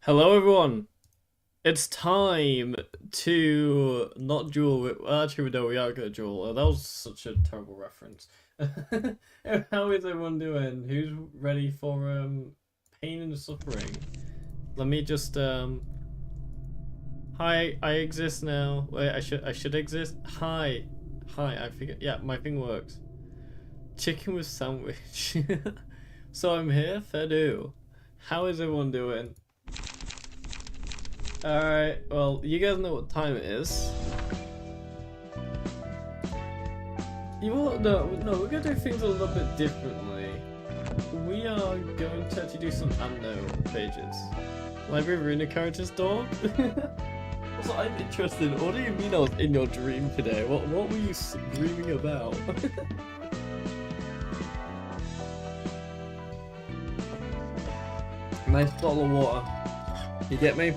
Hello everyone! It's time to not duel with... Well, actually, no, we are going to duel. That was such a terrible reference. How is everyone doing? Who's ready for pain and suffering? Let me just Hi, I exist now. Wait, I should exist? Hi. I figured... Yeah, my thing works. Chicken with sandwich. So I'm here, fair do. How is everyone doing? Alright, well, you guys know what time it is. You know what? No, we're gonna do things a little bit differently. We are going to actually do some Amno pages. Library Ruina characters, dog? Also, I'm interested. What do you mean I was in your dream today? What were you dreaming about? Nice bottle of water. You get me?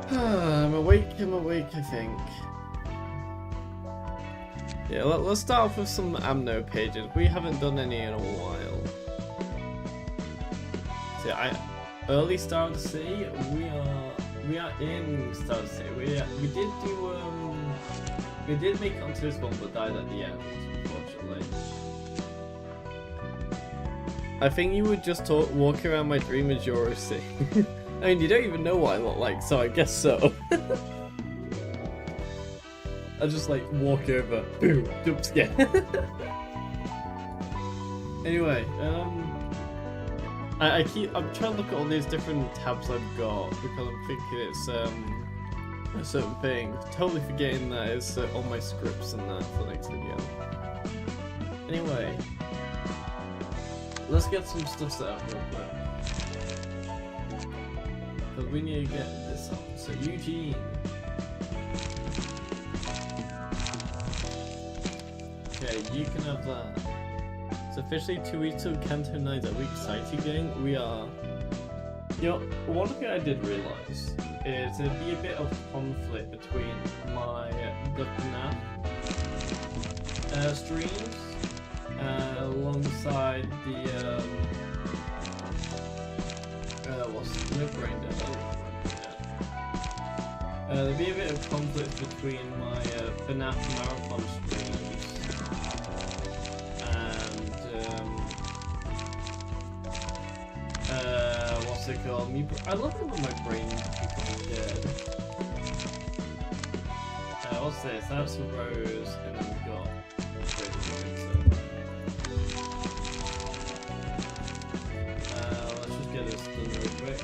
I'm awake, I think. Yeah, let's start off with some Amno pages. We haven't done any in a while. So early Star of the Sea, we are in Star of the Sea. We did make it onto this one but died at the end, unfortunately. I think you would just walk around my dream as Yorosei. I mean, you don't even know what I look like, so I guess so. I just like walk over, boom, jump scare. Anyway, I'm trying to look at all these different tabs I've got because I'm thinking it's a certain thing. Totally forgetting that it's all my scripts and that for the next video. Anyway. Let's get some stuff set up real quick. But we need to get this up. So Eugene. Okay, you can have that. It's officially 2 weeks till Kanto 9. Are we excited gang? We are. You know, one thing I did realise is there'd be a bit of conflict between the FNAF streams alongside the what's the brain dead? There'd be a bit of conflict between my FNAF marathon streams and what's it called? I love it when my brain becomes dead. What's this? That's some Rose, and then we've got get this done real quick.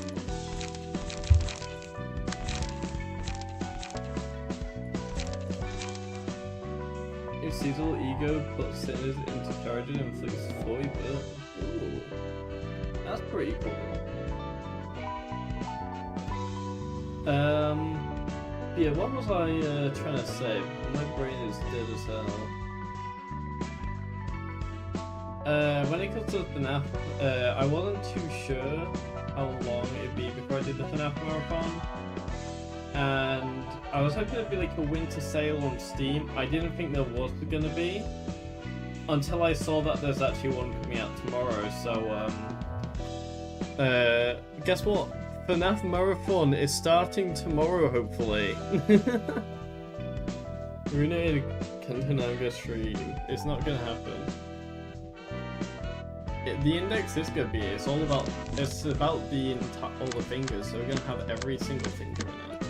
If Cecil Ego puts sinners into charges and inflicts 40 burn. Ooh, that's pretty cool. Yeah, what was I trying to say? My brain is dead as hell. When it comes to FNAF, I wasn't too sure how long it'd be before I did the FNAF marathon, and I was hoping it'd be like a winter sale on Steam. I didn't think there was gonna be until I saw that there's actually one coming out tomorrow. So, guess what? FNAF marathon is starting tomorrow, hopefully. Ruina Kantananga stream. It's not gonna happen. The index is gonna be. It's about the all the fingers. So we're gonna have every single finger in it.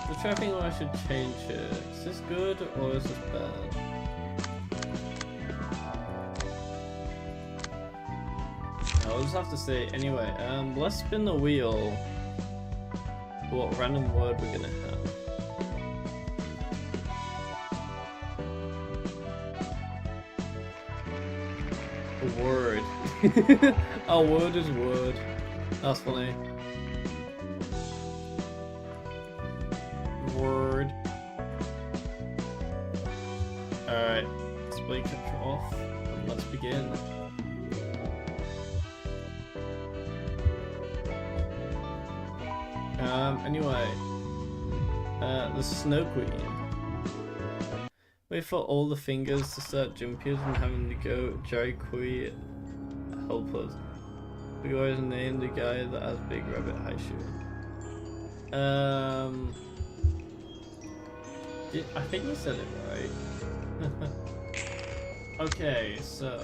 I'm trying to think what I should change here. Is this good or is this bad? I'll just have to say anyway. Let's spin the wheel. What random word we're gonna have? Word. Our word is word. That's funny. Word. Alright, display capture off, and let's begin. Anyway. The Snow Queen. Wait for all the fingers to start jumping and having to go. Jerry Quee help us. We always name the guy that has big rabbit high shoe. I think you said it right. Okay, so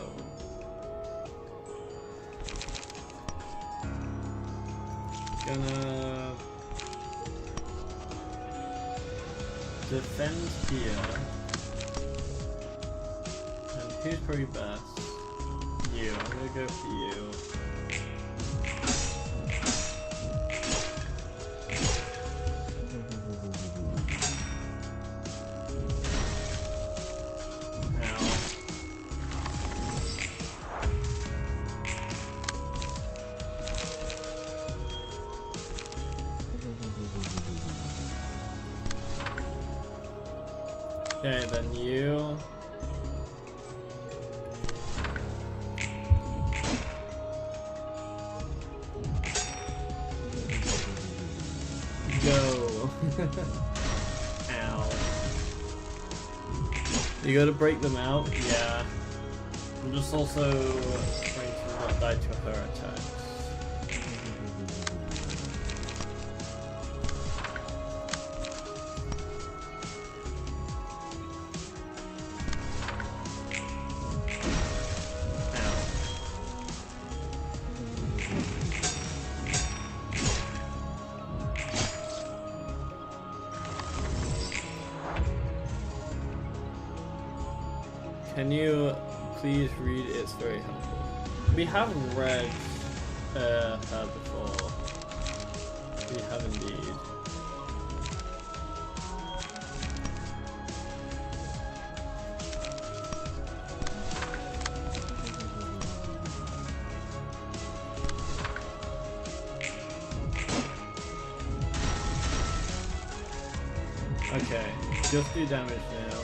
gonna defend here. And who's probably best? You. I'm gonna go for you. Okay, then you. Go. Ow. You gotta break them out? Yeah. I'm just also trying to not die to her attacks. Can you please read? It's very helpful. We have read her before. We have indeed. Okay, just do damage now.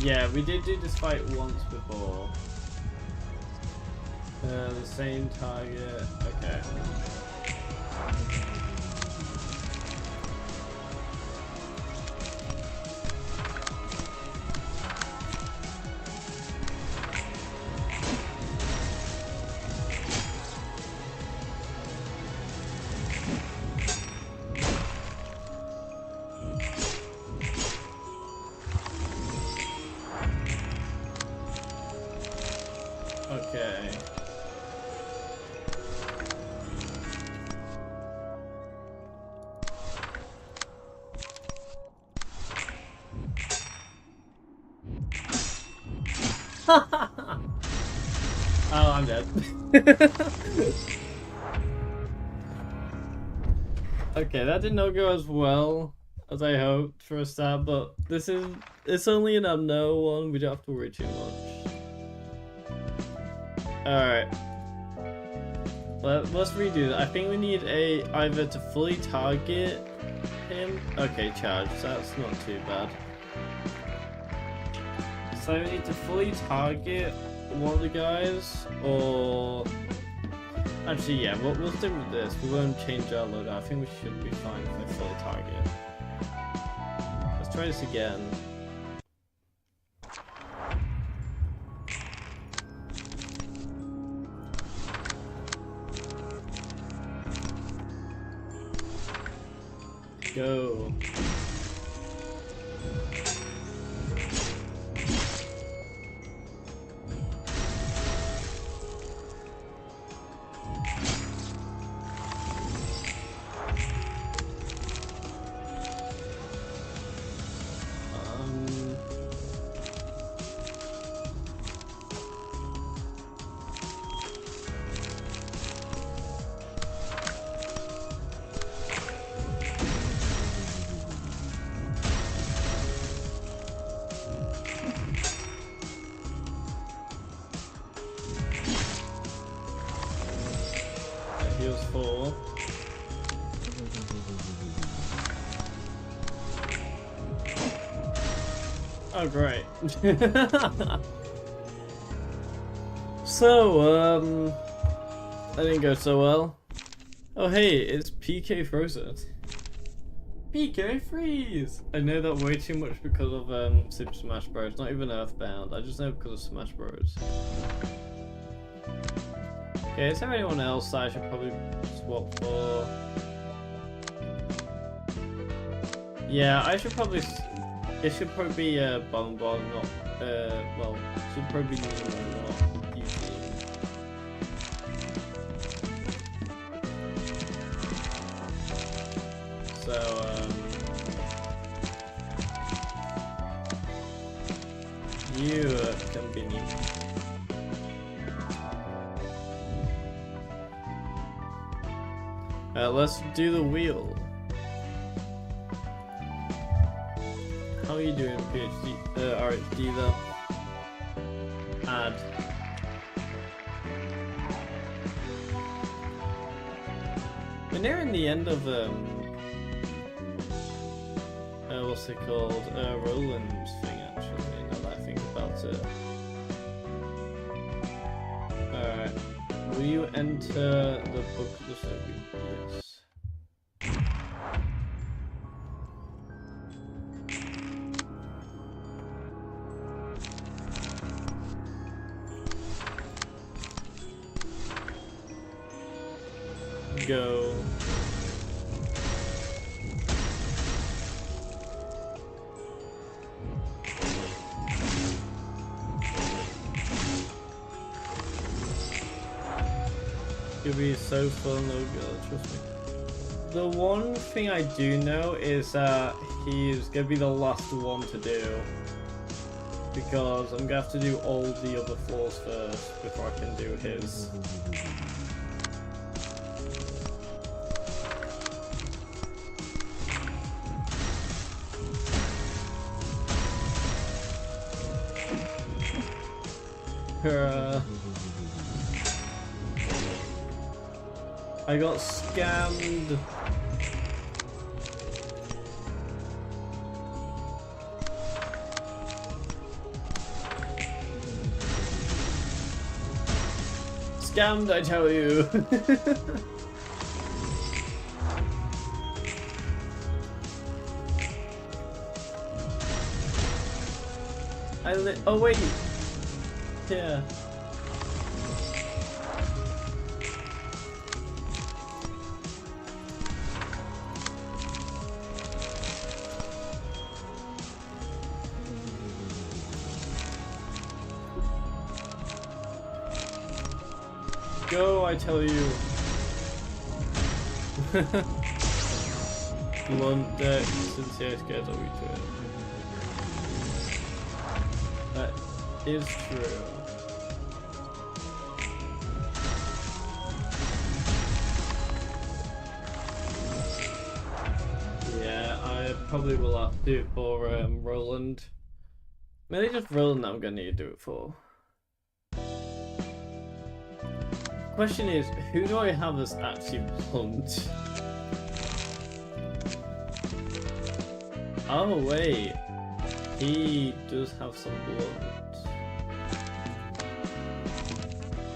Yeah, we did do this fight once before. The same target. Okay. Okay. Oh, I'm dead. Okay, that did not go as well as I hoped for a start, but it's only an unknown one, we don't have to worry too much. Alright. Let's redo that. I think we need either to fully target him. Okay, charge. That's not too bad. So we need to fully target one of the guys, or actually, yeah, we'll stick with this. We won't change our loadout. I think we should be fine if we fully target. Let's try this again. Go. Heals full. Oh, great. So, that didn't go so well. Oh hey, it's PK Frozen. PK Freeze! I know that way too much because of Super Smash Bros. Not even Earthbound, I just know because of Smash Bros. Okay, is there anyone else that I should probably swap for? Yeah, I should probably... It should probably be Bonbon, not... well, it should probably be Nemo, not Eugene. So, you can be Nemo. Let's do the wheel. How are you doing, PhD, RHD though? Add. We're nearing the end of what's it called? Roland's thing actually, now that I think about it. Alright. Will you enter the book of the circuit? Yes. Go. It'll be so fun though, girl, trust me. The one thing I do know is that he's gonna be the last one to do. Because I'm gonna have to do all the other floors first before I can do his. I got scammed. Scammed, I tell you. Oh wait. Yeah. Go, I tell you. Blunt deck, since I scared of you to it. That is true. Yeah, I probably will have to do it for Roland. Maybe just Roland that I'm gonna need to do it for. Question is, who do I have that's actually blunt? Oh wait, he does have some blunt.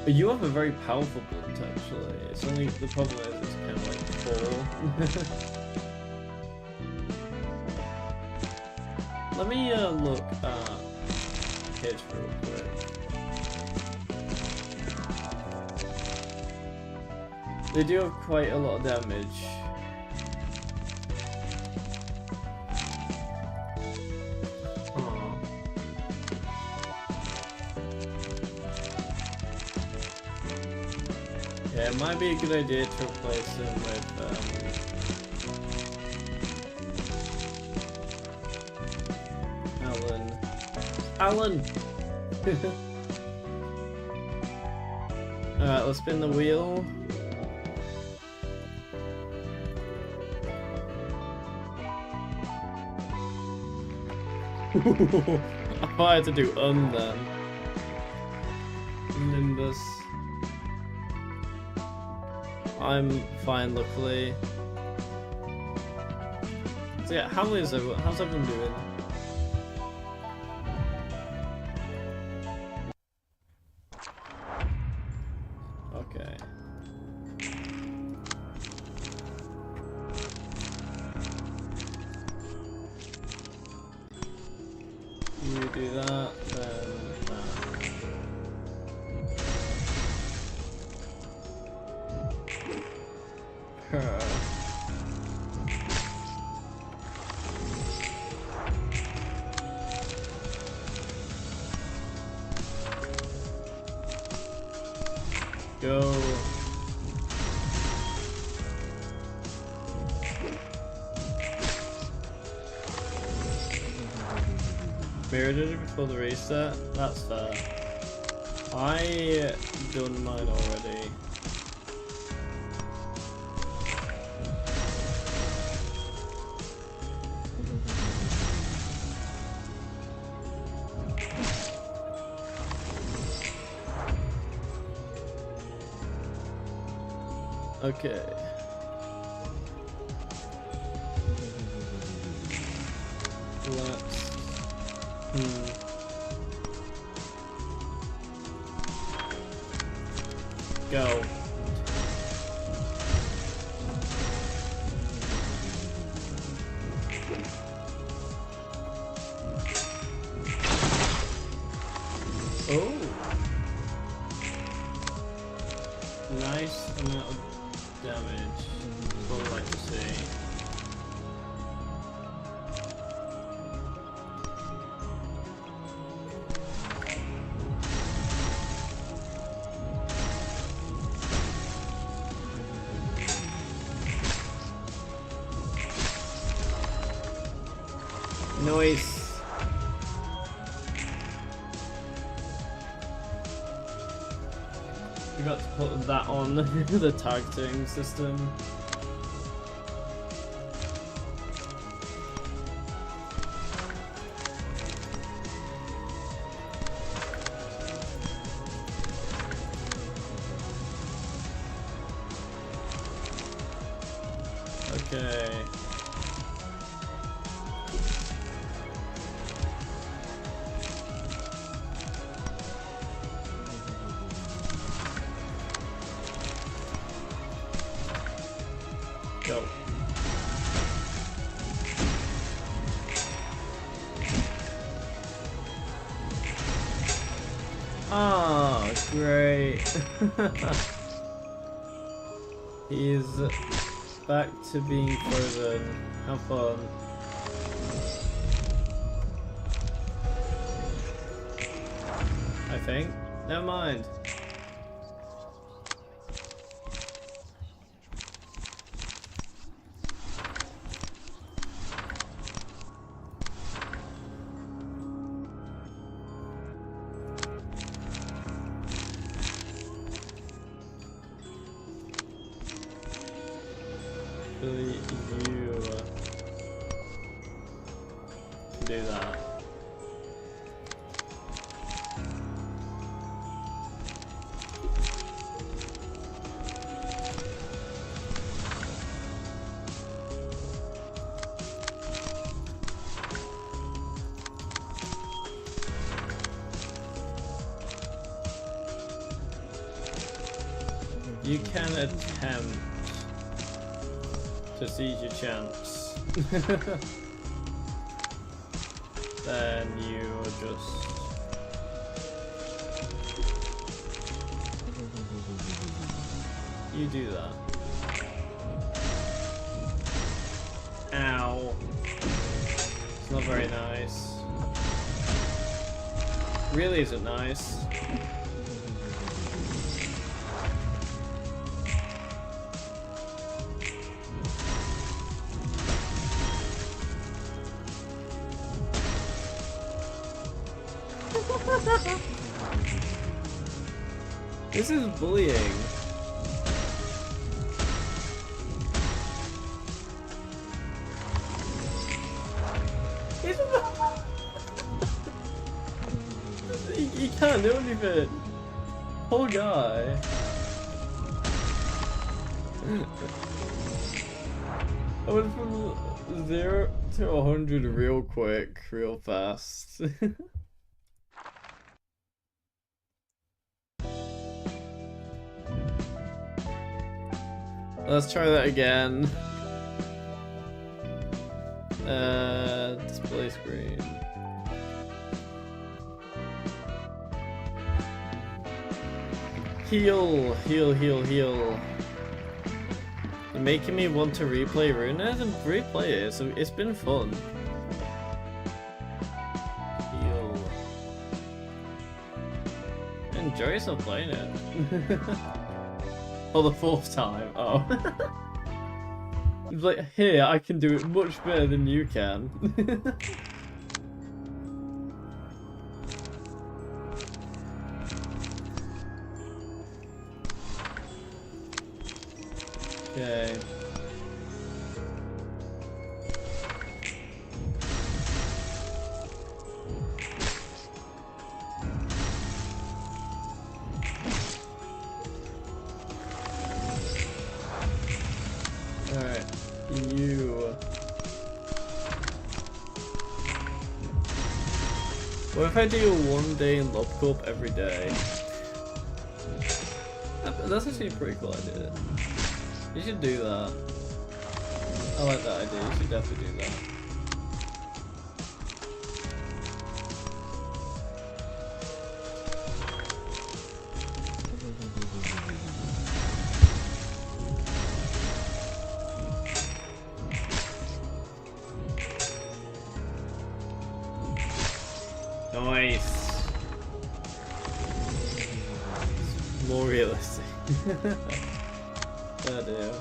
But you have a very powerful blunt actually. It's only, the problem is it's kind of like 4. Let me look at his real quick. They do have quite a lot of damage. Oh. Yeah, it might be a good idea to replace them with Alan! Alright, let's spin the wheel. I thought I had to do then. Nimbus. I'm fine, luckily. So yeah, how's everyone doing? Okay. do that, then that. Go. Mirror did it before the reset? That's fair. I done mine already. Okay. Let's... Go. Oh. Nice amount of damage. That's what I like to see. Nice. We got to put that on the tag team system. Okay. Go. Ah, great. He's back to being frozen. Have fun. I think. Never mind. You can do that. You can attempt to seize your chance. Then you just... You do that. Ow. It's not very nice. Really isn't nice. This is bullying. You can't do anything. Poor guy. I went from 0 to 100 real quick, real fast. Let's try that again. Display screen. Heal, heal, heal, heal. You're making me want to replay Ruina and replay it, so it's been fun. Heal. Enjoy yourself playing it. For the 4th time. Oh. It's like, here, I can do it much better than you can. Okay. Alright, you. What if I do a 1 day in Lob Corp every day? That's actually a pretty cool idea. You should do that. I like that idea, you should definitely do that. Nice. More realistic. Oh dear.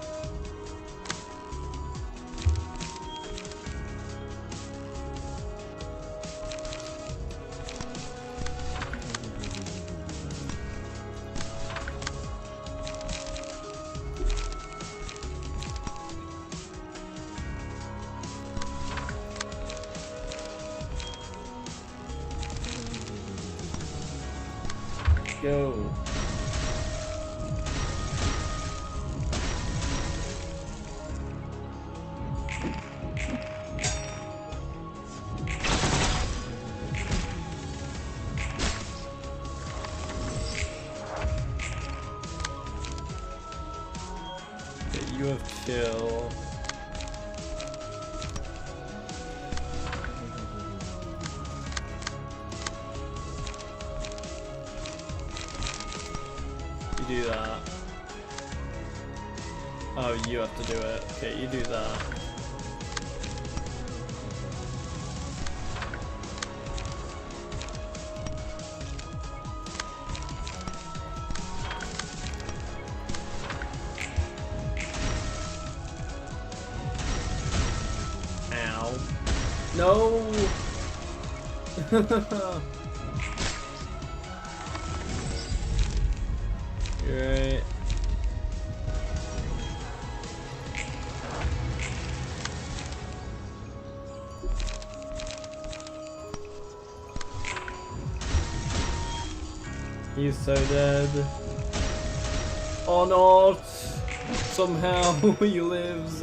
Go. You have chill. You do that. Oh, you have to do it. Okay, you do that. Ow. No! You're right. He's so dead. Oh no! Somehow he lives.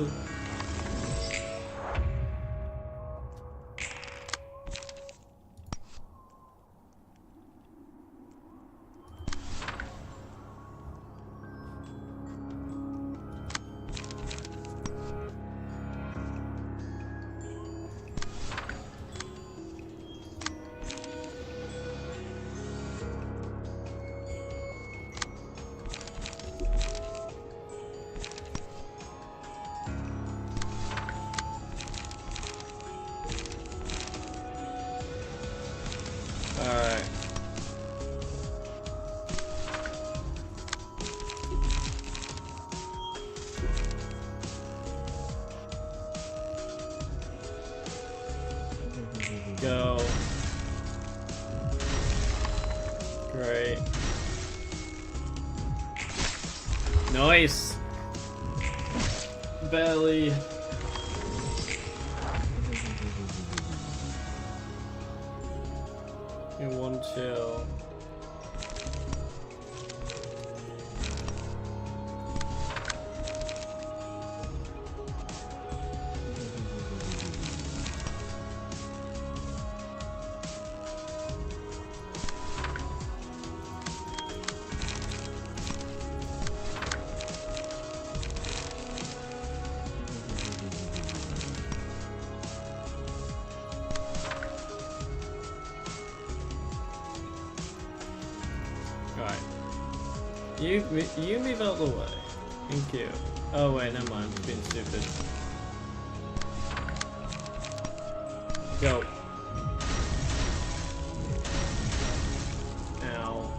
Alright. Go. Great. Nice. Barely. In one chill. You move out the way. Thank you. Oh wait, never mind. I'm being stupid. Go. Ow.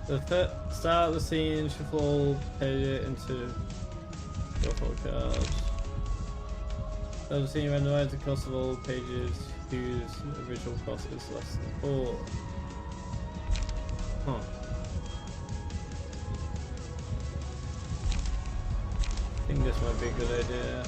The start of the scene, shuffle page it into shuffle cards. Start the scene, randomize the cost of all pages whose original cost is less than 4. Huh. I think this might be a good idea.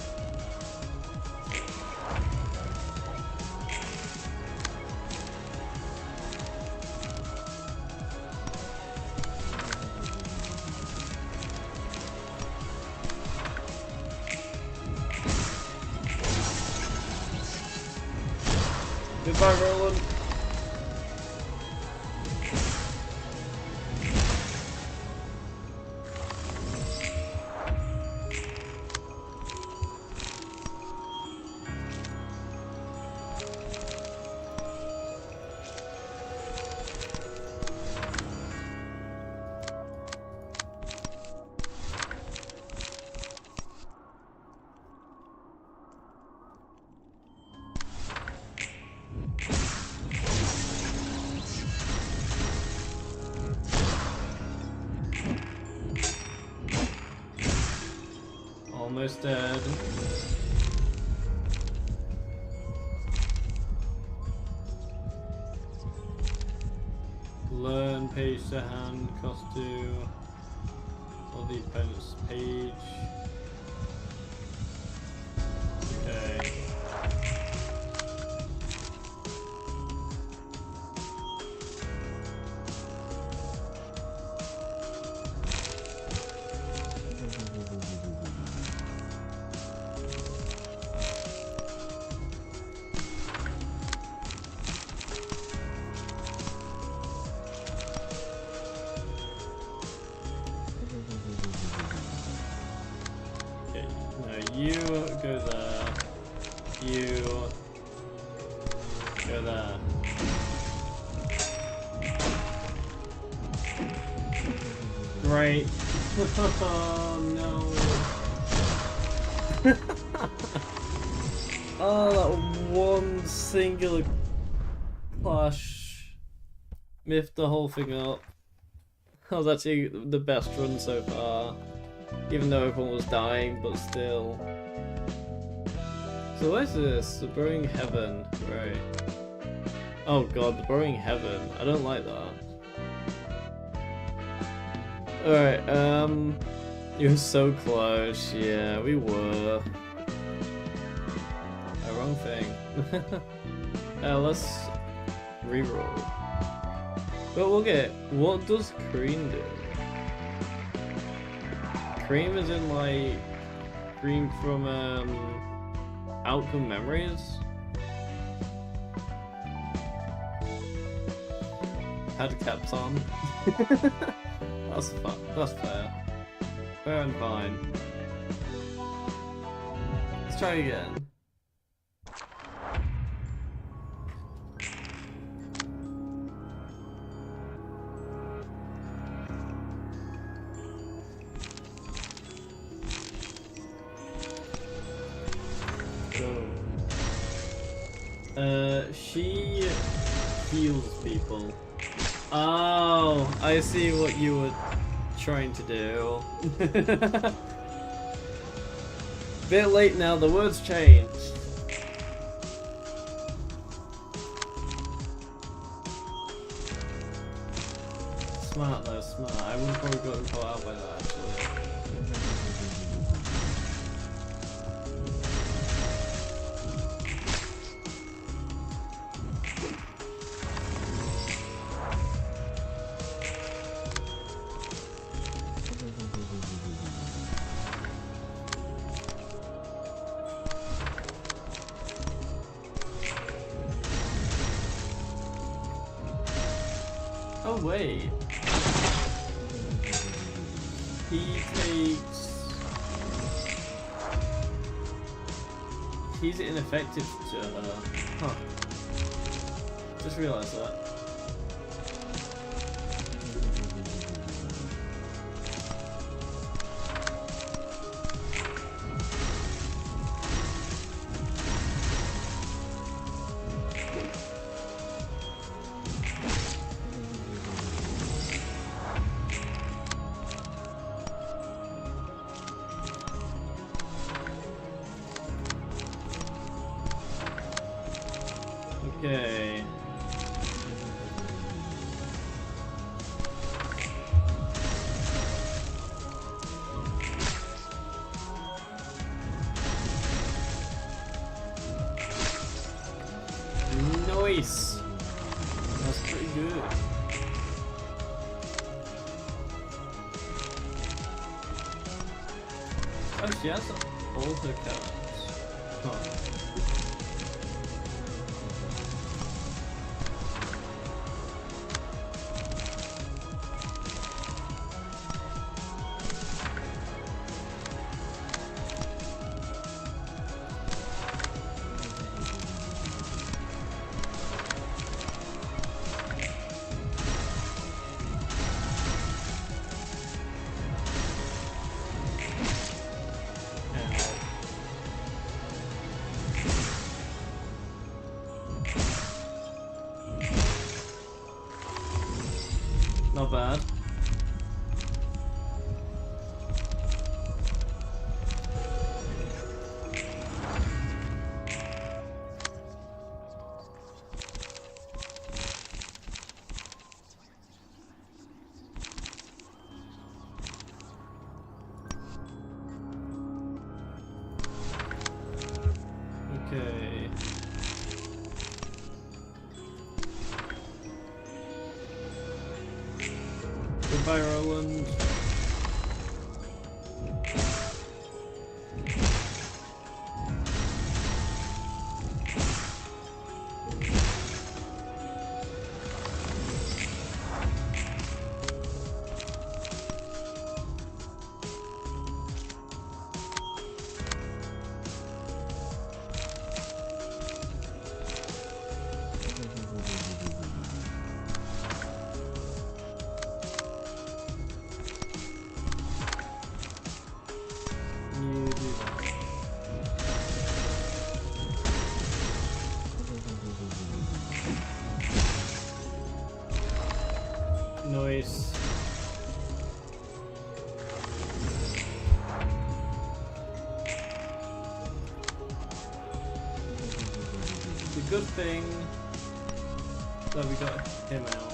Goodbye, Roland. Almost dead. Learn page to hand, cost to or the opponent's page. Okay. You go there. You go there. Great. Oh no. Oh, that one singular clash miffed the whole thing up. That was actually the best run so far. Even though everyone was dying, but still. So what is this? The Burrowing Heaven. Right. Oh god, the Burrowing Heaven. I don't like that. Alright, you were so close. Yeah, we were. Wrong thing. Let's reroll. But we'll get. What does Cream do? Cream is in like Cream from Outcome Memories. Had caps on. That's fun. That's fair. Fair and fine. Let's try again. She heals people. Oh, I see what you were trying to do. Bit late now, the words changed. Smart though, smart. I would have probably gotten caught out by that actually. Oh wait. He takes... He's ineffective to her. Huh. Just realised that. Okay. Nice. That's pretty good. Oh, she has all her cards. Huh. Not bad. Okay. Goodbye, Roland. Nice. The good thing that we got him out.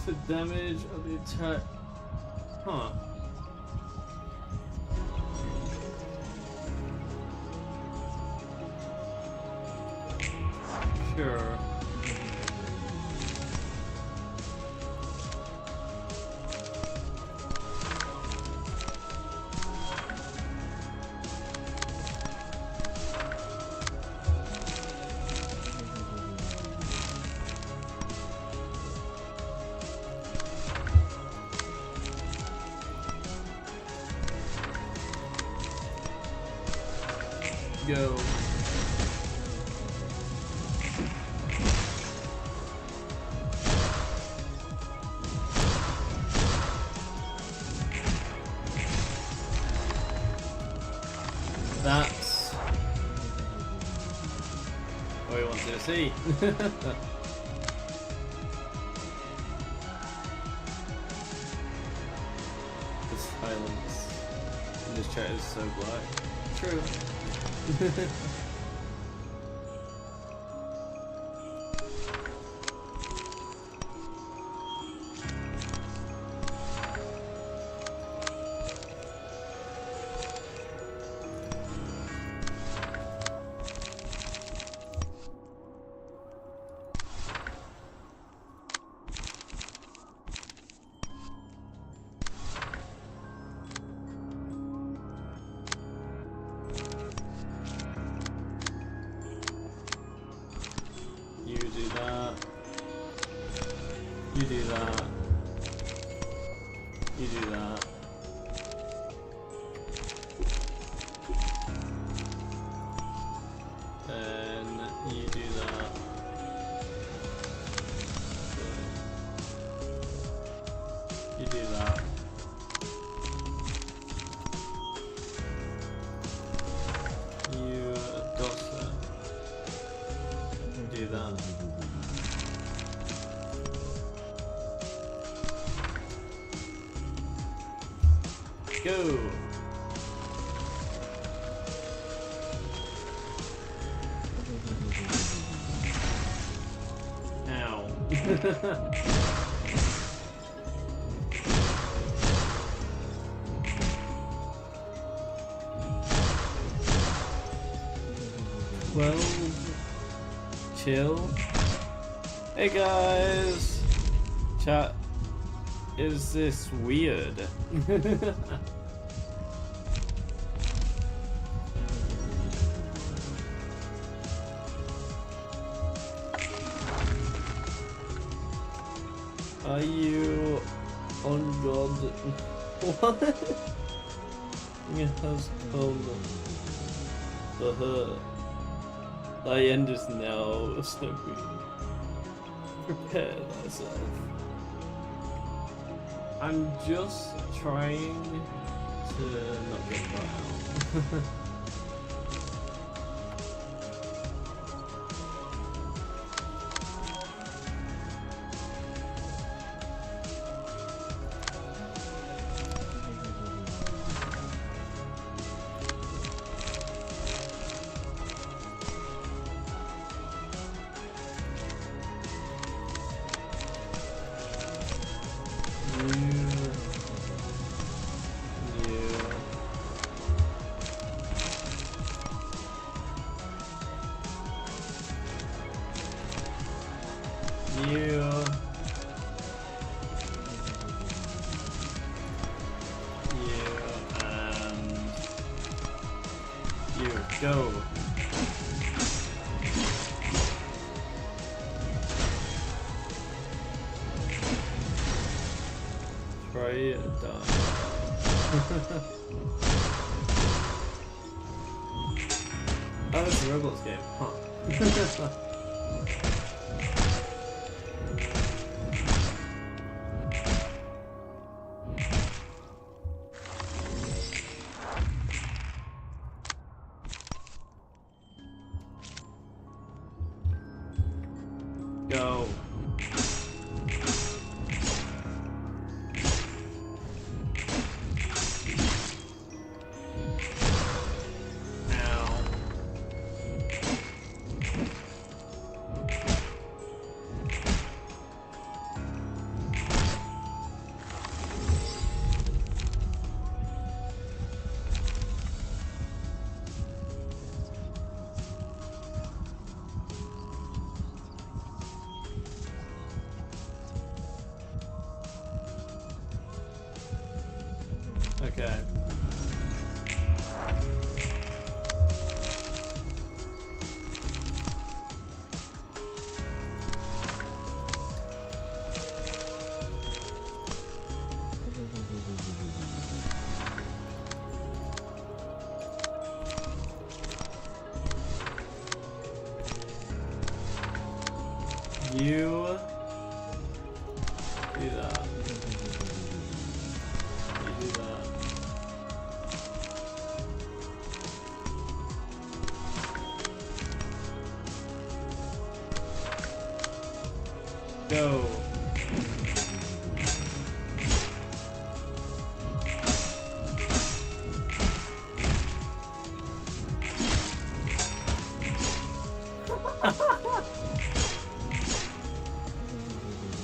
The damage of the attack. Huh. Sure. Go. That's what we wanted to see. The silence in this chat is so black. True. that. You do that. And you do that. You do that. You does it. Do that. Go! Ow. Well, chill. Hey guys! Chat, is this weird? Are you on God? What? It has come to her. Thy end is now, Snow Queen. Prepare thyself. I'm just trying to not get caught out. Go. Try it done. Oh, it's a Roblox game, huh? Go. Ow. Okay. You do that. You do that. Go.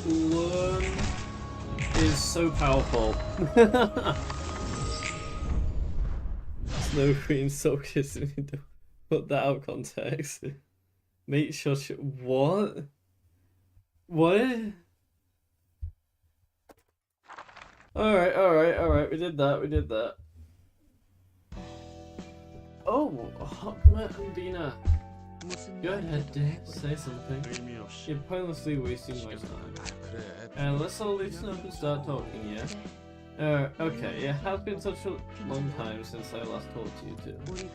Learn is so powerful. Snow Queen so kissing me. Don't put that out of context. Make sure what? What? Alright. We did that. Oh, Hawkman and Bina. Go ahead, Dick. Say something. You're pointlessly wasting my time. And let's all listen up and start talking, yeah? Okay, it has been such a long time since I last talked to you two.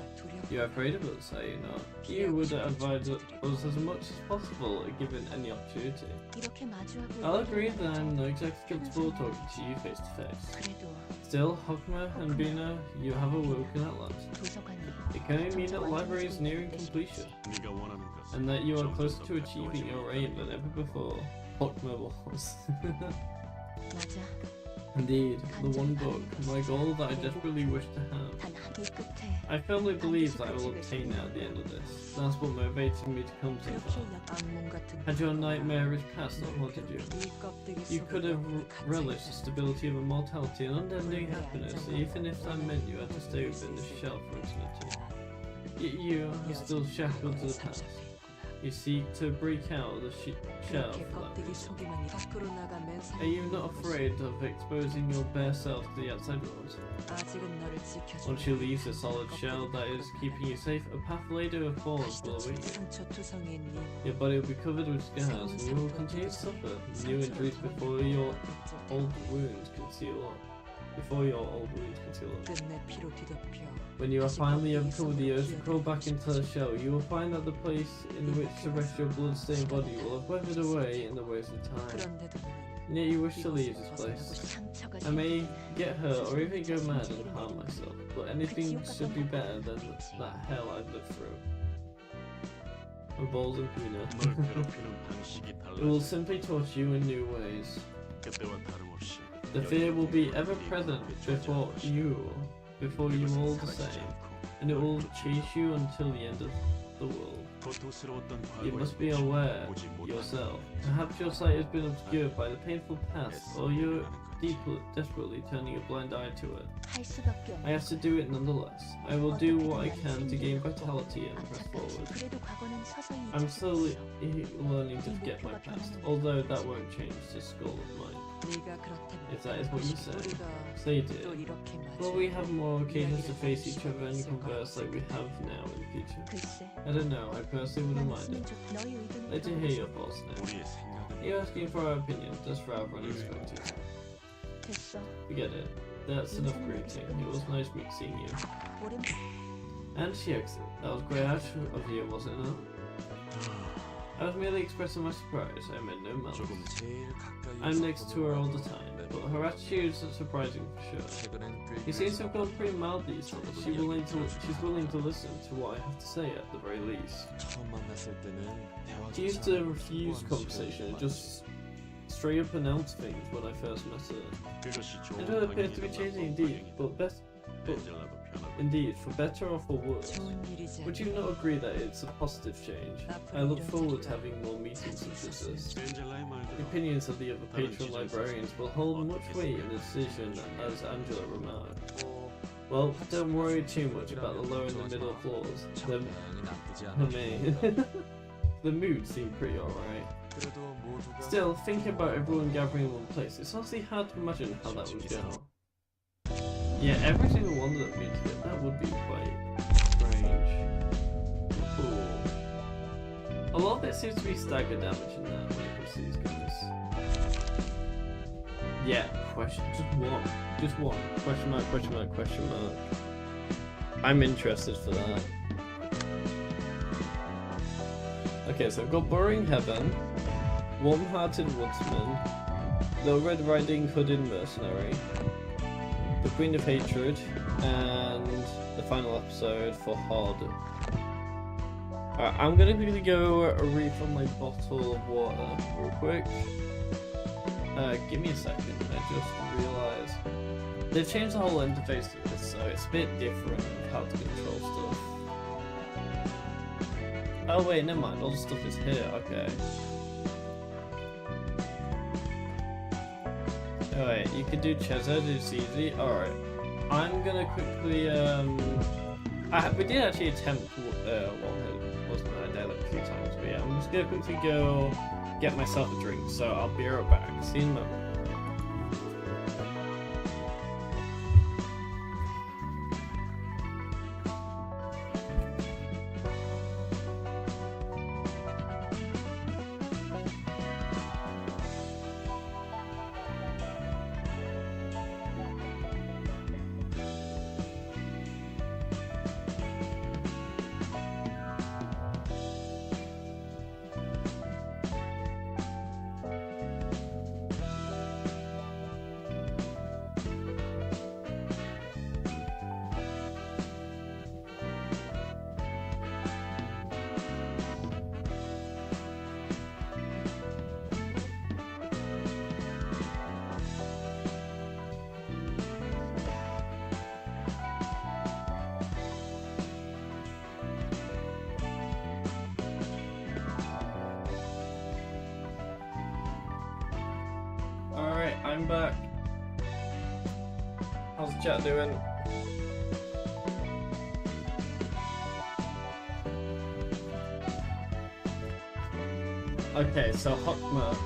You're afraid of us, are you not? You would advise us as much as possible given any opportunity. I'll agree that I'm not exactly comfortable talking to you face to face. Still, Hokma and Bina, you have awoken at last. It can only mean that the library is nearing completion, and that you are closer to achieving your aim than ever before. Hokma was. Indeed, the one book, my goal that I desperately wish to have. I firmly believe that I will obtain it at the end of this. That's what motivated me to come so far. Had your nightmarish past not haunted you, you could have relished the stability of immortality and unending happiness, even if that meant you had to stay within the shell for eternity. Yet you are still shackled to the past. You seek to break out of the shell for that reason. Are you not afraid of exposing your bare self to the outside world? Once you leave the solid shell that is keeping you safe, a path laden with thorns will await you. Your body will be covered with scars, and you will continue to suffer new injuries before your old wounds can seal up. When you are finally uncovered the earth and crawl back into the shell, you will find that the place in which to rest your blood-stained body will have weathered away in the waves of time. And yet you wish to leave this place. I may get hurt or even go mad and harm myself, but anything should be better than that hell I've lived through. A balls and Puna. It will simply torture you in new ways. The fear will be ever present before you all the same, and it will chase you until the end of the world. You must be aware yourself. Perhaps your sight has been obscured by the painful past, or you're desperately turning a blind eye to it. I have to do it nonetheless. I will do what I can to gain vitality and press forward. I'm slowly learning to forget my past, although that won't change this skull of mine. If that is what you say dear. Will we have more occasions to face each other and converse like we have now in the future? I don't know, I personally wouldn't mind it. Like to hear your thoughts now. You're asking for our opinion, just rather unexpected. Forget it. That's enough greeting. It was nice seeing you. And she exits. That was great of you, wasn't it? I was merely expressing my surprise. I made no malice. I'm next to her all the time, but her attitude is surprising for sure. He seems to have gone pretty mild these days. She's willing to listen to what I have to say at the very least. She used to refuse conversation and just straight up announce things when I first met her. And her appears to be changing indeed, indeed, for better or for worse. Would you not agree that it's a positive change? I look forward to having more meetings such as this. The opinions of the other patron librarians will hold much weight in the decision, as Angela remarked. Well, don't worry too much about the lower and the middle floors. The mood seemed pretty alright. Still, thinking about everyone gathering in one place, it's honestly hard to imagine how that would go. Yeah, every single one that means it, that would be quite strange. Ooh. A lot of it seems to be stagger damage in there when it comes to these guys. Yeah, just one. Question mark. I'm interested for that. Okay, so I've got Burrowing Heaven, Warm-Hearted Woodsman, the Red Riding Hooded Mercenary, the Queen of Hatred, and the final episode for Hod. Alright, I'm gonna quickly go refill my bottle of water real quick. Give me a second, I just realised. They've changed the whole interface to this, so it's a bit different of how to control stuff. Oh wait, never mind, all the stuff is here, okay. Alright, you can do Cheza, it's easy. Alright. I'm gonna quickly, we did actually attempt one, wasn't I? I died like a few times, but yeah, I'm just gonna quickly go get myself a drink, so I'll be right back. See you in a moment. I'm back. How's chat doing? Okay, so Hotma.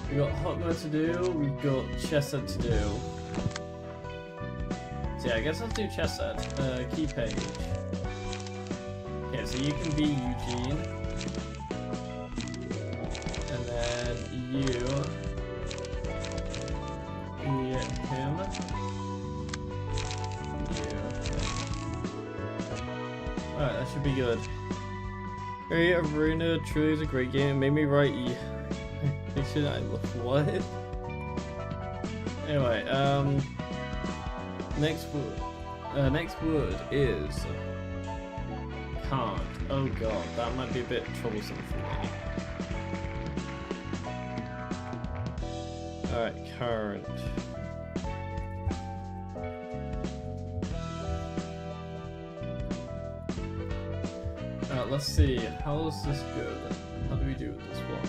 We got Hotma to do, we've got Chesed to do. So yeah, I guess let's do Chesed. Key page. Okay, so you can be Eugene. And then you be him. You. Alright, that should be good. Ruina truly is a great game. It made me write fiction. I love what? Anyway, next word is can't. Oh god, that might be a bit troublesome for me. Alright, current. Let's see, how does this go then? How do we do with this one?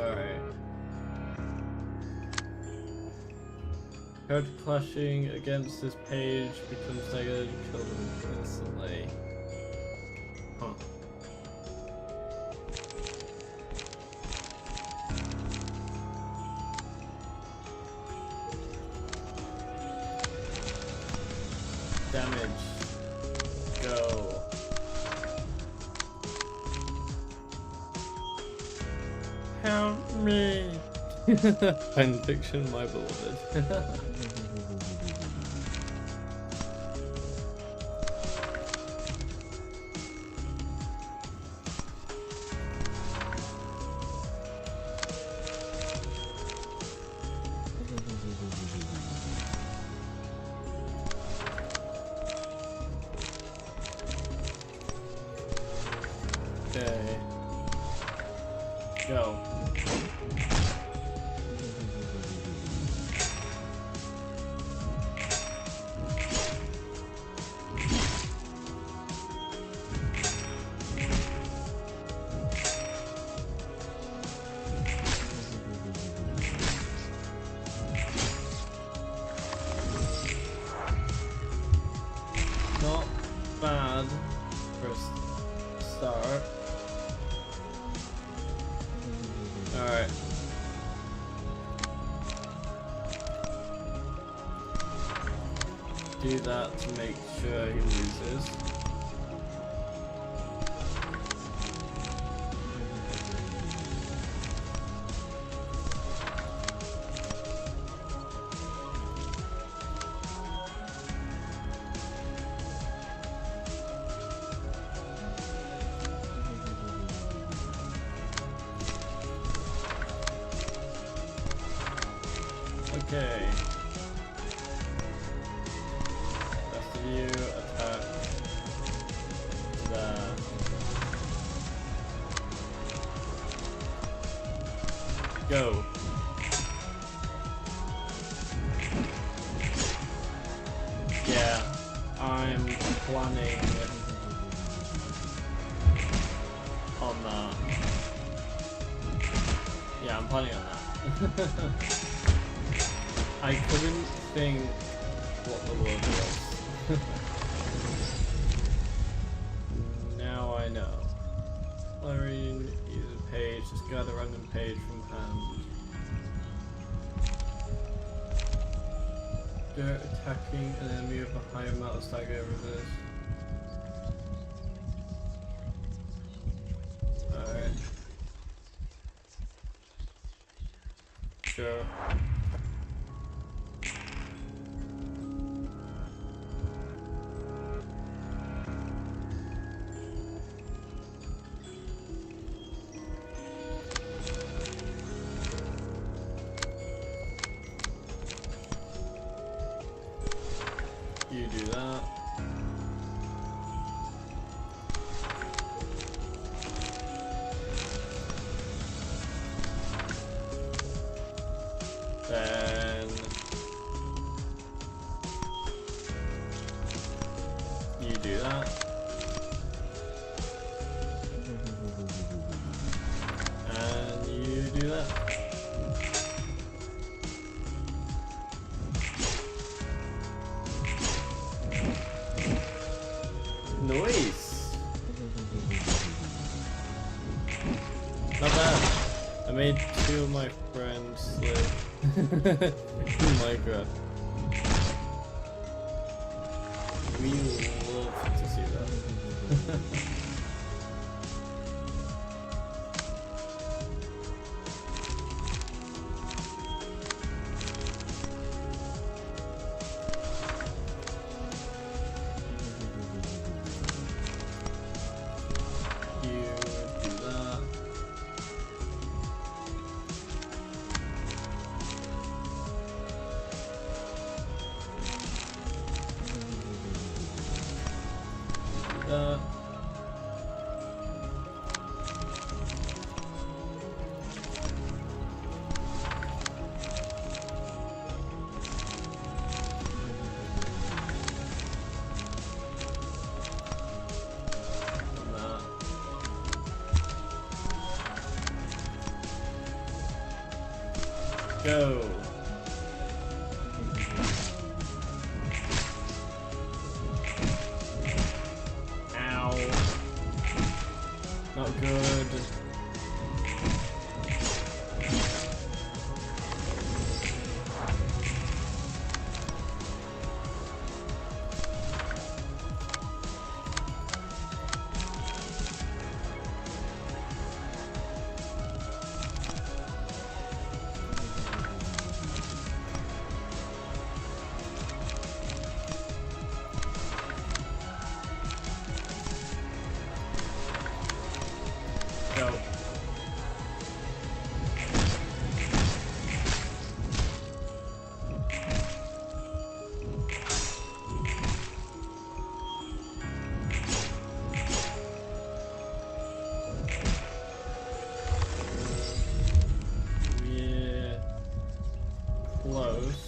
Alright. Code clashing against this page becomes negative, kill them instantly. Huh. Damage. Go. Help me. Fan fiction, my beloved. Okay. Go. Not bad for a start. Alright. Do that to make sure he loses. Okay. Rest of you attack there. Go. Yeah, I'm planning on that. Yeah, I'm planning on that. I couldn't think what the word was. Now I know. Larry, use a page, just gather a random page from hand. Dirt attacking an enemy of a high amount of stagger reverse. Alright. Sure. You do that. Then you do that. Nice. Not bad. I made 2 of my friends slip in Minecraft. We love to see that. Go. Ow. Not good. Go. Yeah. Close.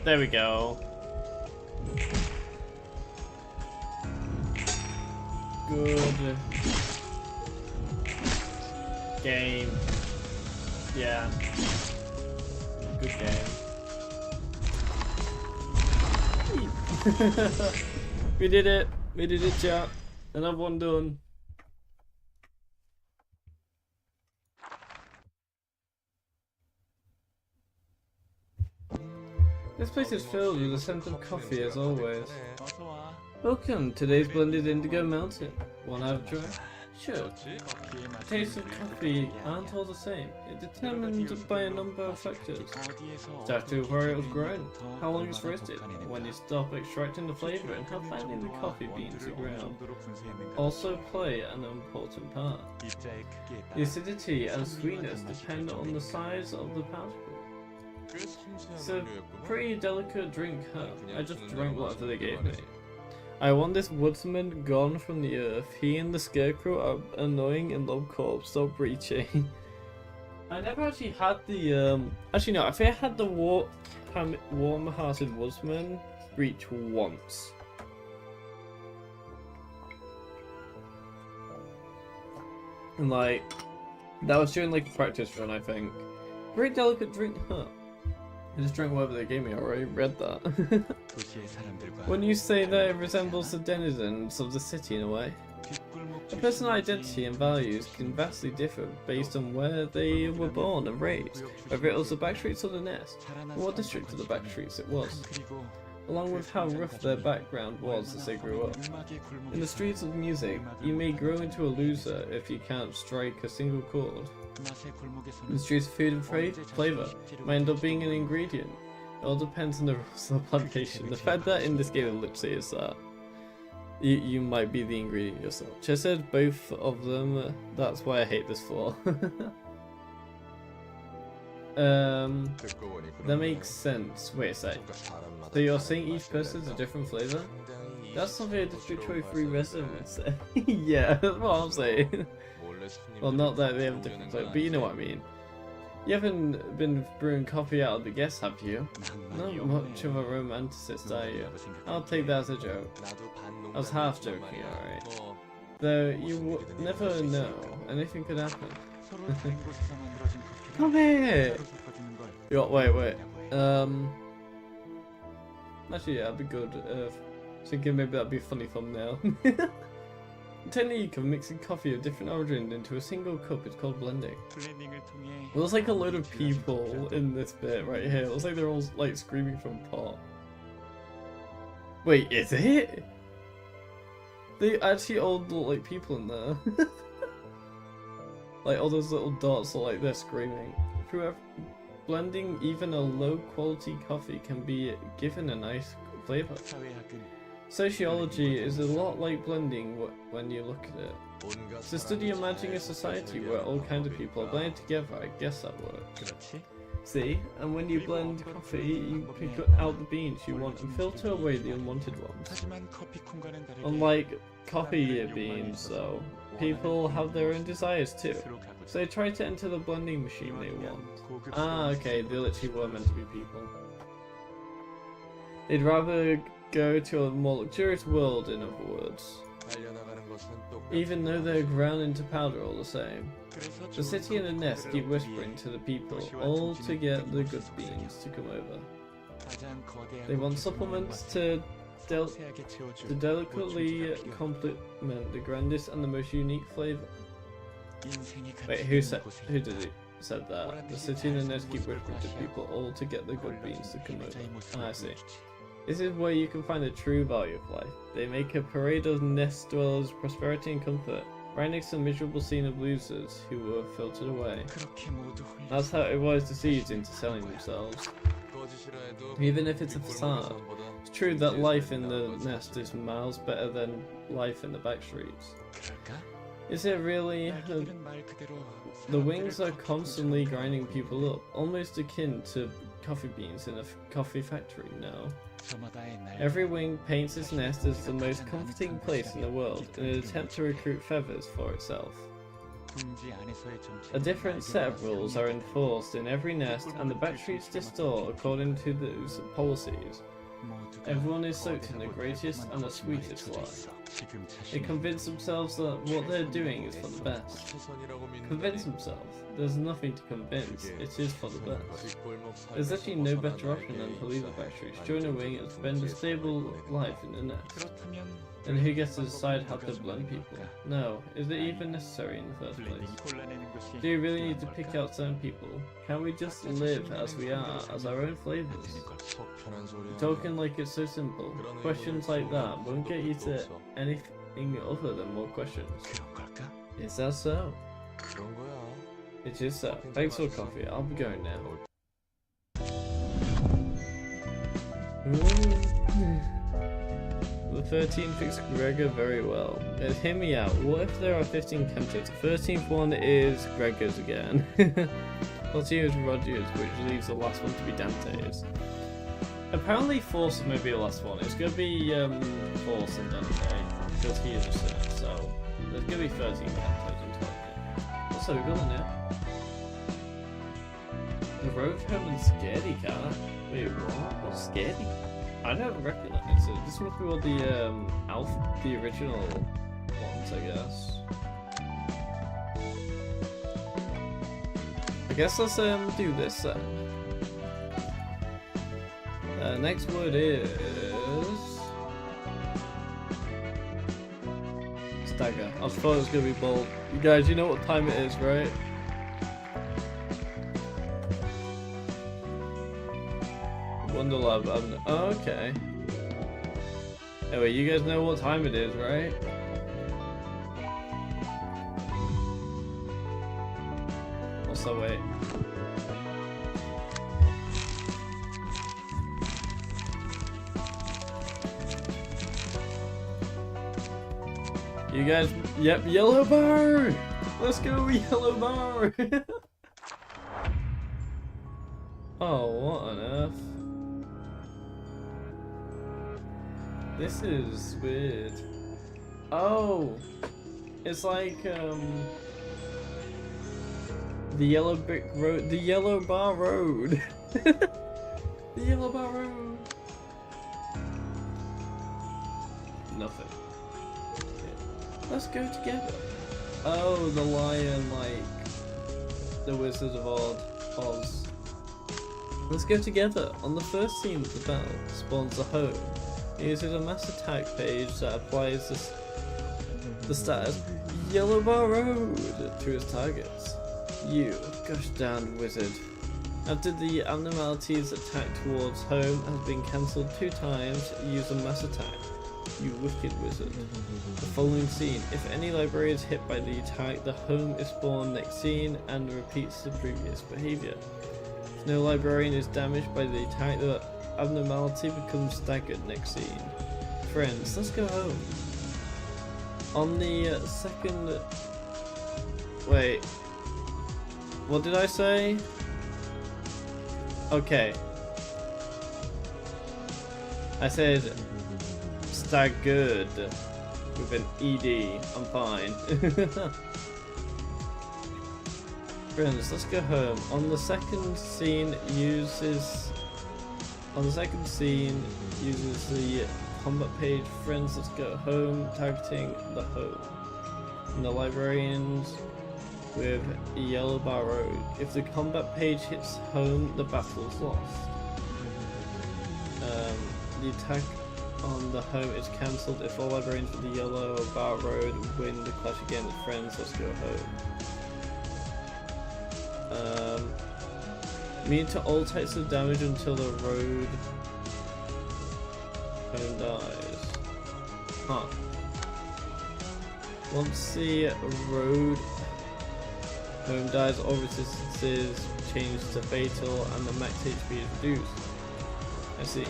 There we go. Good game. Yeah. Good game. We did it. We did it, chat. Another one done. This place is filled with the scent of coffee as always. Welcome to today's blended indigo mountain. Want to have a try? Sure. Taste of coffee aren't all the same. It's determined by a number of factors. Exactly where it was grown, how long it's roasted, when you stop extracting the flavour, and how finely the coffee beans are ground. Also play an important part. The acidity and sweetness depend on the size of the particles. It's a pretty delicate drink, huh? I just drank whatever they gave me. I want this woodsman gone from the earth. He and the scarecrow are annoying and love corpse. Stop breaching. I never actually had the actually no, I think I had the warm-hearted woodsman breach once. And like that was during like a practice run, I think. Very delicate drink, huh? I just drank whatever they gave me, I already read that. When you say that it resembles the denizens of the city in a way. A person's identity and values can vastly differ based on where they were born and raised, whether it was the back streets or the nest, and what district of the back streets it was, along with how rough their background was as they grew up. In the streets of music, you may grow into a loser if you can't strike a single chord. In the streets of food and flavour, might end up being an ingredient. It all depends on the rules of the plantation. The fact that in this game it literally is that. You might be the ingredient yourself. Chess said both of them, that's why I hate this floor. That makes sense. Wait a sec. So you're saying each person's a different flavour? That's something a District 23 resident said. Yeah, that's what I'm saying. Well, not that they have a different flavour, but you know what I mean. You haven't been brewing coffee out of the guests, have you? Not much of a romanticist, are you? I'll take that as a joke. I was half joking, alright. Though you never know, anything could happen. Come here! Wait. Actually, yeah, that'd be good. Thinking maybe that'd be a funny thumbnail. The technique of mixing coffee of different origin into a single cup is called blending. It looks like a load of people in this bit right here. It looks like they're all like screaming from pot. Wait, is it? They actually all look like people in there. Like all those little dots are like they're screaming. Through blending, even a low quality coffee can be given a nice flavor. Sociology is a lot like blending when you look at it. It's a study imagining a society where all kinds of people are blended together. I guess that works. See, and when you blend coffee, you pick out the beans you want and filter away the unwanted ones. Unlike coffee beans, though, people have their own desires too. So they try to enter the blending machine they want. Ah, okay, they literally were meant to be people. They'd rather go to a more luxurious world, in other words. Even though they're ground into powder all the same. The city and the nest keep whispering to the people, all to get the good beans to come over. They want supplements to delicately complement the grandest and the most unique flavour. Wait, who did it? Said that? The city and the nest keep whispering to people, all to get the good beans to come over. Ah, I see. This is where you can find the true value of life. They make a parade of nest dwellers, prosperity and comfort, right next to the miserable scene of losers who were filtered away. That's how it was deceived into selling themselves. Even if it's a facade, it's true that life in the nest is miles better than life in the back streets. Is it really? The wings are constantly grinding people up, almost akin to coffee beans in a coffee factory now. Every wing paints its nest as the most comforting place in the world in an attempt to recruit feathers for itself. A different set of rules are enforced in every nest, and the back streets distort according to those policies. Everyone is soaked in the greatest and the sweetest lie. They convince themselves that what they're doing is for the best. Convince themselves. There's nothing to convince. It is for the best. There's actually no better option than to leave the back streets, join a wing, and spend a stable life in the nest. And who gets to decide how to blend people? No. Is it even necessary in the first place? Do you really need to pick out certain people? Can we just live as we are, as our own flavors? Talking like it's so simple. Questions like that won't get you to anything other than more questions. Is that so? It is so. Thanks for coffee. I'll be going now. The 13 fits Gregor very well. Hear me out. What if there are 15 candidates? The 13th one is Gregor's again. 14 is Roger's, which leaves the last one to be Dante's. Apparently Force may be the last one. It's going to be Force and Dante, because he is a sinner, so there's going to be 13 candidates in total. What's so good now? The road home and Scaredy Cat? Wait, what? What's Scaredy? I don't recognize it. This must be all the original ones, I guess. I guess let's do this then. Next word is stagger. I thought it was gonna be bold. You guys, you know what time it is, right? Wonderlab. Oh, okay. Anyway, you guys know what time it is, right? Also, wait. You guys, yep, yellow bar! Let's go, yellow bar! Oh, what on earth? This is weird. Oh! It's like, The yellow brick road. The yellow bar road. The yellow bar road. Nothing. Okay. Let's go together. Oh, the lion, like the Wizard of Oz. Let's go together. On the first scene of the battle, spawns a home. It uses a mass attack page that applies the status Yellow Bar Road to its targets. You, gosh darn wizard. After the abnormalities attack towards home has been cancelled 2 times, use a mass attack. You wicked wizard. The following scene. If any library is hit by the attack, the home is spawned next scene and repeats the previous behavior. If no librarian is damaged by the attack, the abnormality becomes staggered next scene. Friends, let's go home. On the second... Wait. What did I say? Okay. I said staggered with an ED. I'm fine. Friends, let's go home. On the second scene uses the combat page. Friends, let's go home, targeting the home. And the librarians with Yellow Bar Road. If the combat page hits home, the battle is lost. The attack on the home is cancelled if all librarians with the Yellow Bar Road win the clash again. Friends, let's go home. Immune to all types of damage until the road home dies. Huh. Once the road home dies, all resistances change to fatal and the max HP is reduced. I see.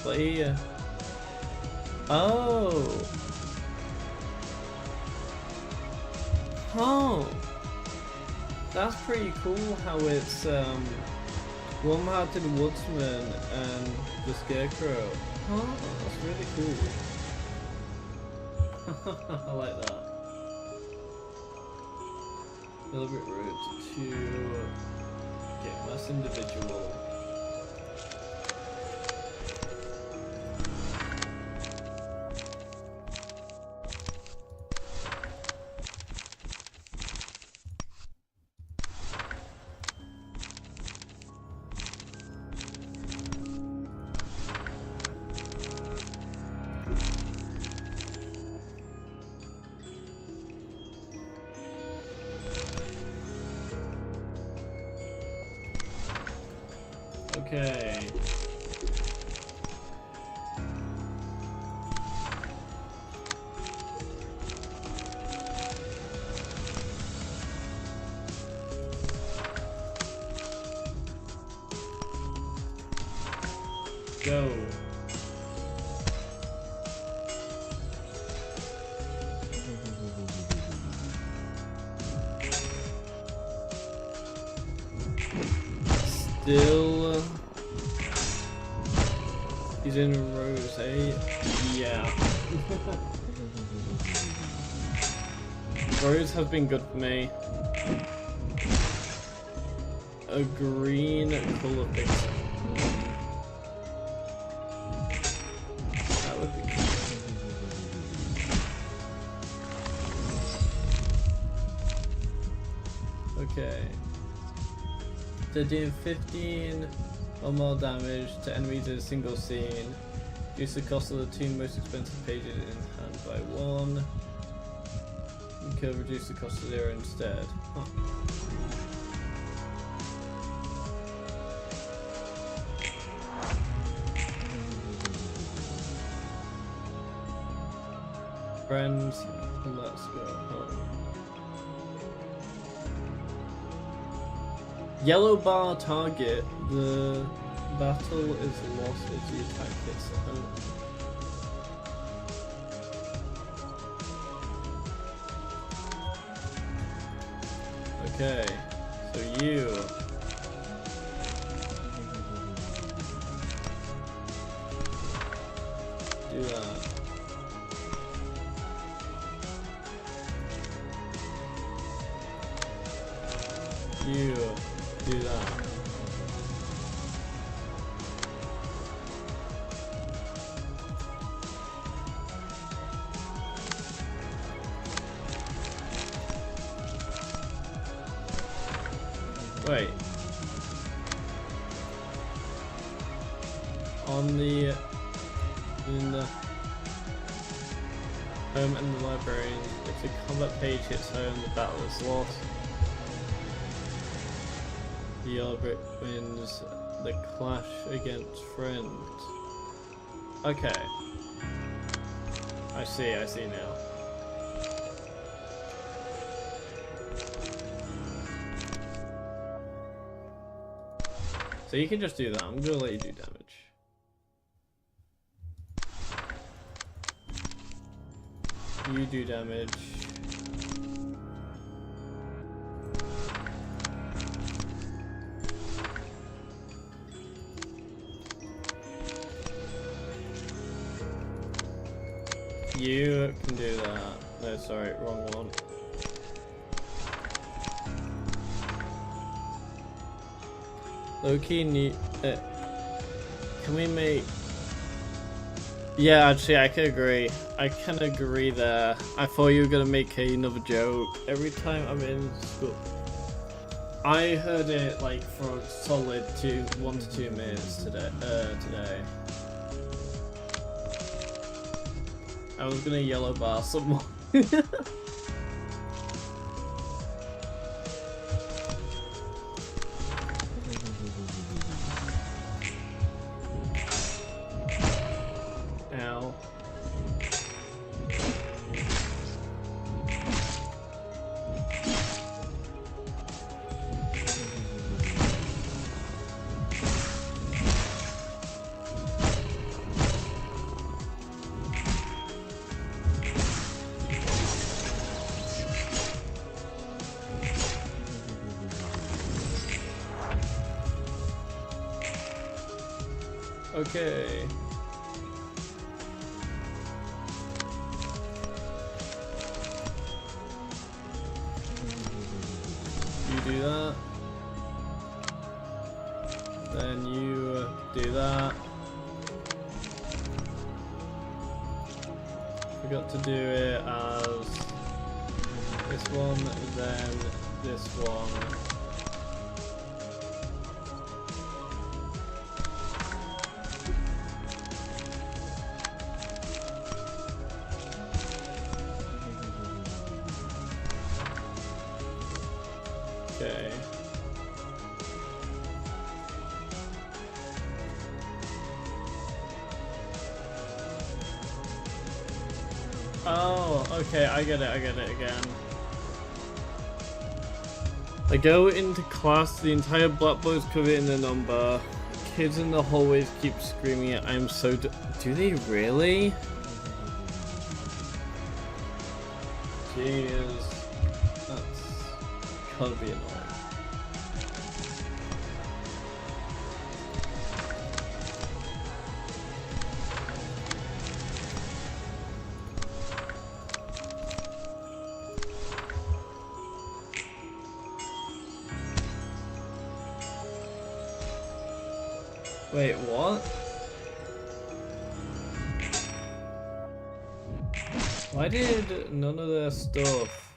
Play. Oh. Oh. That's pretty cool how it's Warm-Hearted Woodsman and the Scarecrow. Oh, that's really cool. I like that. A little bit rude to get less individual. Okay. Go. Still, he's in Rose, eh? Yeah. Rose have been good for me. A green color fixer. That would be cool. Okay. They're doing 15 or more damage to enemies in a single scene. Reduce the cost of the 2 most expensive pages in hand by 1. You can reduce the cost to 0 instead. Huh. Friends, let's go home. Yellow bar target. The battle is lost as the attack hits home. Okay, so you do that. you do that. Wait. In the home and the library, if the combat page hits home, the battle is lost. The yellow brick wins the clash against friends. Okay. I see now. So you can just do that. I'm gonna let you do damage. You do damage. You can do that. No, sorry, wrong one. Low-key need. Can we make? Yeah, actually, I can agree. I can agree there. I thought you were gonna make another joke. Every time I'm in school, I heard it like for a solid 1 to 2 minutes today. I was gonna yellow bar someone. Ow. Okay. You do that. Then you do that. Forgot to do it as this one, then this one. Okay. Oh, okay, I get it again. I go into class, the entire blackboard's covered in the number. Kids in the hallways keep screaming it. I'm so do they really? Jeez. That's gotta be annoying. Wait, what? Why did none of their stuff?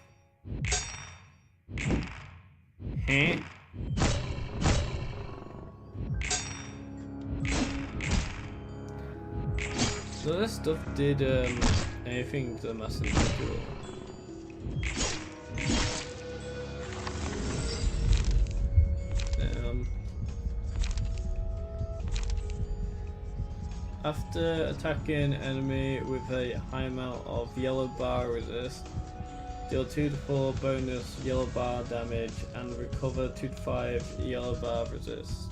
Huh? None of their stuff did anything to the mass individual. After attacking enemy with a high amount of yellow bar resist, deal 2 to 4 bonus yellow bar damage and recover 2 to 5 yellow bar resist.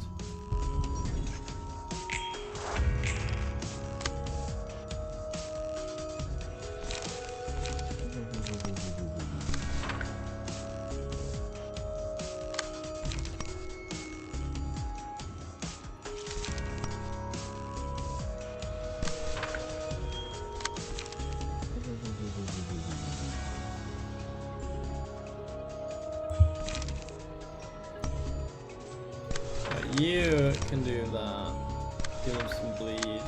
You can do that. Give him some bleed.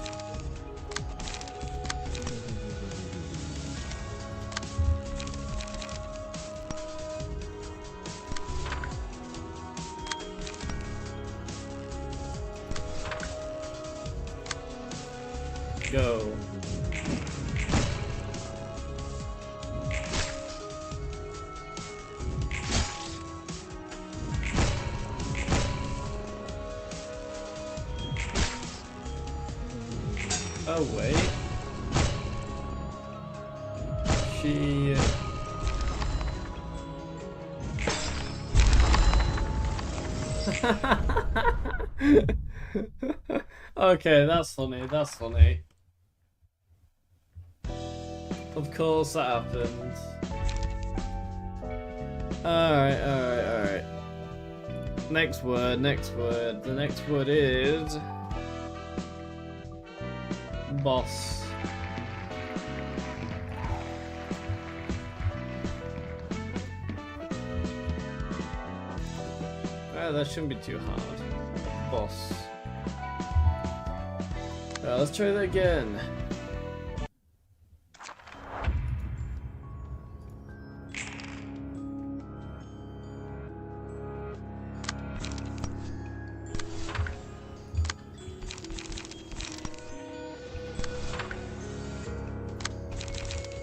Go. Oh wait. She... Okay, that's funny, that's funny. Of course that happened. Alright. Next word. The next word is... boss. Alright, that shouldn't be too hard. Boss. Alright, let's try that again.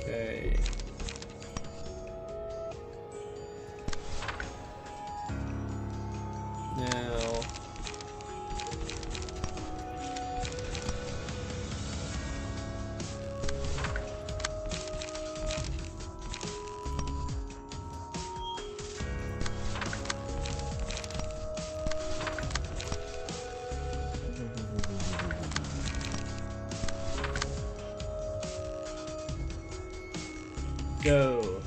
Okay. Now... go.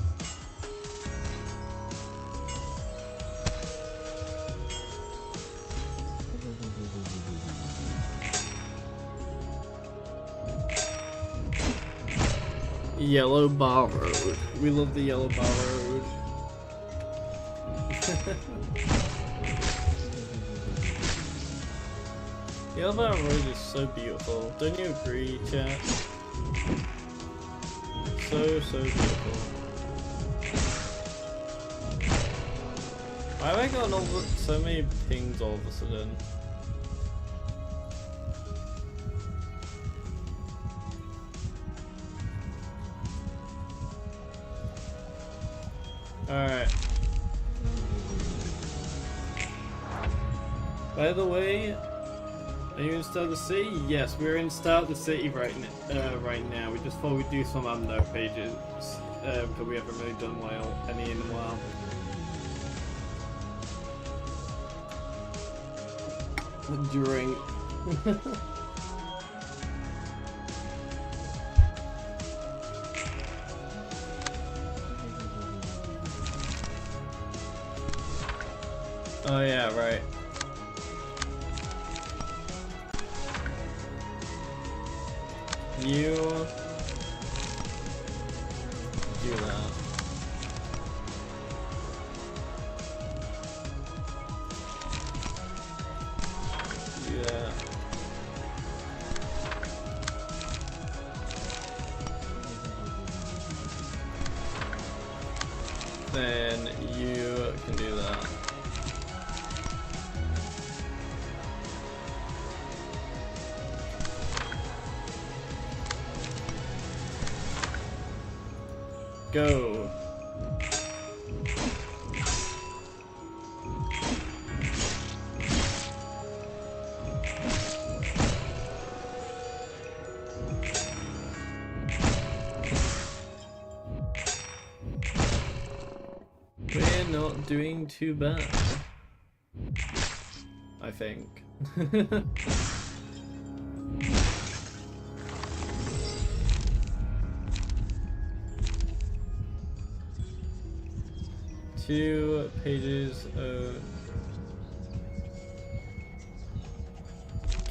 Yellow bar road. We love the yellow bar road. Yellow bar road is so beautiful. Don't you agree, chat? So beautiful. Why have I gotten so many pings all of a sudden? Alright. By the way, are you in Start the City? Yes, we're in Start the City right now. We just thought we'd do some Amno pages because we haven't really done any in a while. Drink. Oh yeah, right. You do that. Do that. Then you can do that. Go. We're not doing too bad, I think. 2 pages of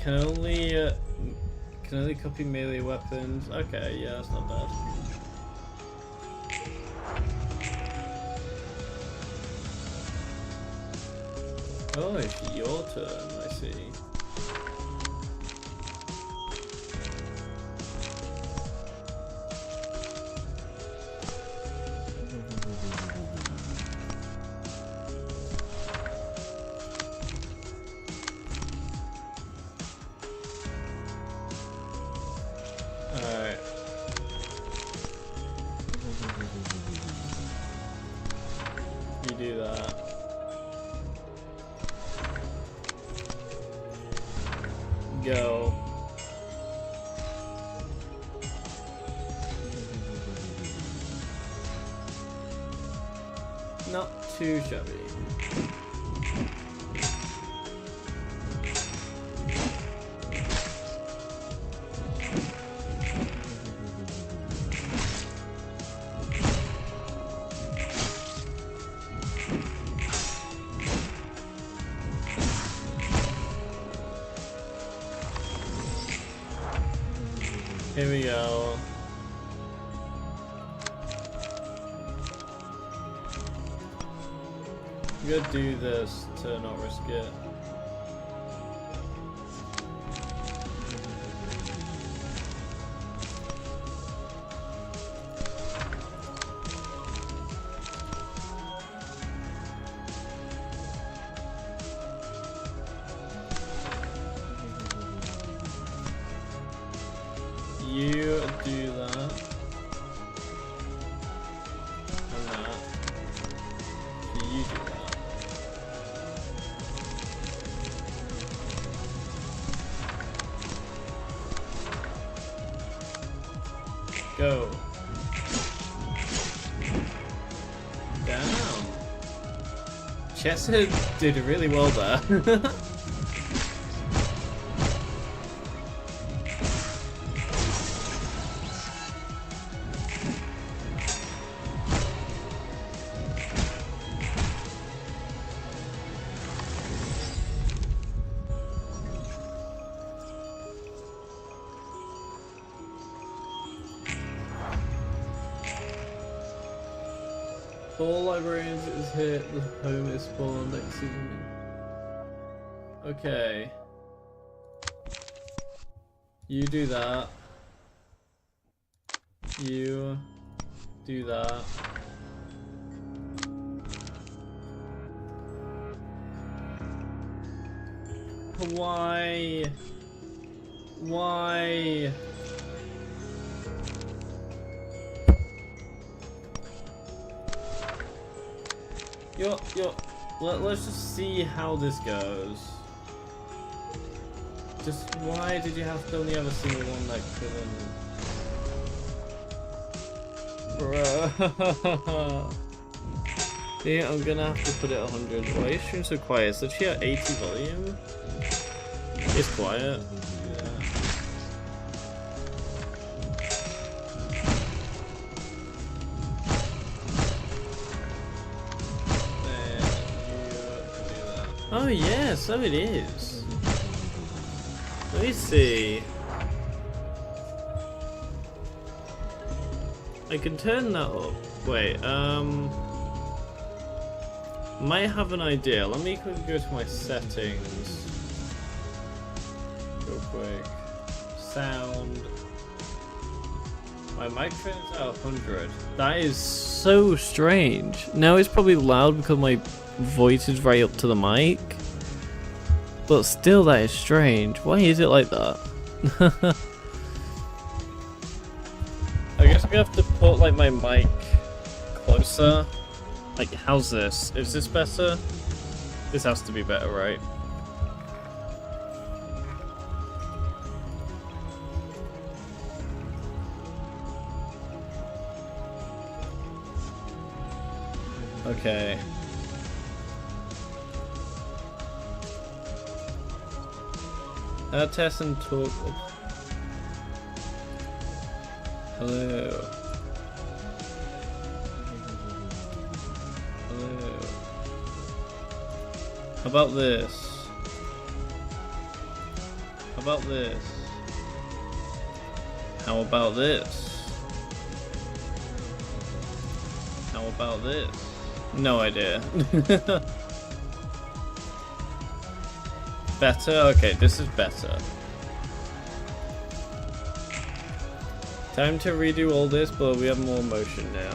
can only copy melee weapons. Okay, yeah, that's not bad. Oh, it's your turn, I see. Alright. You do that. Go. Not too shabby. Here we go. I'm gonna do this to not risk it. You do that. And that. You do that. Go. Down. Chester did really well there. All librarians is hit, the home is spawned next season. Okay. You do that. You do that. Why? Why? Let's just see how this goes. Just why did you have to only have a single one that couldn't? Bruh. Yeah, I'm gonna have to put it at 100. Why is stream so quiet? Is she at 80 volume? It's quiet. Oh yeah, so it is. Let me see. I can turn that up. Wait, might have an idea. Let me quickly go to my settings. Real quick. Sound. My microphone is at 100. That is so strange. Now it's probably loud because my voice is right up to the mic, but still that is strange. Why is it like that? I guess we have to put like my mic closer. Like, how's this? Is this better? This has to be better, right? Okay. Test and talk. Hello. Hello. How about this? How about this? How about this? How about this? No idea. better? Okay, this is better. Time to redo all this, but we have more motion now.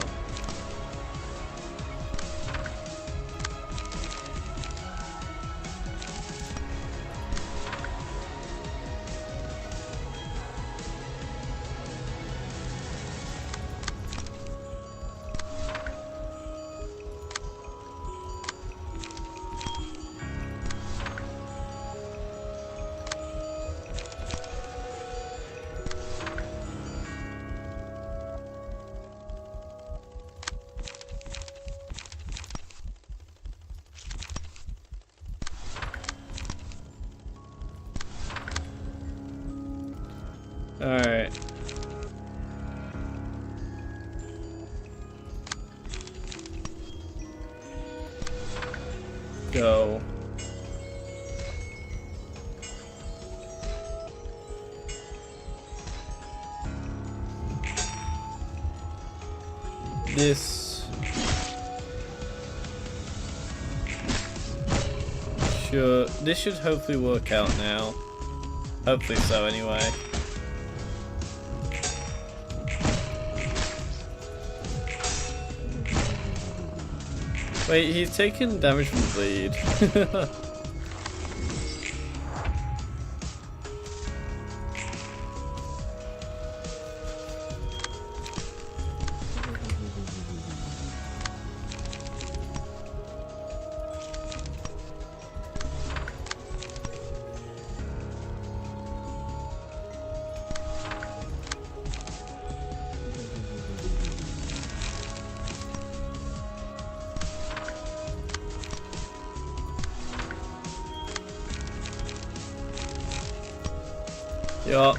Alright. Go. This should hopefully work out now. Hopefully so anyway. Wait, he's taking damage from bleed. Yeah.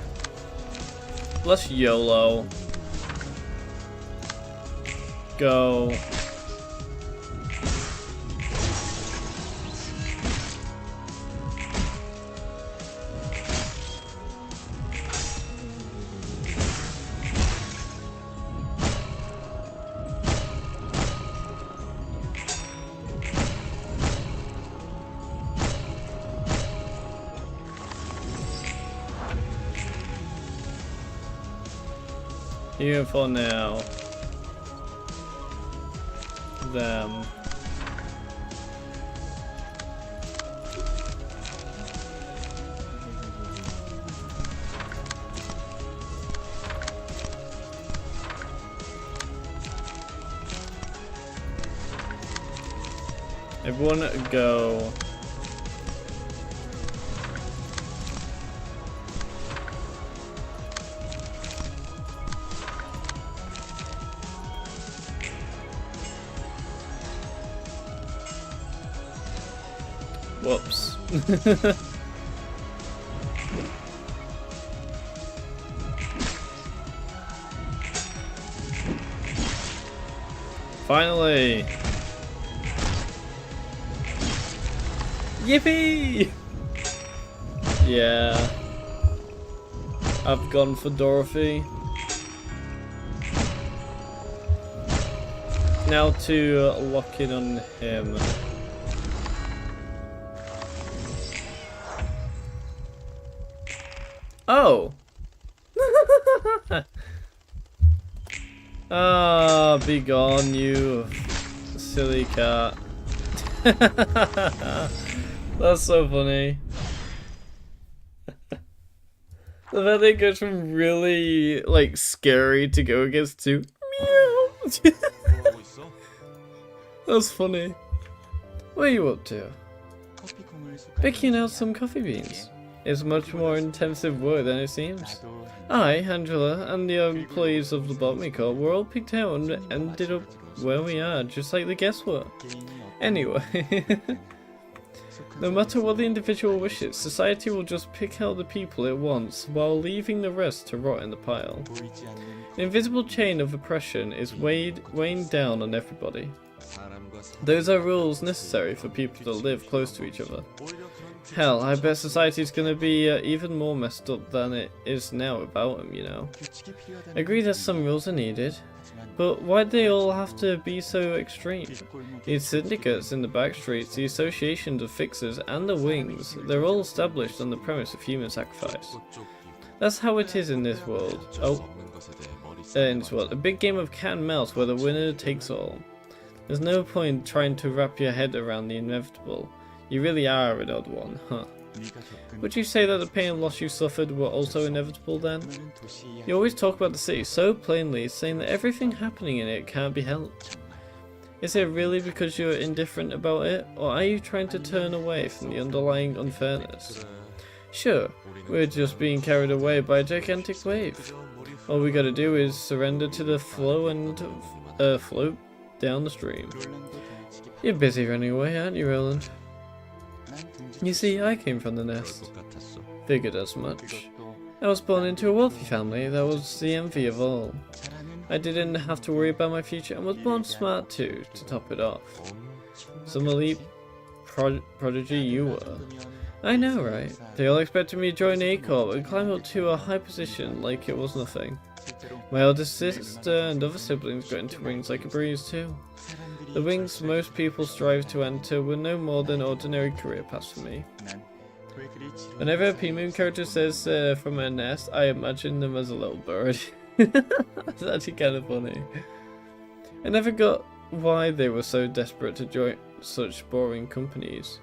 Let's YOLO. Go. Here for now. Them. Everyone go. Whoops. Finally. Yippee! Yeah. I've gone for Dorothy. Now to lock in on him. Oh! Ah, be gone, you silly cat. That's so funny. The fact that it goes from really, like, scary to go against to meow. That's funny. What are you up to? Picking out some coffee beans. It's much more intensive work than it seems. I, Angela, and the employees of the Botany Corp were all picked out and ended up where we are, just like the guests were. Anyway, no matter what the individual wishes, society will just pick out the people it wants, while leaving the rest to rot in the pile. The invisible chain of oppression is weighing down on everybody. Those are rules necessary for people to live close to each other. Hell, I bet society's gonna be even more messed up than it is now without them, you know. I agree that some rules are needed, but why'd they all have to be so extreme? The syndicates in the back streets, the associations of fixers, and the wings, they're all established on the premise of human sacrifice. That's how it is in this world. In this world, a big game of cat and mouse where the winner takes all. There's no point trying to wrap your head around the inevitable. You really are an odd one, huh? Would you say that the pain and loss you suffered were also inevitable then? You always talk about the city so plainly, saying that everything happening in it can't be helped. Is it really because you're indifferent about it, or are you trying to turn away from the underlying unfairness? Sure, we're just being carried away by a gigantic wave. All we gotta do is surrender to the flow and float down the stream. You're busy running away, aren't you, Roland? You see, I came from the nest. Figured as much. I was born into a wealthy family that was the envy of all. I didn't have to worry about my future and was born smart too, to top it off. Some elite prodigy you were. I know, right? They all expected me to join A-Corp and climb up to a high position like it was nothing. My eldest sister and other siblings got into wings like a breeze too. The wings most people strive to enter were no more than ordinary career paths for me. Whenever a P-Moon character says from a nest, I imagine them as a little bird. That's actually kind of funny. I never got why they were so desperate to join such boring companies.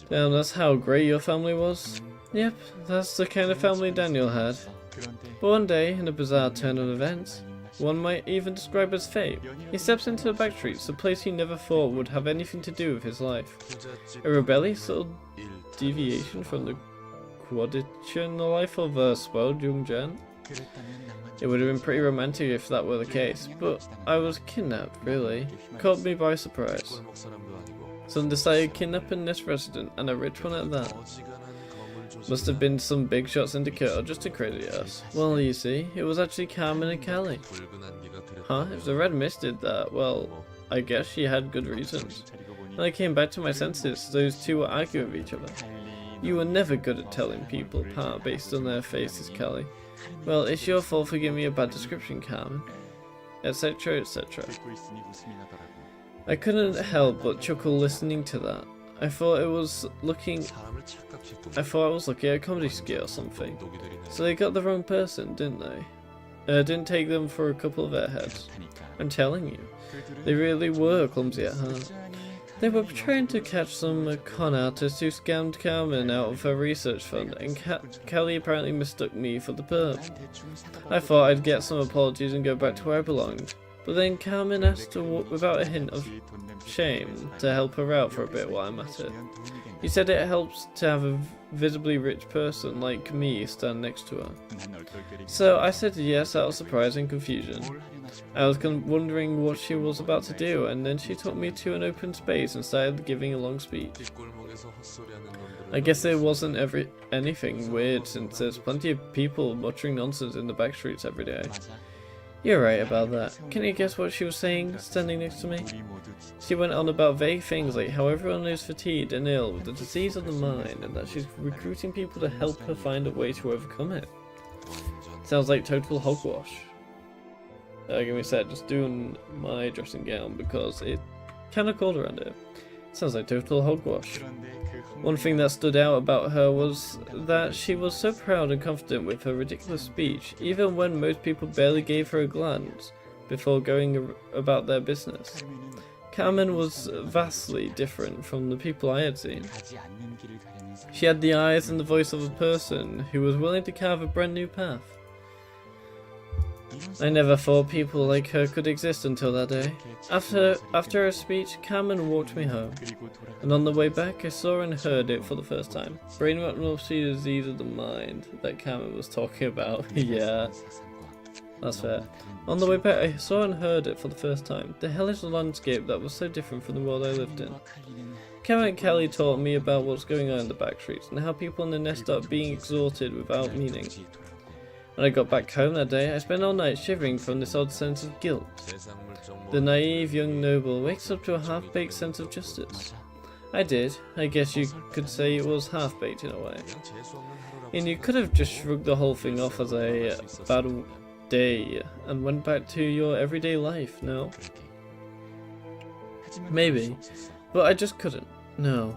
Damn, that's how great your family was? Yep, that's the kind of family Daniel had. But one day, in a bizarre turn of events, one might even describe as fate, he steps into the back streets, a place he never thought would have anything to do with his life. A rebellious little deviation from the traditional life of a spoiled young gent? It would have been pretty romantic if that were the case, but I was kidnapped, really. Caught me by surprise. Some decided kidnapping this resident, and a rich one at that. Must have been some big shot syndicate or just a crazy ass. Well, you see, it was actually Carmen and Callie. Huh? If the red mist did that, well, I guess she had good reasons. When I came back to my senses, those two were arguing with each other. You were never good at telling people apart based on their faces, Callie. Well, it's your fault for giving me a bad description, Carmen. Etc, etc. I couldn't help but chuckle listening to that. I thought I was looking at a comedy skit or something. So they got the wrong person, didn't they? Didn't take them for a couple of airheads. I'm telling you, they really were clumsy at heart. They were trying to catch some con artist who scammed Carmen out of her research fund, and Callie apparently mistook me for the perp. I thought I'd get some apologies and go back to where I belonged. But then Carmen asked to walk without a hint of shame to help her out for a bit while I'm at it. He said it helps to have a visibly rich person like me stand next to her. So I said yes out of surprise and confusion. I was wondering what she was about to do, and then she took me to an open space and started giving a long speech. I guess there wasn't anything weird, since there's plenty of people muttering nonsense in the back streets every day. You're right about that. Can you guess what she was saying, standing next to me? She went on about vague things like how everyone is fatigued and ill with the disease of the mind, and that she's recruiting people to help her find a way to overcome it. Sounds like total hogwash. Give me a sec, just doing my dressing gown because it's kinda cold around here. Sounds like total hogwash. One thing that stood out about her was that she was so proud and confident with her ridiculous speech, even when most people barely gave her a glance before going about their business. Carmen was vastly different from the people I had seen. She had the eyes and the voice of a person who was willing to carve a brand new path. I never thought people like her could exist until that day. After her speech, Carmen walked me home, and on the way back I saw and heard it for the first time. Brain epilepsy disease of the mind that Carmen was talking about. Yeah, that's fair. On the way back I saw and heard it for the first time. The hellish landscape that was so different from the world I lived in. Carmen and Callie taught me about what's going on in the back streets, and how people in the nest are being exhorted without meaning. When I got back home that day, I spent all night shivering from this odd sense of guilt. The naive young noble wakes up to a half-baked sense of justice. I did. I guess you could say it was half-baked in a way. And you could have just shrugged the whole thing off as a bad day and went back to your everyday life, no? Maybe. But I just couldn't. No.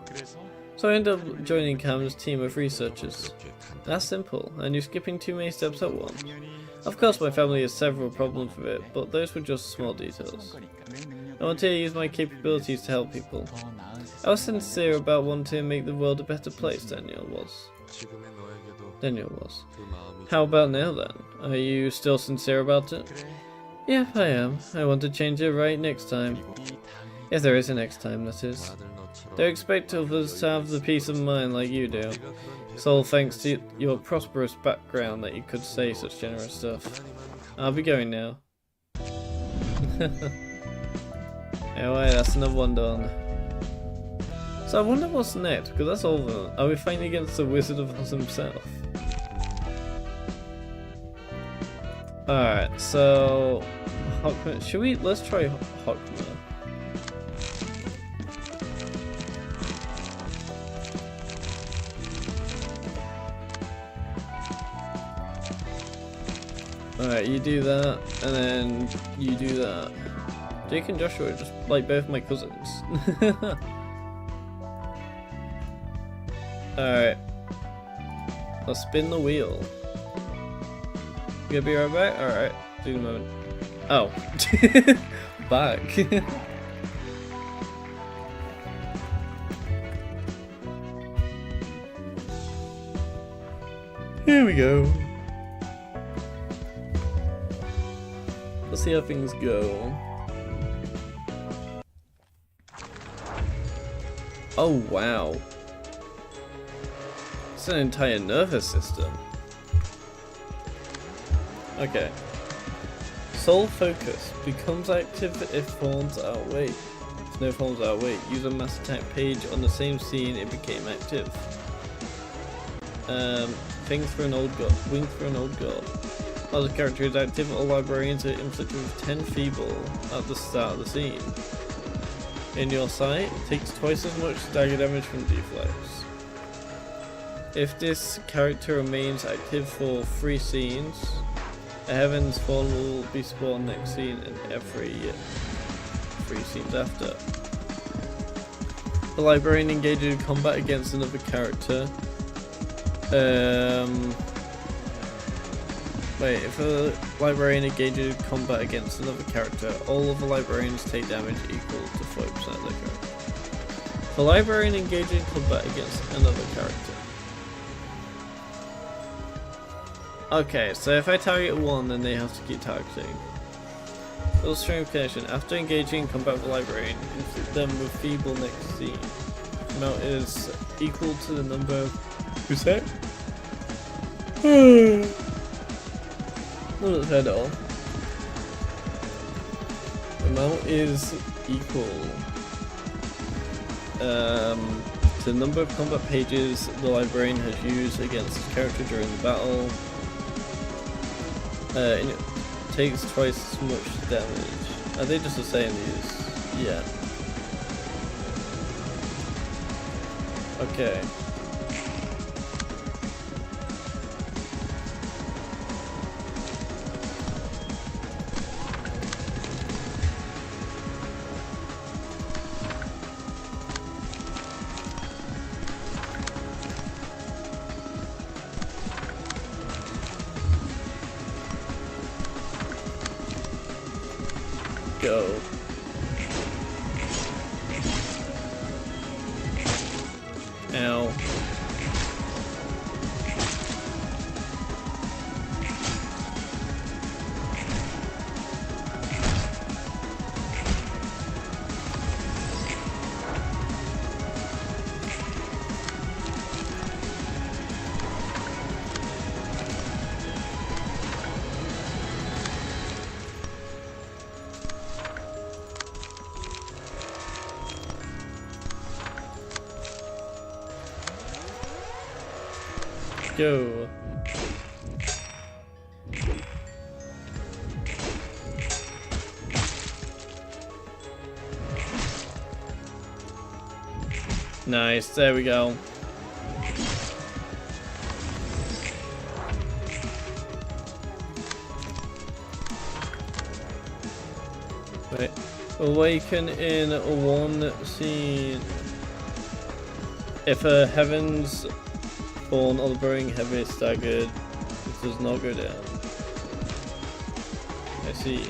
So I ended up joining Cam's team of researchers. That's simple, and you're skipping too many steps at once. Of course my family has several problems with it, but those were just small details. I wanted to use my capabilities to help people. I was sincere about wanting to make the world a better place, Daniel was. How about now then? Are you still sincere about it? Yeah, I am. I want to change it right next time. If there is a next time, that is. They expect others to have the peace of mind like you do. It's all thanks to your prosperous background that you could say such generous stuff. I'll be going now. Anyway, that's another one done. So I wonder what's next, because that's all of them. Are we fighting against the Wizard of Oz himself? Alright, so... should we... let's try Hockma. Alright, you do that, and then you do that. Jake and Joshua are just like both my cousins. Alright. Let's spin the wheel. You gonna be right back? Alright. Do the moment. Oh. Back. Here we go. Let's see how things go. Oh wow. It's an entire nervous system. Okay. Soul focus becomes active if thorns are away. If no thorns are away, use a mass attack page on the same scene it became active. Wink for an old god. While the character is active, all librarians are inflicted with 10 feeble at the start of the scene. In your sight, it takes twice as much dagger damage from deflex. If this character remains active for 3 scenes, a Heaven's Fallen will be spawned next scene and every 3 scenes after. The librarian engages in combat against another character. Wait, if a librarian engages in combat against another character, all of the librarians take damage equal to 40% of their character. If a librarian engages in combat against another character. Okay, so if I target one, then they have to keep targeting. Illustrating connection. After engaging in combat with a librarian, inflict them with feeble next scene. The amount is equal to the number of... Who's that? Not at all. The amount is equal to the number of combat pages the librarian has used against his character during the battle. And it takes twice as much damage. Are they just the same these? Yeah. Okay. Go. Ow. Go. Nice, there we go. Wait. Awaken in one scene. If a heaven's fallen or the burning heaven is staggered, it does not go down. I see.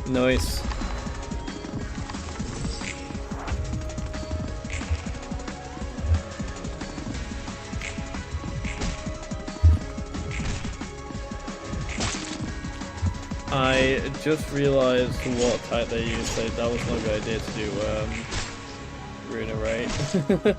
Nice. I just realized what type they used, so that was not a good idea to do Ruina, right?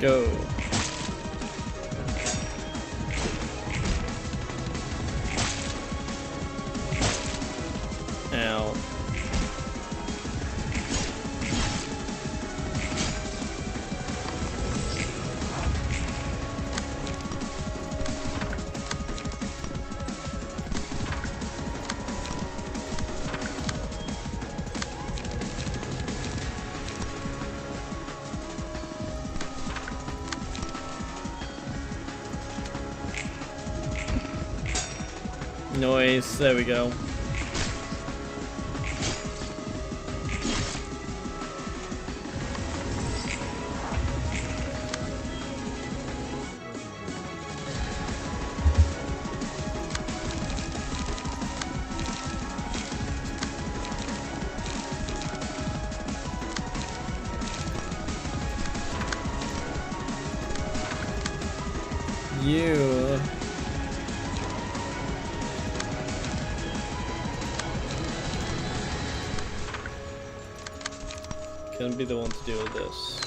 Go. Ow. Noise, there we go. You. Can be the one to deal with this.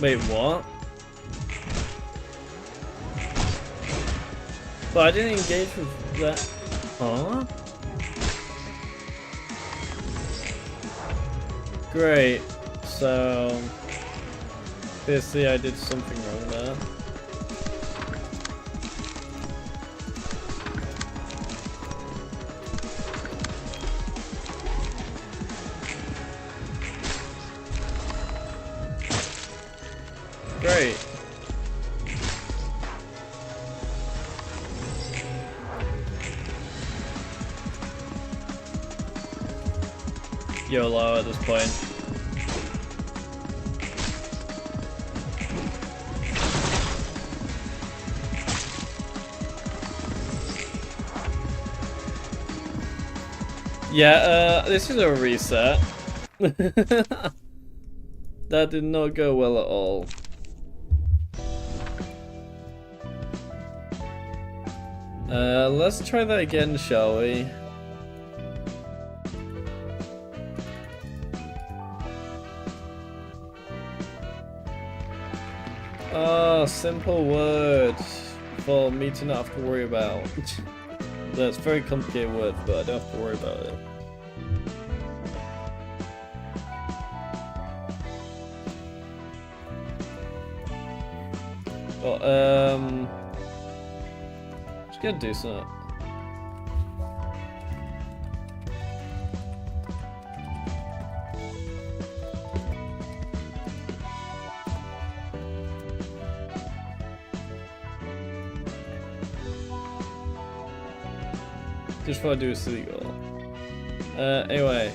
Wait, what? But I didn't engage with that. Huh? Great, so obviously I did something wrong there. Great. YOLO at this point. Yeah, this is a reset. That did not go well at all. Let's try that again, shall we? Oh, simple word for me to not have to worry about. That's a very complicated word, but I don't have to worry about it. Well, just gonna do something. Just before I do a silly goal. Anyway.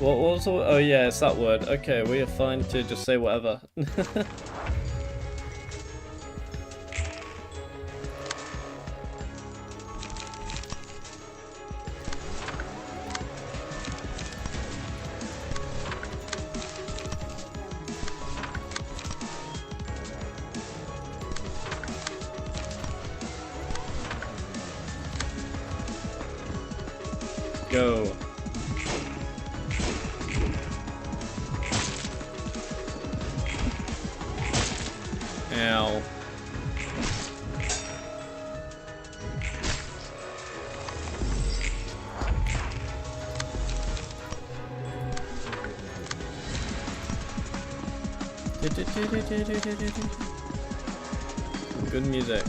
What was the word? Oh yeah, it's that word. Okay, we are fine to just say whatever. Go. Ow. Good music.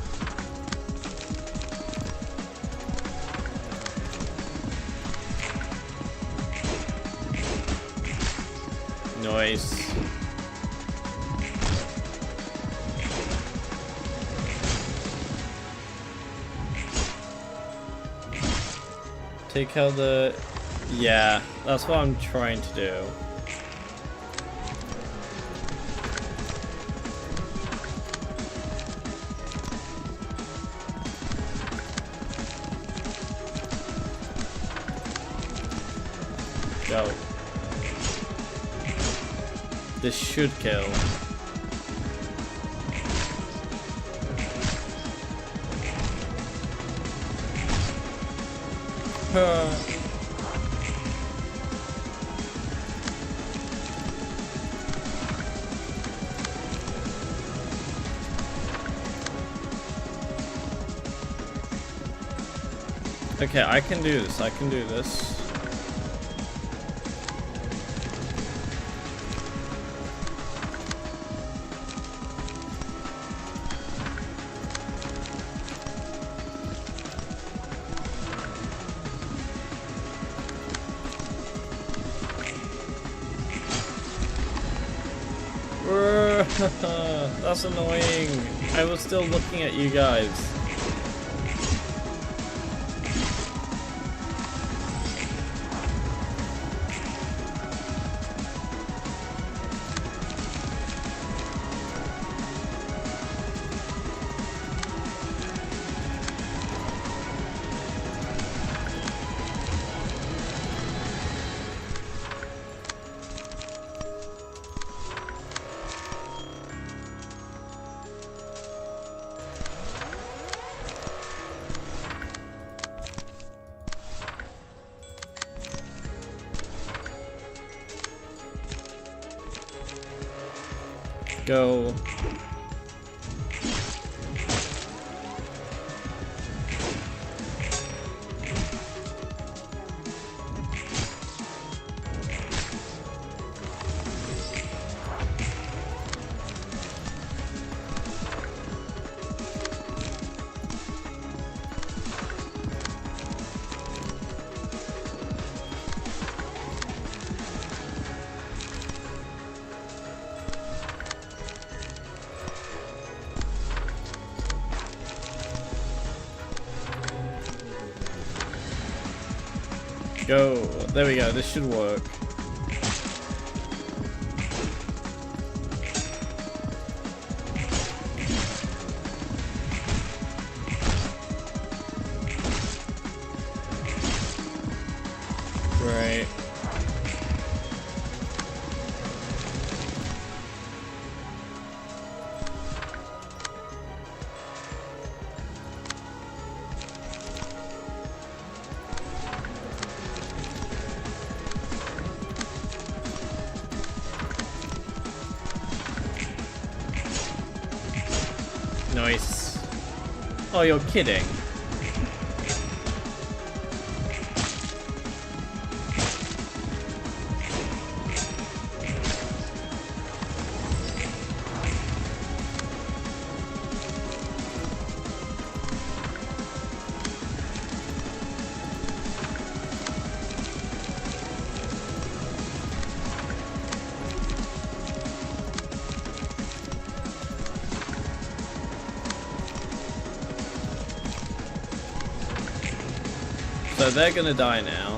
Nice. Take out the... Yeah, that's what I'm trying to do. Go. This should kill. Okay, I can do this. I can do this. That's annoying. I was still looking at you guys. Go. Go. There we go. This should work. Great. Nice. Oh, you're kidding. So they're gonna die now.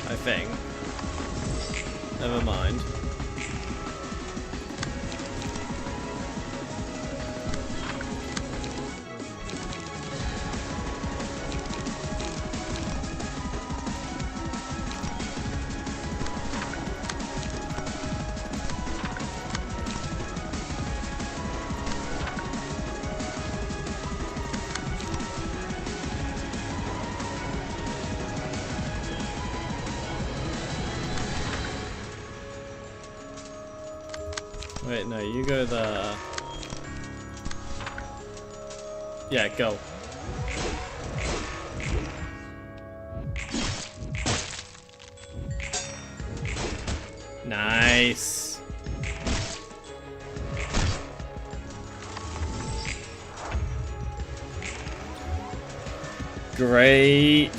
I think. Never mind. Wait, no, you go there. Yeah, go. Nice. Great.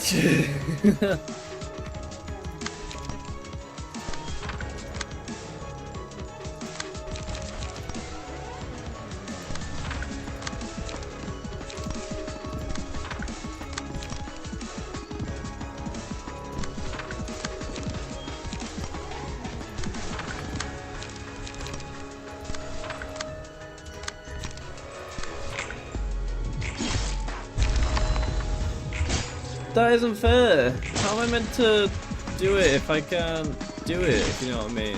That isn't fair. How am I meant to do it if I can't do it, if you know what I mean?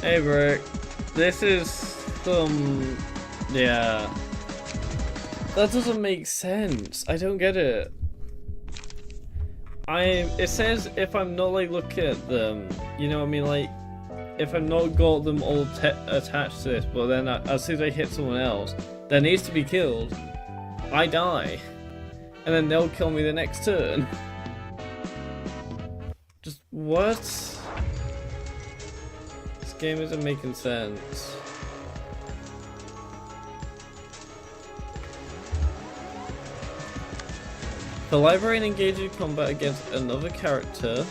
Hey Brick, this is some... yeah. That doesn't make sense. I don't get it. It says if I'm not like looking at them, you know what I mean, like if I've not got them all attached to this, but then as soon as I hit someone else that needs to be killed, I die. And then they'll kill me the next turn. Just what? This game isn't making sense. The librarian engages in combat against another character.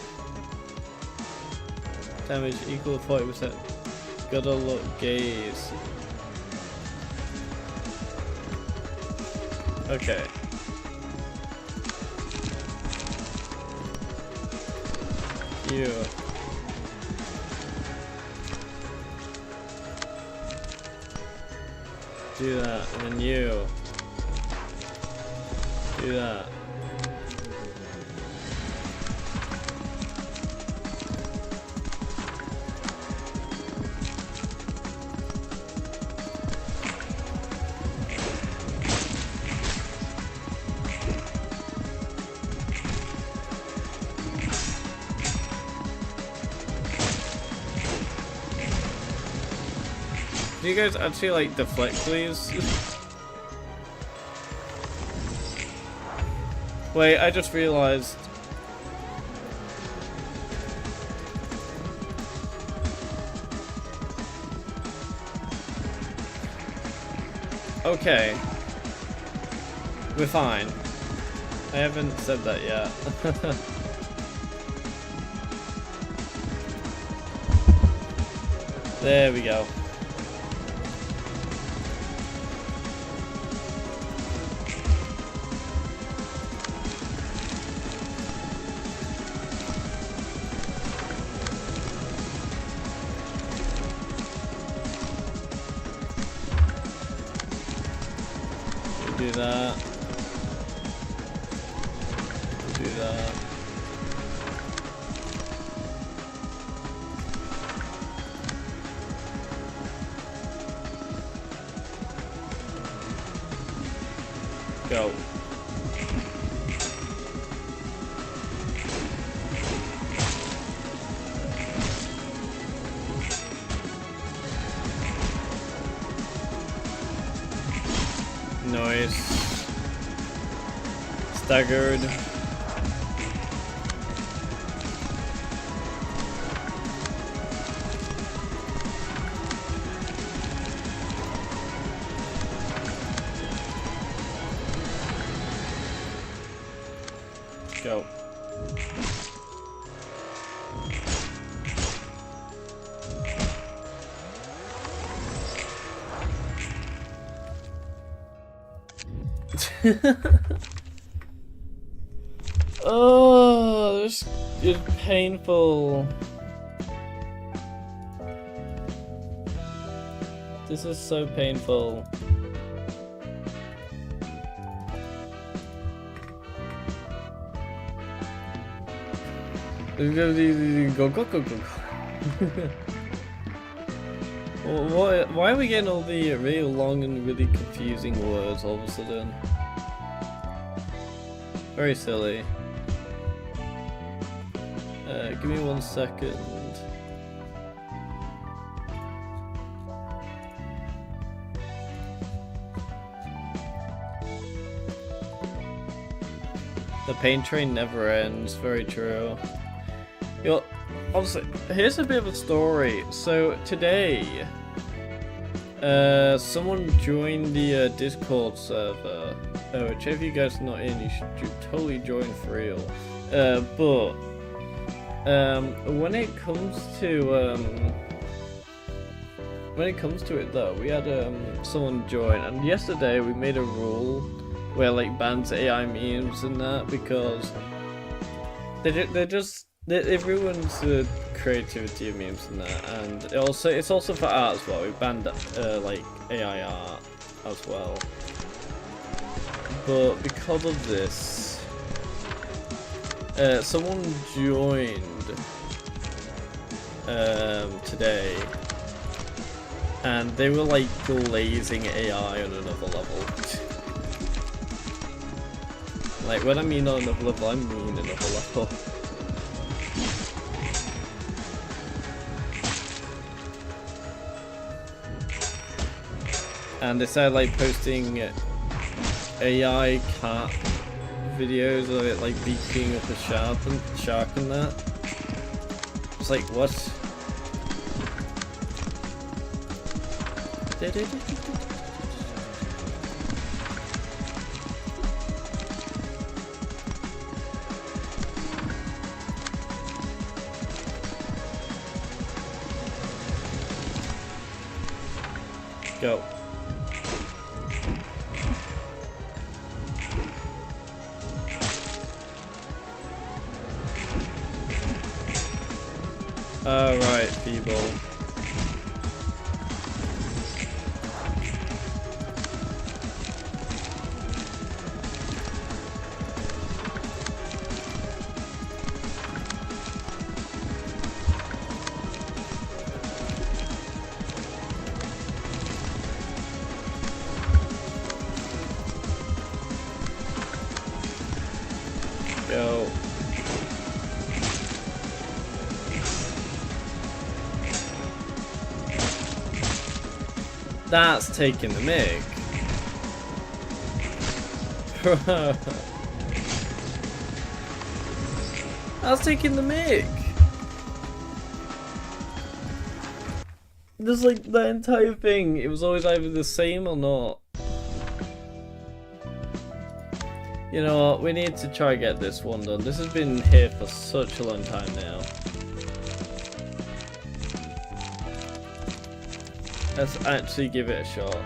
Damage equal to 40%. Gotta look gaze. Okay. You. Do that, and then you. Do that. Can you guys actually like deflect, please? Wait, I just realized. Okay. We're fine. I haven't said that yet. There we go. Do that. Do that. Go. Noise. Staggered. Go. Oh, this is painful. This is so painful. Go, go, go, go. Why are we getting all the really long and really confusing words all of a sudden? Very silly. Give me 1 second. The pain train never ends. Very true. You know, obviously, here's a bit of a story. So today, someone joined the Discord server, which if you guys are not in, you should totally join for real. But when it comes to it though, we had someone join, and yesterday we made a rule where like bans AI memes and that, because it ruins the creativity of memes and that, and it's also for art as well. We banned like AI art as well, but because of this, someone joined today, and they were like glazing AI on another level. Like, when I mean on another level, I mean another level. And they started like posting AI cat videos of it like beating up a shark and that. It's like, what? Go. Alright, feeble. Go. That's taking the mic. That's taking the mic. There's like the entire thing. It was always either the same or not. You know what? We need to try and get this one done. This has been here for such a long time now. Let's actually give it a shot.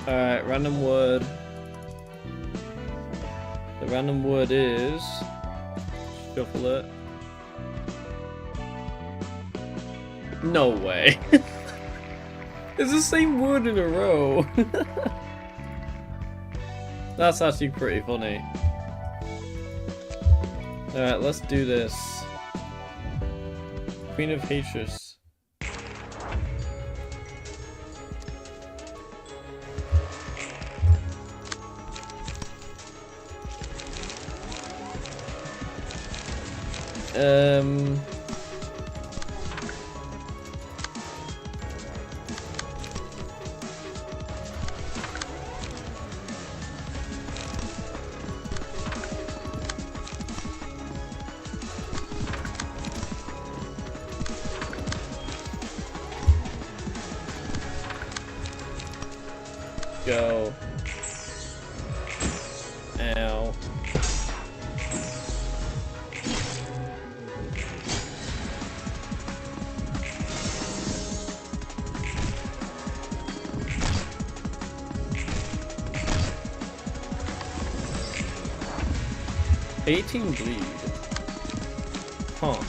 Alright, random word. The random word is... Shuffle it. No way. It's the same word in a row. That's actually pretty funny. Alright, let's do this. Queen of Hatred. Go. Ow. $18 bleed. Huh.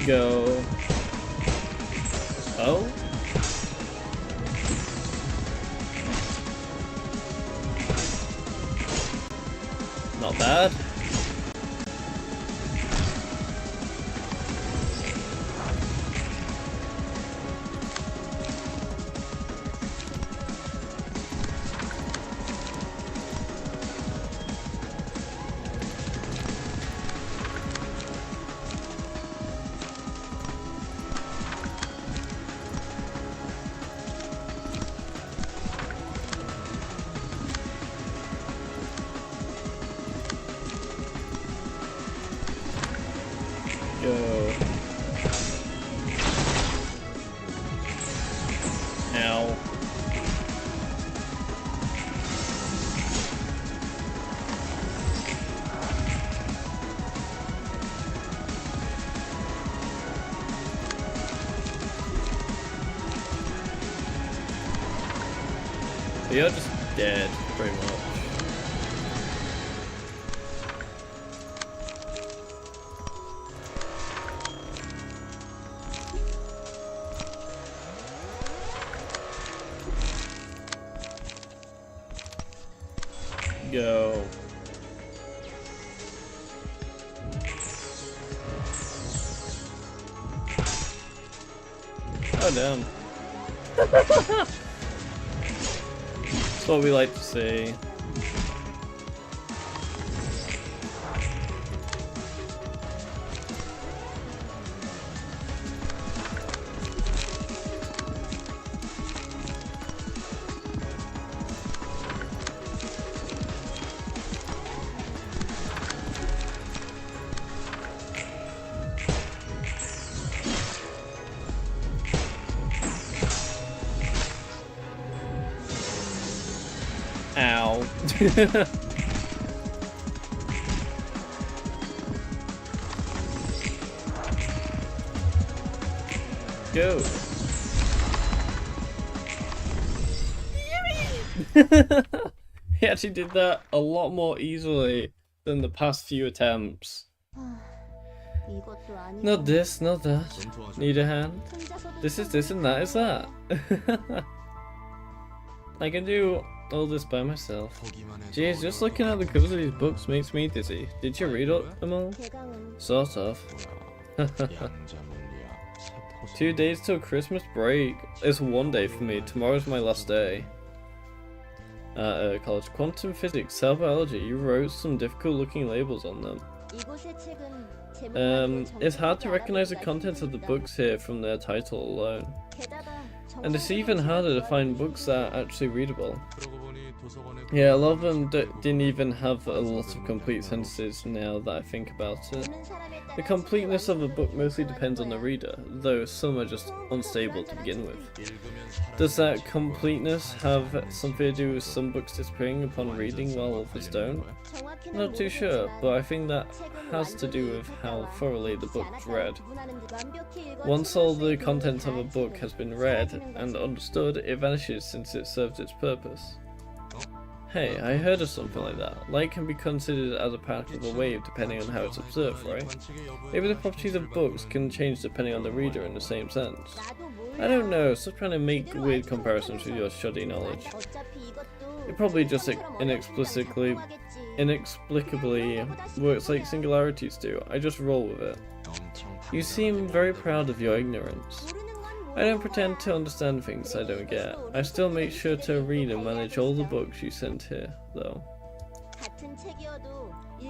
Go. Oh? Not bad. Go. Ow. You're just dead, pretty much. Go. Oh damn. That's what we like to see. Ow. Go. He actually did that a lot more easily than the past few attempts. Not this, not that. Need a hand? This is this and that is that. I can do all this by myself. Jeez, just looking at the covers of these books makes me dizzy. Did you read them all? Sort of. 2 days till Christmas break. It's 1 day for me. Tomorrow's my last day. College. Quantum physics, cell biology. You wrote some difficult looking labels on them. It's hard to recognize the contents of the books here from their title alone. And it's even harder to find books that are actually readable. Yeah, a lot of them didn't even have a lot of complete sentences now that I think about it. The completeness of a book mostly depends on the reader, though some are just unstable to begin with. Does that completeness have something to do with some books disappearing upon reading while others don't? Not too sure, but I think that has to do with how thoroughly the book was read. Once all the content of a book has been read and understood, it vanishes since it served its purpose. Hey, I heard of something like that. Light can be considered as a part of a wave depending on how it's observed, right? Maybe the properties of books can change depending on the reader in the same sense. I don't know, stop trying to make weird comparisons with your shoddy knowledge. It probably just inexplicably works like singularities do. I just roll with it. You seem very proud of your ignorance. I don't pretend to understand things I don't get. I still make sure to read and manage all the books you send here, though.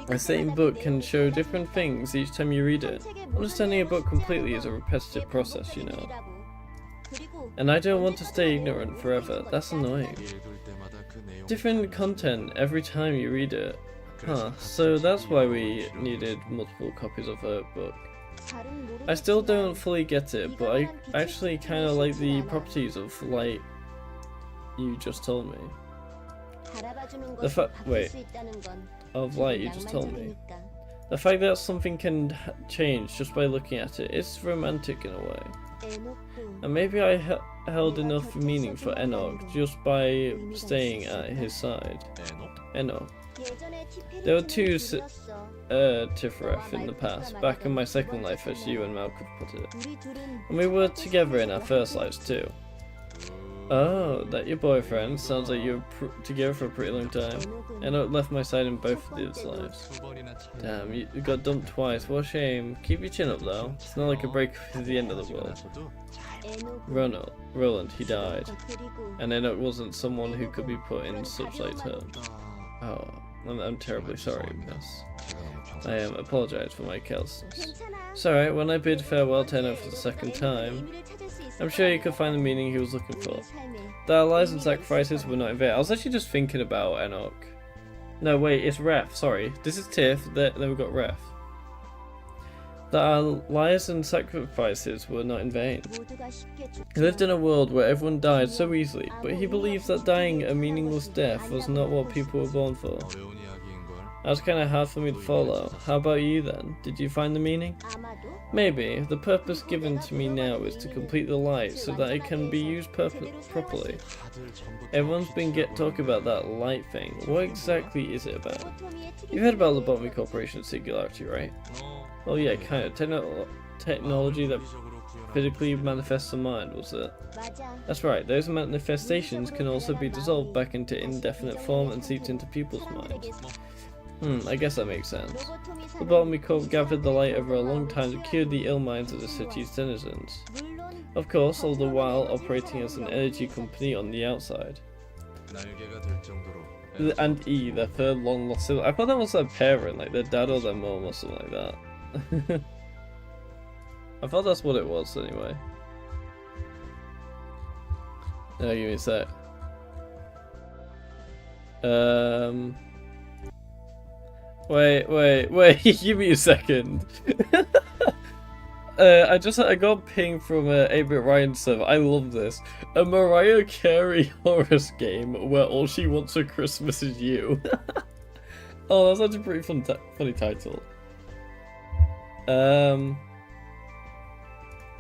The same book can show different things each time you read it. Understanding a book completely is a repetitive process, you know. And I don't want to stay ignorant forever. That's annoying. Different content every time you read it. Huh, so that's why we needed multiple copies of a book. I still don't fully get it, but I actually kind of like the properties of light you just told me. Of light you just told me. The fact that something can change just by looking at it, it's romantic in a way. And maybe I held enough meaning for Enoch just by staying at his side. Enoch. There were two Tifref in the past, back in my second life, as you and Malcolm put it. And we were together in our first lives too. Oh, that your boyfriend? Sounds like you were together for a pretty long time. And it left my side in both of these lives. Damn, you got dumped twice. What a shame. Keep your chin up though. It's not like a break is the end of the world. Roland, he died. And Enoch wasn't someone who could be put in such light terms. Oh, I'm terribly sorry, Miss. I apologize for my carelessness. It's alright, when I bid farewell to Enoch for the second time, I'm sure you could find the meaning he was looking for. That our lives and sacrifices were not in vain. I was actually just thinking about Enoch. No, wait, it's Ref, sorry. This is Tiff, then we've got Ref. That our lives and sacrifices were not in vain. He lived in a world where everyone died so easily, but he believed that dying a meaningless death was not what people were born for. That was kinda hard for me to follow. How about you then? Did you find the meaning? Maybe. The purpose given to me now is to complete the light so that it can be used properly. Everyone's been talking about that light thing. What exactly is it about? You've heard about Lobotomy Corporation Singularity, right? Well, yeah, kind of. Technology that physically manifests the mind, was it? That's right, those manifestations can also be dissolved back into indefinite form and seeped into people's minds. I guess that makes sense. The Lobotomy Corp gathered the light over a long time to cure the ill minds of the city's denizens. Of course, all the while operating as an energy company on the outside. And E, their third long lost sibling. I thought that was their parent, like their dad or their mom or something like that. I thought that's what it was anyway. No, give me a sec. Wait, give me a second. I got a ping from 8-Bit Ryan server. I love this. A Mariah Carey Horus game where all she wants for Christmas is you. Oh, that's such a pretty funny title.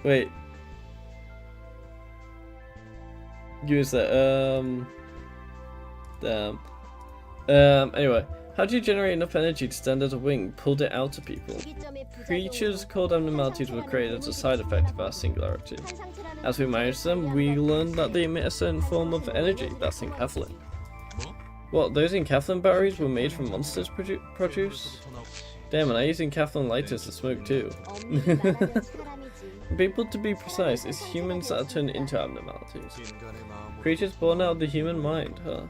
Wait. Give me a sec. Damn. Anyway. How do you generate enough energy to stand as a wing, pulled it out to people? Creatures called abnormalities were created as a side effect of our singularity. As we manage them, we learn that they emit a certain form of energy, that's encapsuling. What, those encapsuling batteries were made from monsters produce? Damn, and I use encapsuling lighters to smoke too. People, to be precise, it's humans that are turned into abnormalities. Creatures born out of the human mind, huh?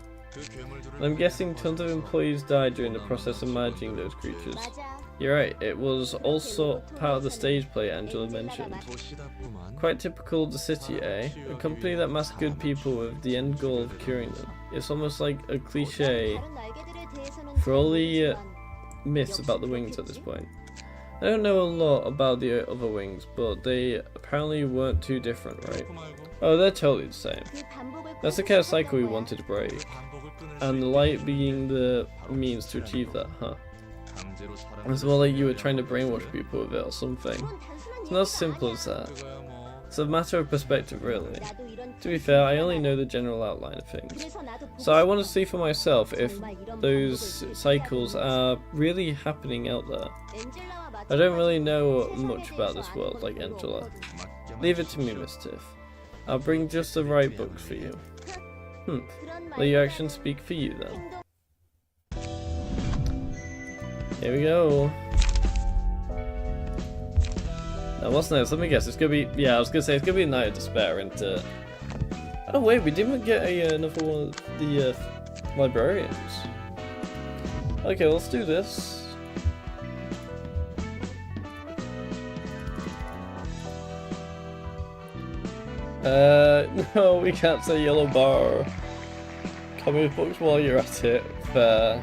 And I'm guessing tons of employees died during the process of managing those creatures. You're right, it was also part of the stage play Angela mentioned. Quite typical of the city, eh? A company that masks good people with the end goal of curing them. It's almost like a cliche for all the myths about the wings at this point. I don't know a lot about the other wings, but they apparently weren't too different, right? Oh, they're totally the same. That's the kind of cycle we wanted to break. And the light being the means to achieve that, huh? It's more like you were trying to brainwash people with it or something. It's not as simple as that. It's a matter of perspective, really. To be fair, I only know the general outline of things. So I want to see for myself if those cycles are really happening out there. I don't really know much about this world like Angela. Leave it to me, Miss Tiff. I'll bring just the right books for you. Let your actions speak for you then. Here we go. Now what's next? Let me guess. It's gonna be, yeah, I was gonna say it's gonna be a Night of Despair, isn't it? Oh wait, we didn't get another one of the librarians. Okay, let's do this. No, we can't say yellow bar. Comic books while you're at it. Fair.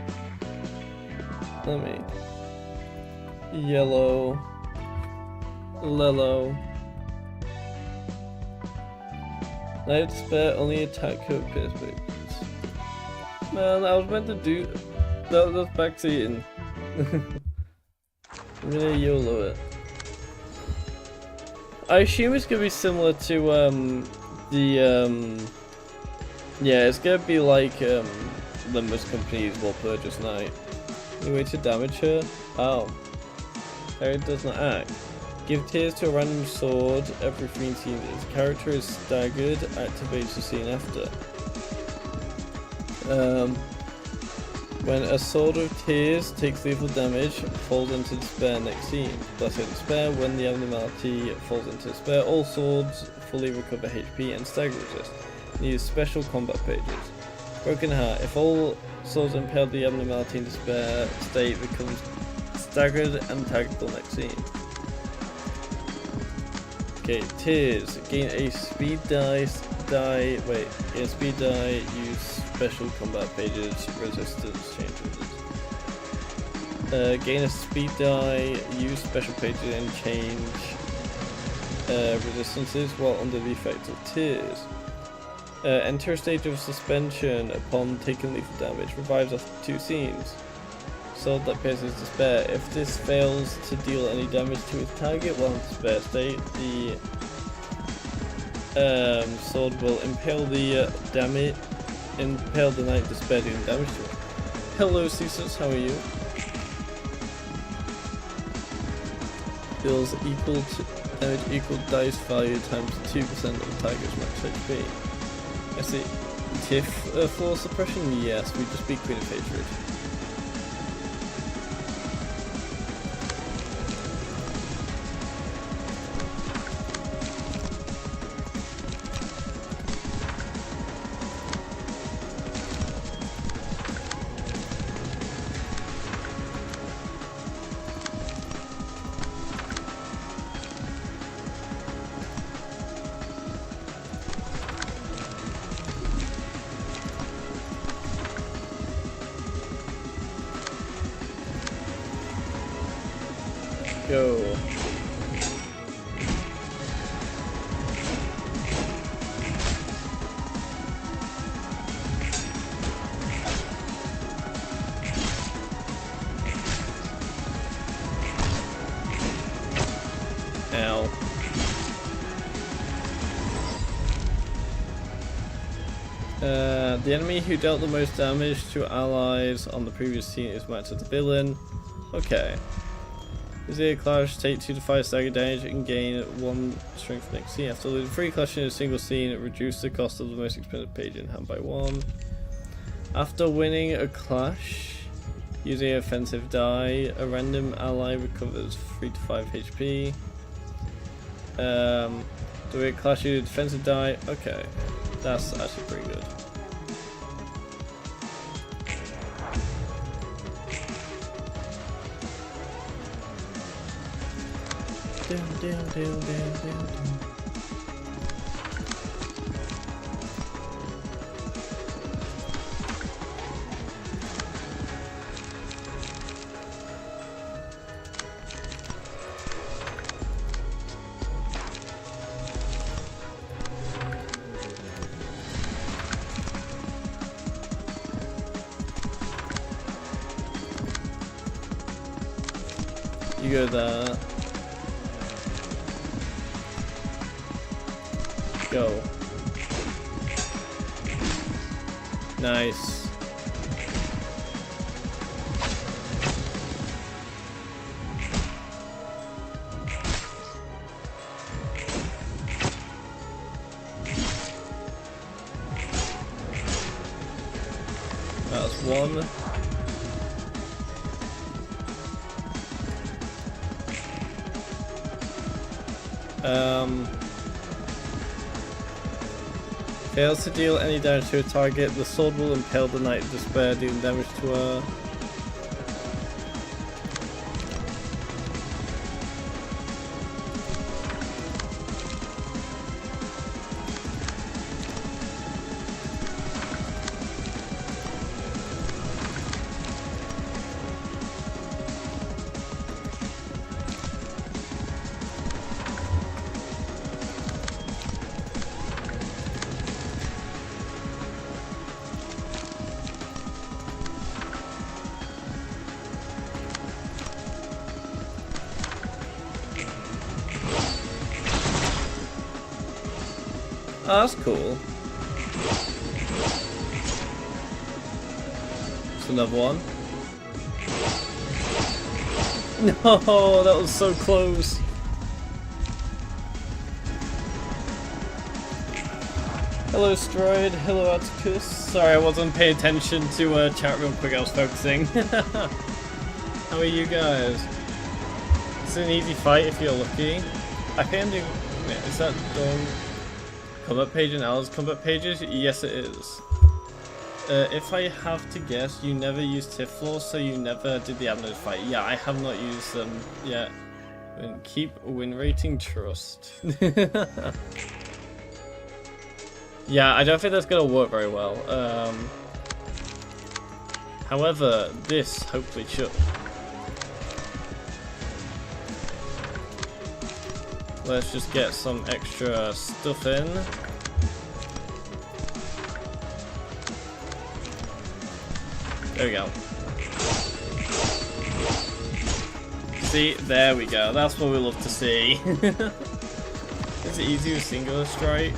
Let me. Yellow. Lello. Night of Despair, only attack code pierce babies. Man, I was meant to do. That's back to eating. I'm gonna YOLO it. I assume it's gonna be similar to yeah, it's gonna be like then most companies will purchase night. Any way to damage her? Oh. Harry does not act. Give tears to a random sword every 3 scenes. Its character is staggered, activates the scene after. When a sword of tears takes lethal damage, falls into despair next scene. Blessed despair, when the abnormality falls into despair, all swords fully recover HP and stagger resist. Needs special combat pages. Broken Heart, if all swords impale the abnormality in despair state becomes staggered and taggable next scene. Okay, Tears, gain a speed gain a speed die, use special combat pages, resistance changes. Gain a speed die, use special pages and change resistances while under the effect of Tears. Enter a stage of suspension upon taking lethal damage, revives after 2 scenes. Sword that pierces despair. If this fails to deal any damage to its target while in despair state, the sword will impale the knight despair dealing damage to it. Hello Caesars, how are you? Deals equal to damage equal dice value times 2% of the target's max HP. I see. Tiff floor suppression? Yes, we just beat Queen of Hatred. Go. Ow. The enemy who dealt the most damage to allies on the previous scene is matched as the villain. Okay. Is a clash, take 2 to 5 stagger damage and gain 1 strength next scene. After losing 3 clashes in a single scene, reduce the cost of the most expensive page in hand by 1. After winning a clash, using an offensive die, a random ally recovers 3 to 5 HP. Do a clash with a defensive die? Okay, that's actually pretty good. You go there. Go. Nice. That's 1. Fails to deal any damage to a target, the sword will impale the Knight of Despair, dealing damage to her. Oh, that's cool. for another one. No, that was so close. Hello Stroid, hello Atticus. Sorry I wasn't paying attention to chat real quick, I was focusing. How are you guys? It's an easy fight if you're lucky. I think I'm doing... Is that done? Combat page and Alice combat pages? Yes it is. If I have to guess, you never used Tiflor, so you never did the Abnode fight. Yeah, I have not used them yet. And keep win rating trust. Yeah, I don't think that's gonna work very well. However, this hopefully should. Let's just get some extra stuff in. There we go. See, there we go. That's what we love to see. Is it easy with singular strike?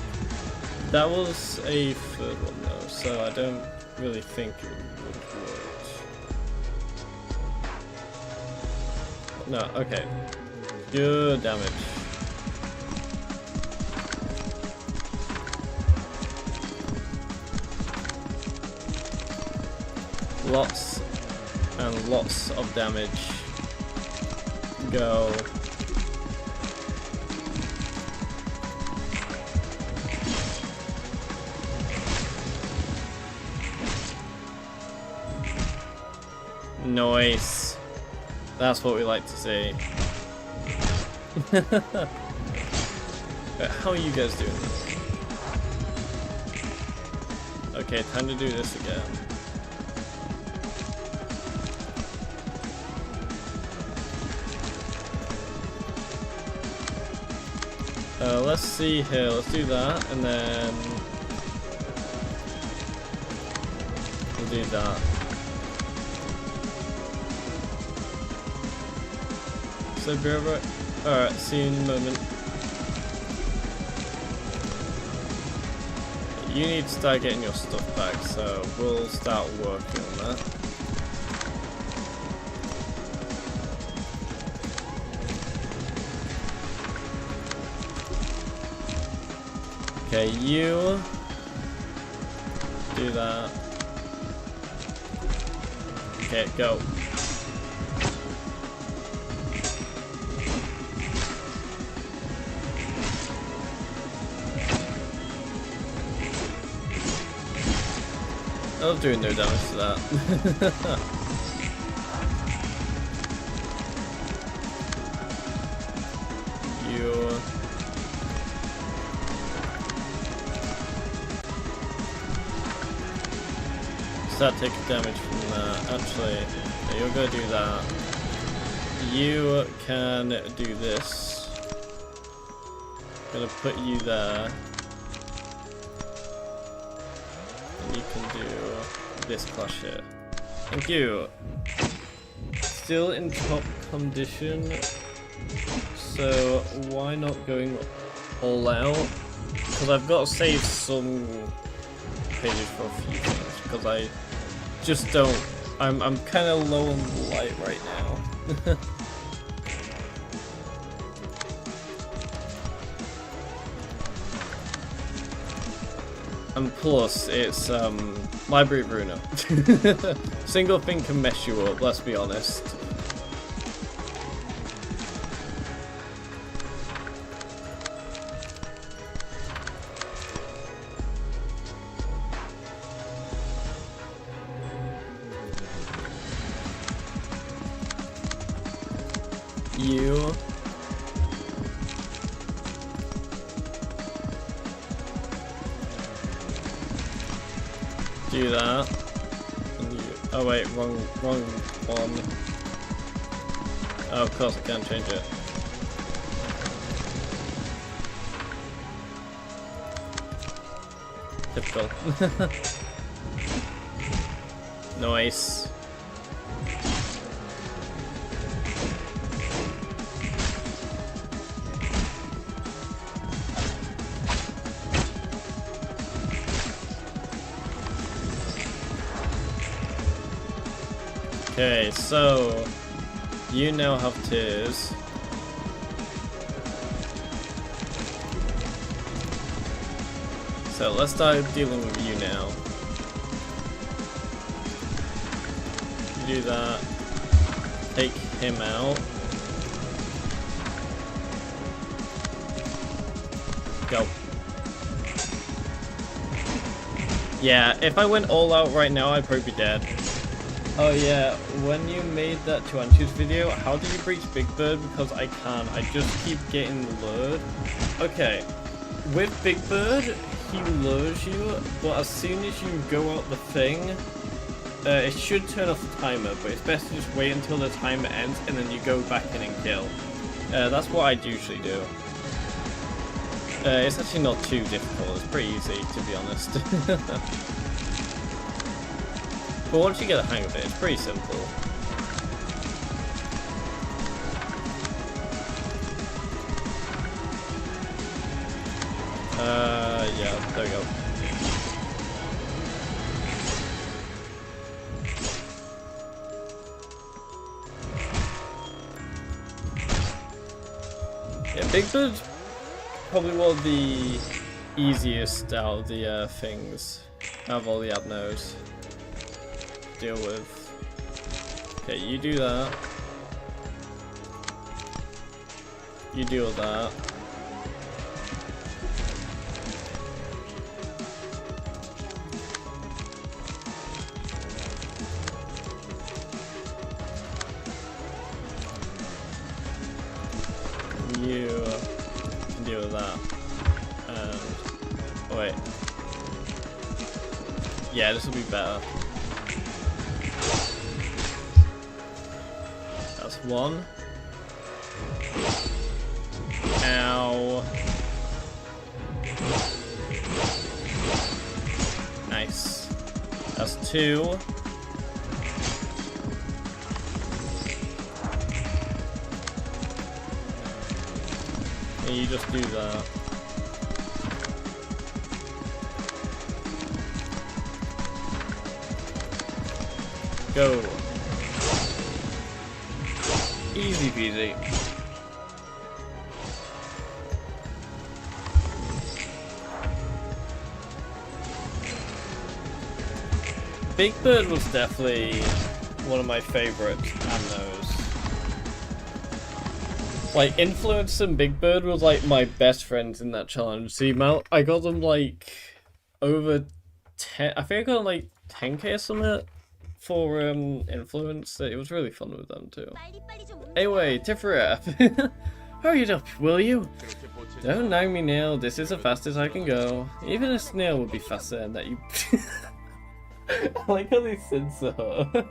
That was a third one though, so I don't really think it would work. No, okay. Good damage. Lots and lots of damage. Go. Nice. That's what we like to see. How are you guys doing? Okay, time to do this again. Let's see here, let's do that, and then we'll do that. So be right. Alright, see you in a moment. You need to start getting your stuff back, so we'll start working on that. Okay, you do that. Okay, go. I was doing no damage to that. You start taking damage from that. Actually, you're gonna do that. You can do this. Gonna put you there. You can do this clash here. Thank you. Still in top condition, so why not going all out? Because I've got to save some pages for a few things, because I just don't. I'm kind of low on light right now. And plus, it's Library of Ruina. Single thing can mess you up, let's be honest. You do that. And you, oh wait, wrong one. Oh, of course I can't change it. Typical. Nice. Okay, so you now have tears. So let's start dealing with you now. Do that. Take him out. Go. Yeah, if I went all out right now, I'd probably be dead. Oh yeah, when you made that Chuanchu's video, how did you breach Big Bird? Because I can't, I just keep getting lured. Okay, with Big Bird, he lures you, but as soon as you go out the thing, it should turn off the timer, but it's best to just wait until the timer ends and then you go back in and kill. That's what I usually do. It's actually not too difficult, it's pretty easy to be honest. But once you get the hang of it, it's pretty simple. Yeah, there we go. Yeah, Big Bird's probably one of the easiest out of the things, out of all the abnos to deal with. Okay, you do that. You deal with that. You can deal with that. And oh wait. Yeah, this will be better. That's one. Ow. Nice. That's two. And you just do that. Go. Easy peasy. Big Bird was definitely one of my favorite amnos. Like, Influence and Big Bird was like my best friends in that challenge. The amount I got them like over 10, I think I got like 10k or something for Influence. It was really fun with them too. Anyway, Tifrap, hurry it up, will you? Don't nag me now, this is the fastest I can go. Even a snail would be faster than that. You I like how they censor her.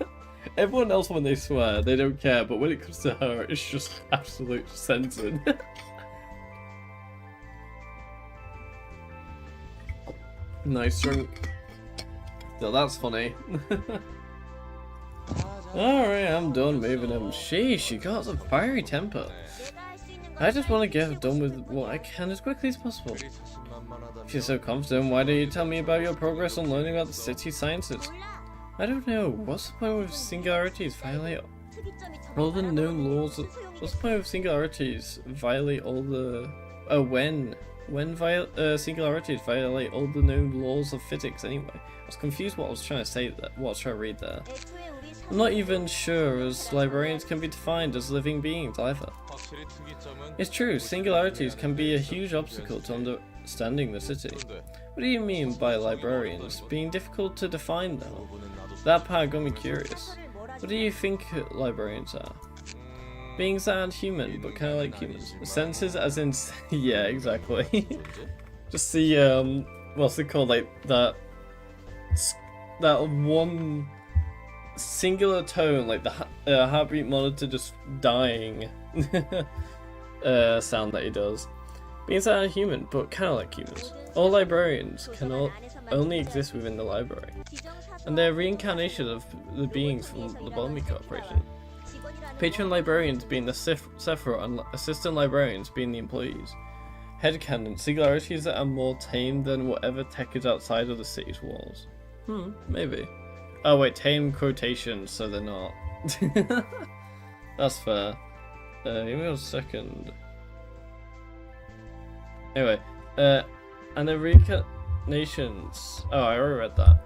Everyone else, when they swear, they don't care, but when it comes to her, it's just absolute censored. Nice drink. So that's funny. Alright, I'm done moving him. Sheesh, she got a fiery temper. I just want to get done with what I can as quickly as possible. If you're so confident, why don't you tell me about your progress on learning about the city sciences? I don't know. What's the point with singularities violate all the known laws? What's the point of singularities violate all the... Oh, when singularities violate all the known laws of physics anyway? I was confused what I was trying to say there, what I was trying to read there. I'm not even sure as librarians can be defined as living beings either. It's true, singularities can be a huge obstacle to understanding the city. What do you mean by librarians? Being difficult to define though? That part got me curious. What do you think librarians are? Beings that aren't human, but kind of like humans. Senses as in... yeah, exactly. Just the, what's it called, like, that one singular tone, like the heartbeat monitor just dying sound that he does. Beings that aren't human, but kind of like humans. All librarians can only exist within the library, and they're reincarnation of the beings from the Lobotomy Corporation. Patron librarians being the Sephiroth and assistant librarians being the employees. Headcanon, singularities that are more tame than whatever tech is outside of the city's walls. Maybe. Oh wait, tame quotations, so they're not That's fair. Give me a second. Anyway, and the reincarnations. Oh, I already read that.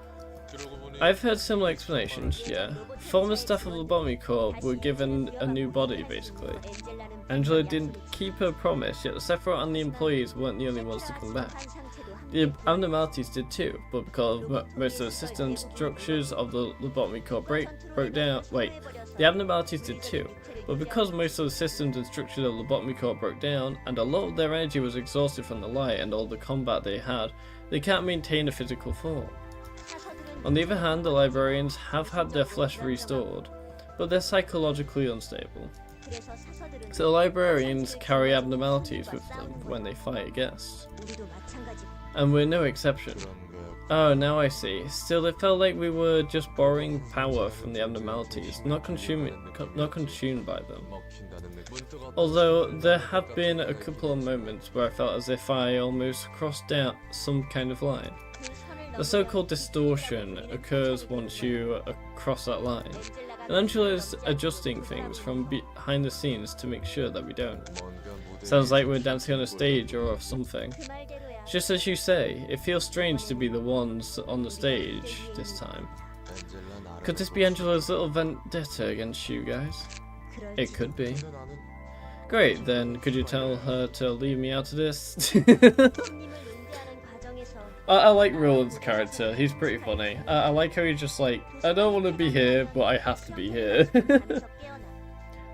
I've heard similar explanations, yeah. Former staff of the Lobotomy Corps were given a new body, basically. Angela didn't keep her promise, yet Sephiroth and the employees weren't the only ones to come back. The abnormalities did too, but because most of the system structures of the Lobotomy Corps broke down. Wait, the abnormalities did too, but because most of the systems and structures of the Lobotomy Corps broke down, and a lot of their energy was exhausted from the light and all the combat they had, they can't maintain a physical form. On the other hand, the librarians have had their flesh restored, but they're psychologically unstable. So the librarians carry abnormalities with them when they fight guests. And we're no exception. Oh, now I see. Still, it felt like we were just borrowing power from the abnormalities, not consumed by them. Although there have been a couple of moments where I felt as if I almost crossed out some kind of line. The so-called distortion occurs once you cross that line, and Angela is adjusting things from behind the scenes to make sure that we don't. Sounds like we're dancing on a stage or something. Just as you say, it feels strange to be the ones on the stage this time. Could this be Angela's little vendetta against you guys? It could be. Great, then could you tell her to leave me out of this? I like Roland's character, he's pretty funny. I like how he's just like, I don't want to be here, but I have to be here.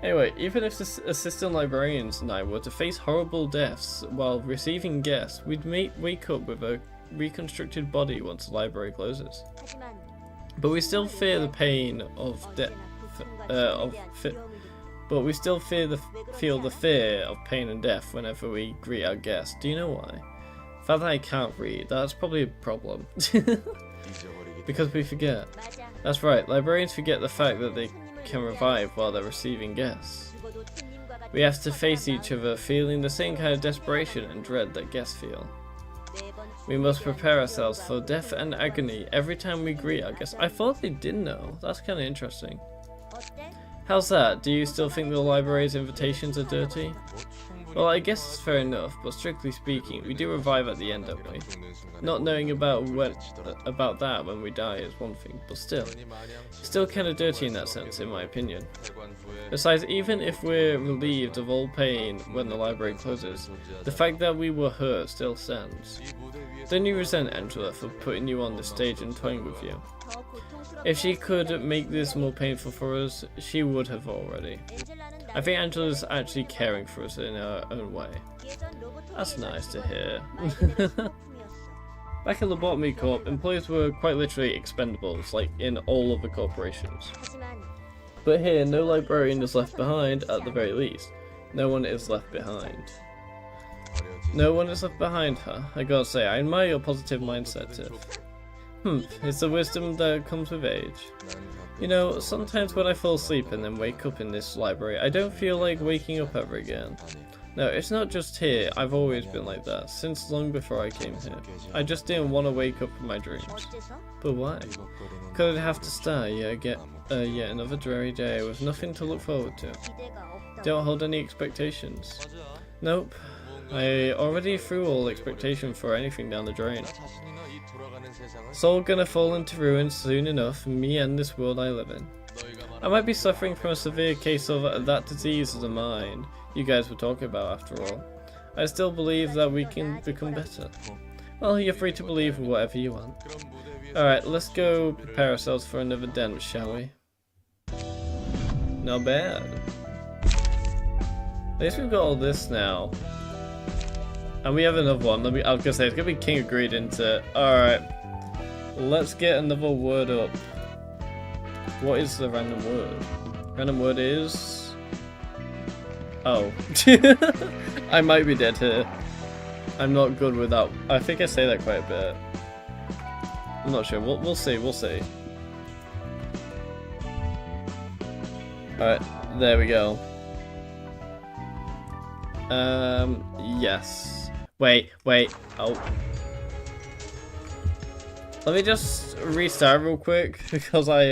Anyway, even if the assistant librarians and I were to face horrible deaths while receiving guests, we'd wake up with a reconstructed body once the library closes. But we still fear the pain of death. But we still feel the fear of pain and death whenever we greet our guests. Do you know why? The fact that I can't read, that's probably a problem. Because we forget. That's right, librarians forget the fact that they can revive while they're receiving guests. We have to face each other feeling the same kind of desperation and dread that guests feel. We must prepare ourselves for death and agony every time we greet our guests. I thought they did know. That's kind of interesting. How's that? Do you still think the library's invitations are dirty? Well, I guess it's fair enough, but strictly speaking, we do revive at the end, don't we? Not knowing about that when we die is one thing, but still kind of dirty in that sense, in my opinion. Besides, even if we're relieved of all pain when the library closes, the fact that we were hurt still stands. Don't you resent Angela for putting you on the stage and toying with you? If she could make this more painful for us, she would have already. I think Angela's actually caring for us in her own way. That's nice to hear. Back in the Lobotomy Corp, employees were quite literally expendables, like in all of the corporations. But here, no librarian is left behind, at the very least. No one is left behind. No one is left behind, huh? I gotta say, I admire your positive mindset, Tiff. It's the wisdom that comes with age. You know, sometimes when I fall asleep and then wake up in this library, I don't feel like waking up ever again. No, it's not just here, I've always been like that, since long before I came here. I just didn't want to wake up from my dreams. But why? Could I have to start yet another dreary day with nothing to look forward to? Don't hold any expectations. Nope. I already threw all expectation for anything down the drain. It's all gonna fall into ruin soon enough, me and this world I live in. I might be suffering from a severe case of that disease of the mind you guys were talking about after all. I still believe that we can become better. Well, you're free to believe whatever you want. Alright, let's go prepare ourselves for another dance, shall we? Not bad. At least we've got all this now. And we have another one. I was gonna say, it's gonna be King of Greed into it. Alright. Let's get another word up. What is the random word? Random word is... Oh. I might be dead here. I'm not good with that. I think I say that quite a bit. I'm not sure. We'll see. We'll see. Alright. There we go. Yes. Wait. Oh. Let me just restart real quick because I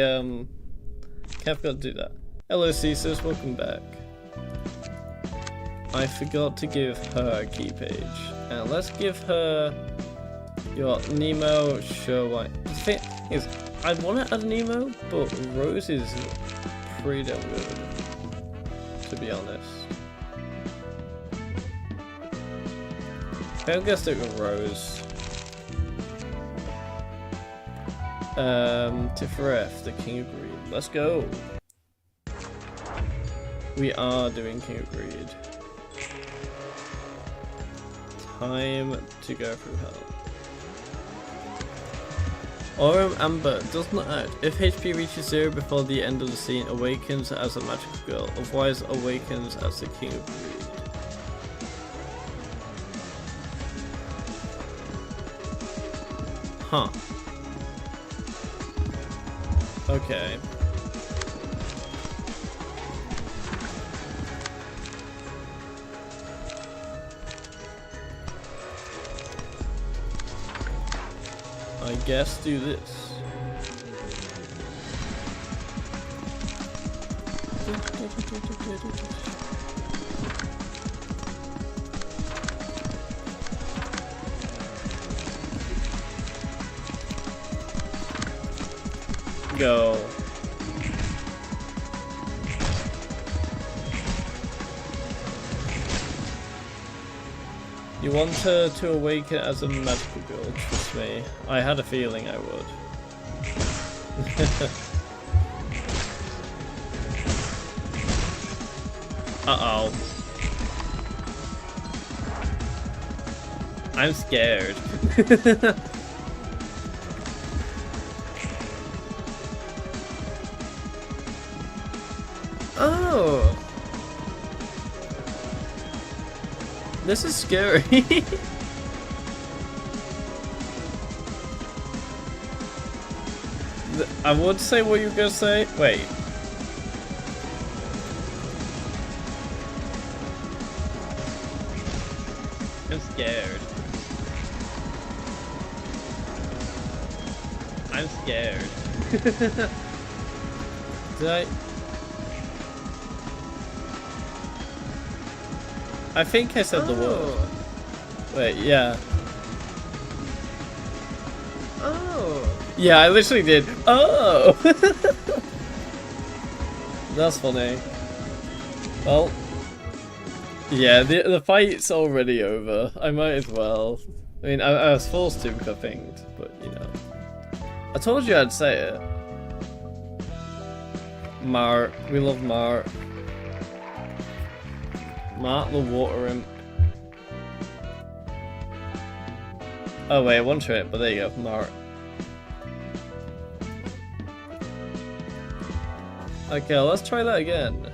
Okay, I forgot to do that. Hello, Cesus, welcome back. I forgot to give her a key page. And let's give her your Nemo show. The thing is, I want to add Nemo, but Rose is pretty damn good, to be honest. Okay, I'm gonna stick with Rose. Tifereth, the King of Greed. Let's go. We are doing King of Greed. Time to go through hell. Aurum Amber does not act. If HP reaches 0 before the end of the scene, awakens as a magical girl. Otherwise, awakens as the King of Greed. Huh. Okay. I guess do this. Go. You want her to awaken as a magical girl, trust me. I had a feeling I would. Uh-oh. I'm scared. Oh! This is scary. I would say what you were gonna say. Wait. I'm scared. I'm scared. Did I think I said the word. Wait, yeah. Oh. Yeah, I literally did. Oh. That's funny. Well. Yeah, the fight's already over. I might as well. I mean, I was forced to because I pinged, but you know. I told you I'd say it. Mart. We love Mart. Mart the water imp. Oh wait, one trip, but there you go, Mart. Okay, let's try that again.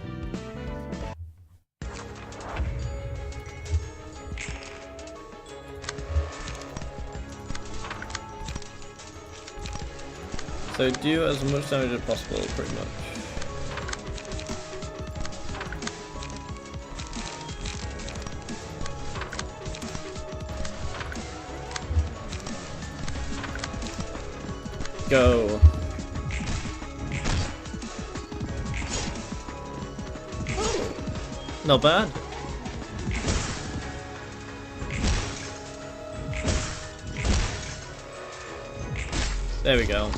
So do as much damage as possible, pretty much. Go. Not bad. There we go.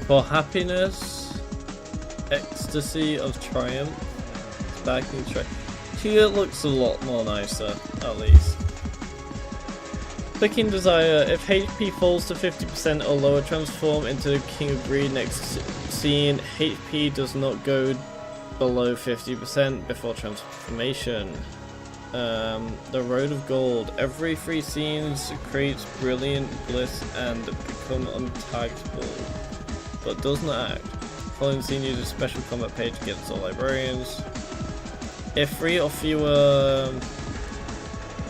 For happiness, ecstasy of triumph. Backing track. Here looks a lot more nicer, at least. Clicking Desire. If HP falls to 50% or lower, transform into King of Greed. Next scene, HP does not go below 50% before transformation. The Road of Gold. Every 3 scenes creates brilliant bliss and become untaggable, but does not act. Following scene uses special combat page against all librarians. If 3 or fewer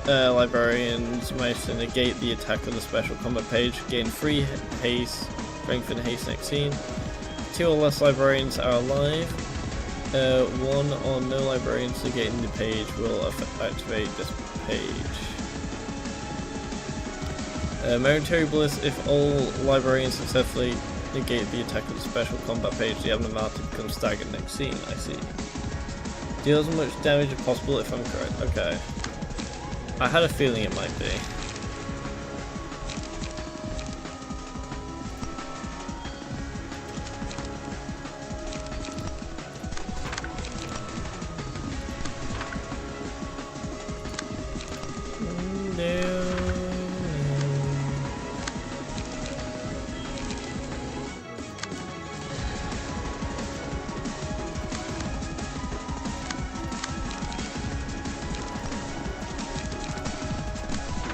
librarians manage to negate the attack of the special combat page, gain 3 haste, strength and haste next scene. 2 or less librarians are alive. 1 or no librarians negating the page will activate this page. Momentary bliss if all librarians successfully negate the attack of the special combat page, the abnormality becomes staggered next scene. I see. Deals as much damage as possible if I'm correct. Okay. I had a feeling it might be.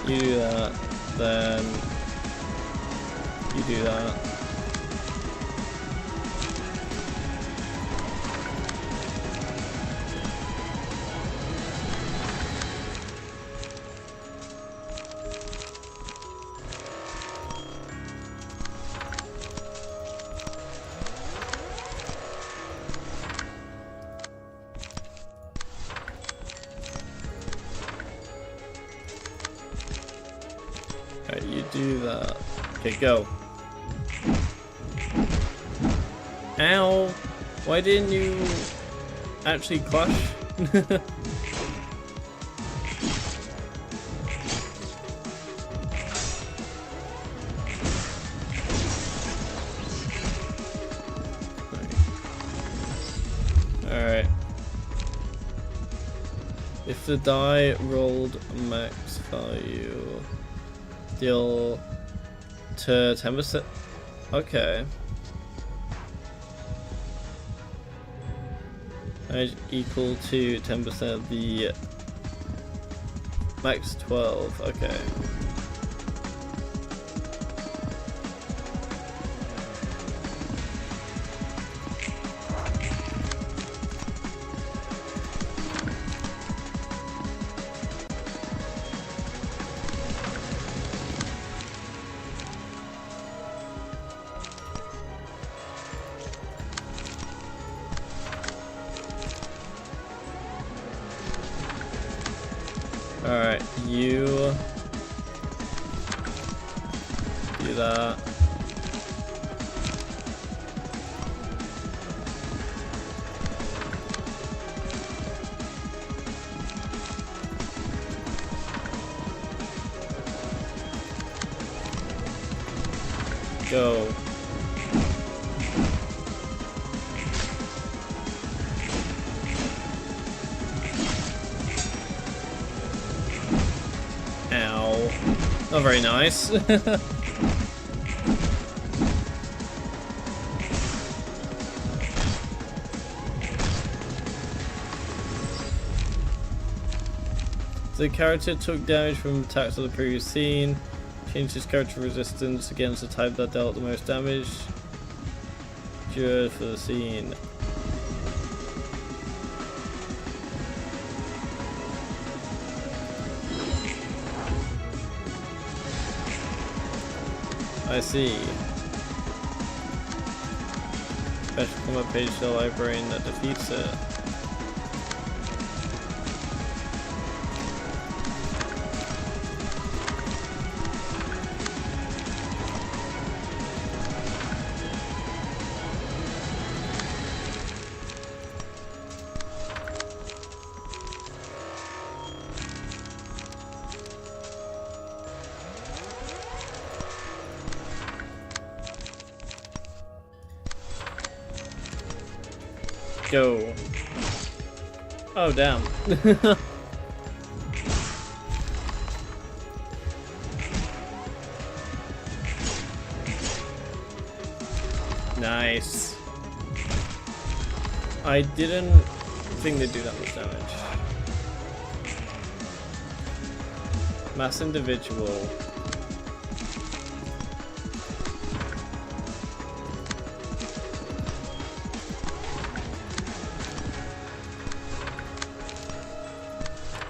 You do that, then you do that. Okay, you do that. Okay, go. Ow! Why didn't you actually clash? Alright. If the die rolled max value, deal to 10%. Okay. Equal to 10% of the max 12. Okay. Alright, you do that. Go. Ow. Not very nice. The character took damage from attacks of the previous scene. Changed his character resistance against the type that dealt the most damage. Cured for the scene. I see. Special combat page to the librarian that defeats it. Go. Oh, damn. Nice. I didn't think they'd do that much damage. Mass individual.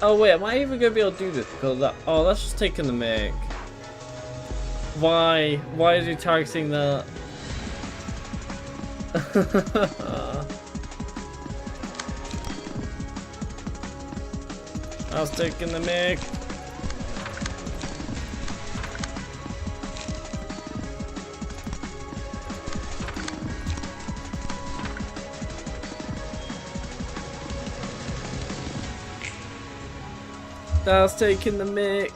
Oh wait, am I even gonna be able to do this? Because that, oh, that's just taking the mic. Why? Why is he targeting that? I was taking the mic. That's taking the mic.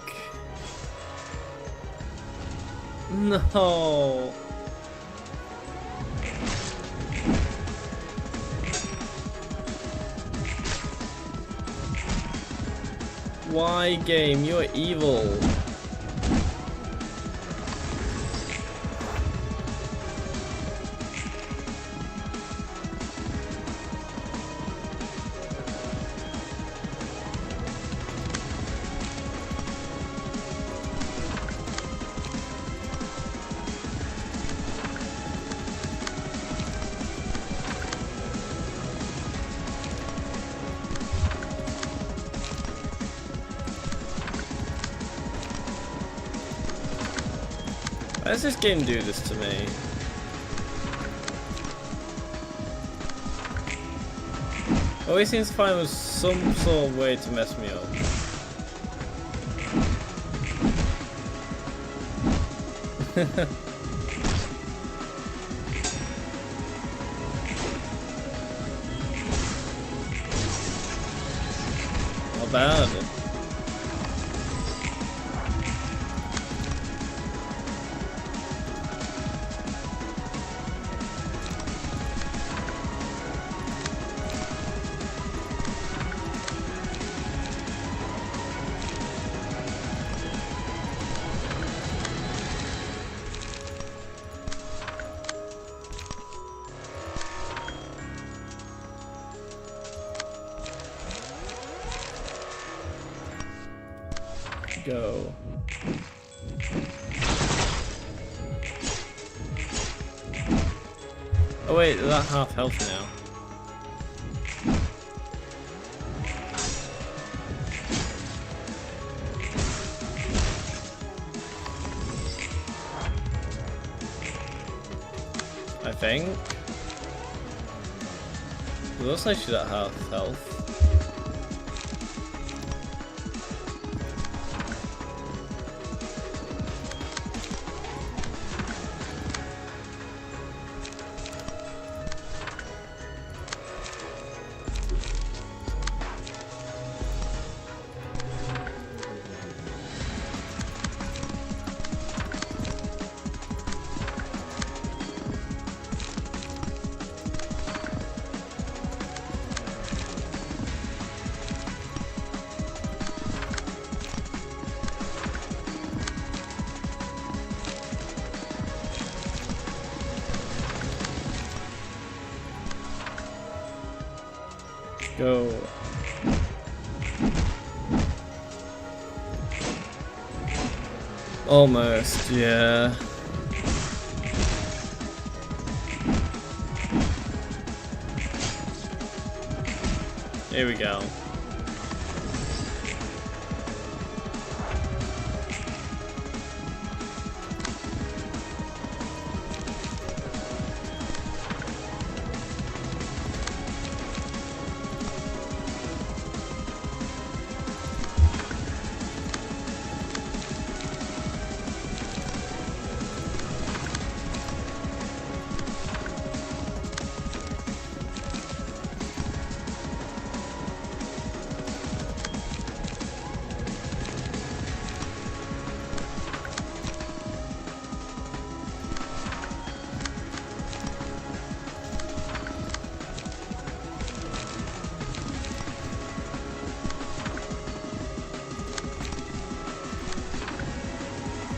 No. Why, game? You're evil. Why does this game do this to me? Always seems to find some sort of way to mess me up. Not bad. Go. Oh wait, they're at half health now. I think. It looks like she's at half health. Go. Almost, yeah. Here we go.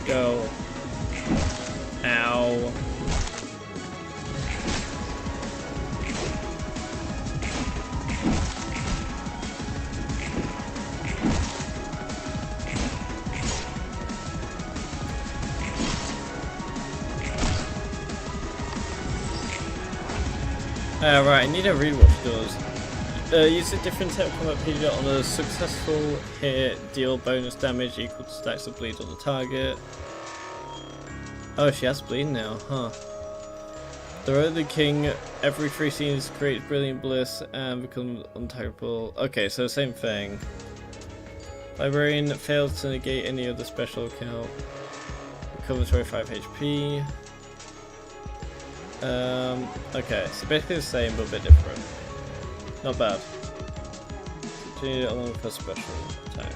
Go. Ow. Right, I need a rewatch those. Use a different type of combat period on a successful hit, deal bonus damage equal to stacks of bleed on the target. Oh, she has bleed now, huh? The Road of the King, every 3 scenes creates Brilliant Bliss and becomes untargetable. Okay, so same thing. Librarian fails to negate any other special account. Recovers 25 HP. Okay, so basically the same but a bit different. Not bad. Continue along with her special attack.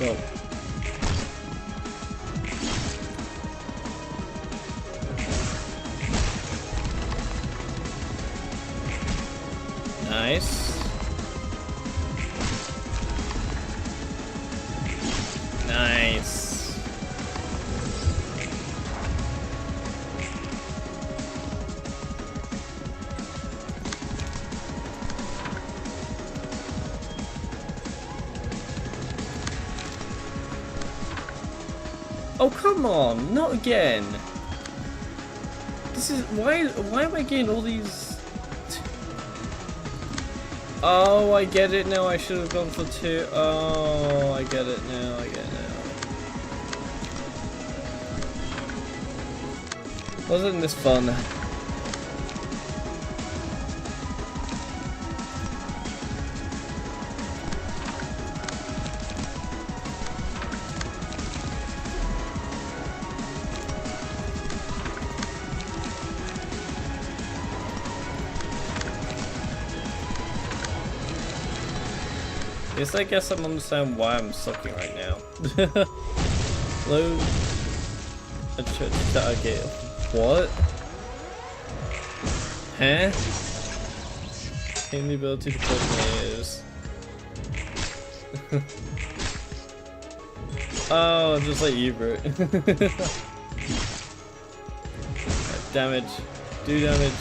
Go. Nice. Nice. Oh, come on, not again. This is why am I getting all these? Oh, I get it now. I should have gone for 2. Oh, I get it now. I get it now. Wasn't this fun? I guess I understand why I'm sucking right now. Low target. What? Huh? Gain the ability to close my ears. Oh, just like you, bro. Damage. Do damage.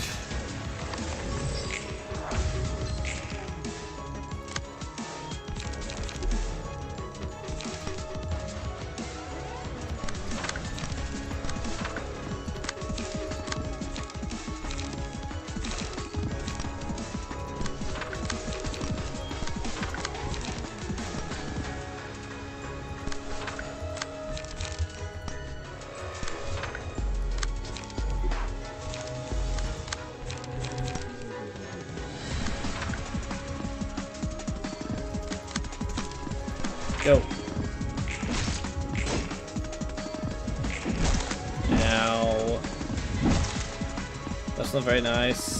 Go. Ow. That's not very nice.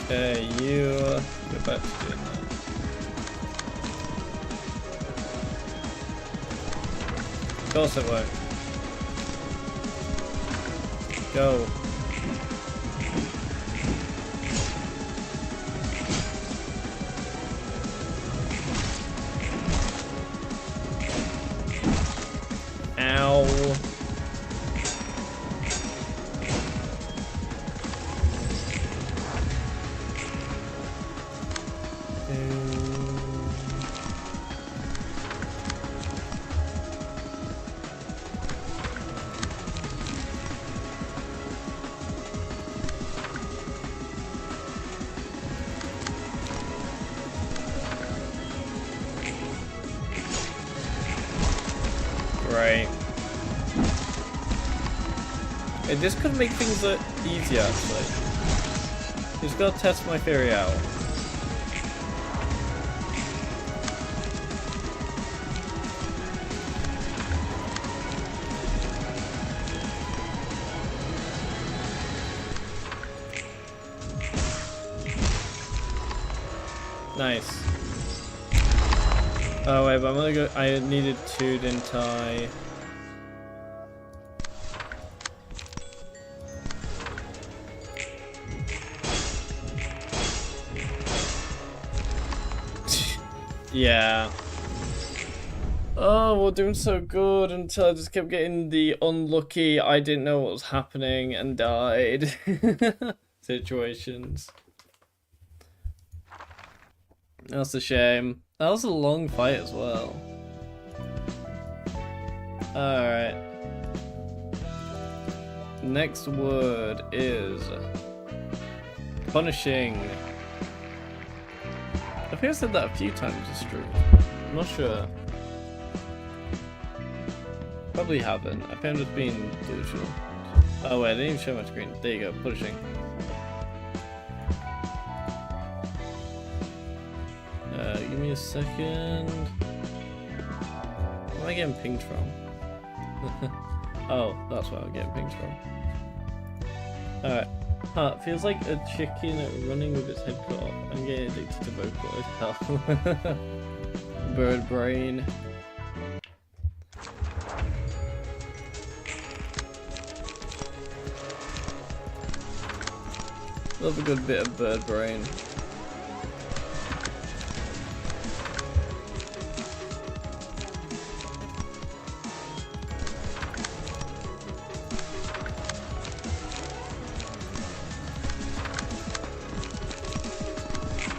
Okay, you go back to doing that. Of course it won't. Go. Ow. Right. Hey, this could make things look easier, actually. Just gotta test my theory out. Nice. Oh wait, but I'm gonna go. I needed 2, didn't I? Yeah. Oh, we're doing so good until I just kept getting the unlucky, I didn't know what was happening and died situations. That's a shame. That was a long fight as well. Alright. Next word is punishing. I think I said that a few times in stream. I'm not sure. Probably haven't. I think I'm just being delusional. Oh wait, I didn't even show my screen. There you go, pushing. Give me a second. Where am I getting pinged from? Oh, that's where I'm getting pinged from. Alright. Huh, feels like a chicken running with its head cut off. I'm getting addicted to vocal as hell. Bird brain. Love a good bit of bird brain.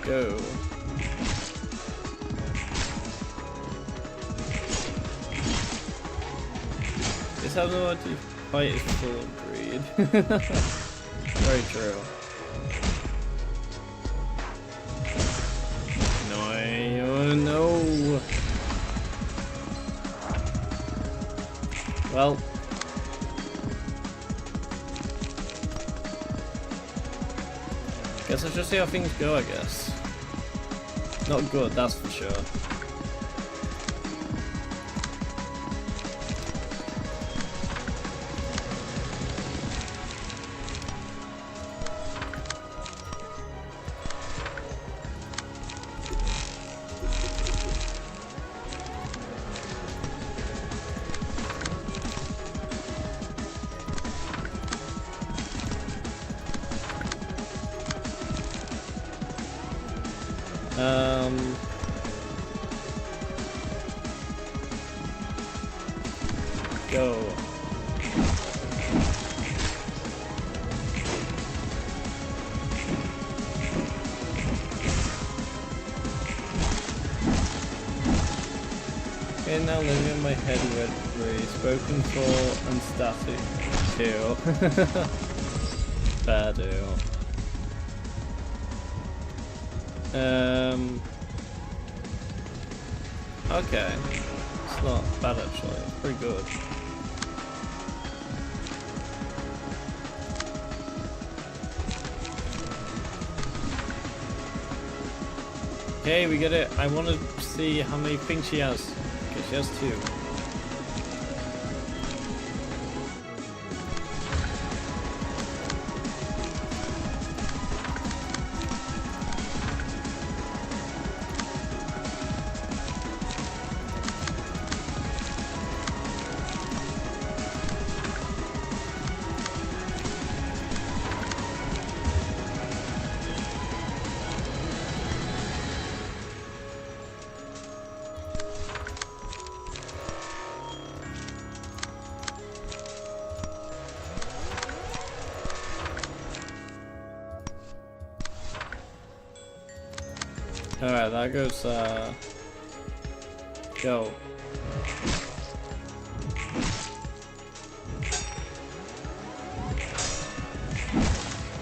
Go. This has no idea fight is full of greed. Very true. No, no. Well. Guess let's just see how things go, I guess. Not good, that's for sure. Go. Okay, now living in my head red free, spoken for and static too. Fair deal. Okay. It's not bad actually, it's pretty good. Okay, we get it. I want to see how many things she has. Okay, she has 2. Alright, that goes, go.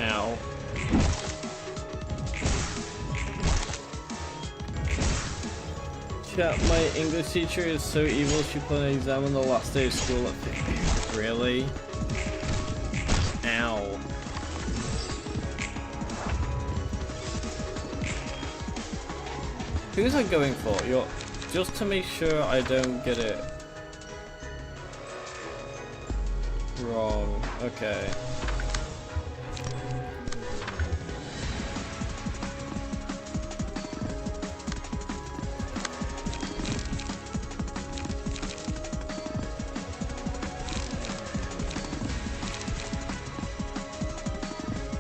Ow. Chat, my English teacher is so evil she put an exam on the last day of school at 50. Really? Ow. Who's I going for? You're just to make sure I don't get it wrong. Okay.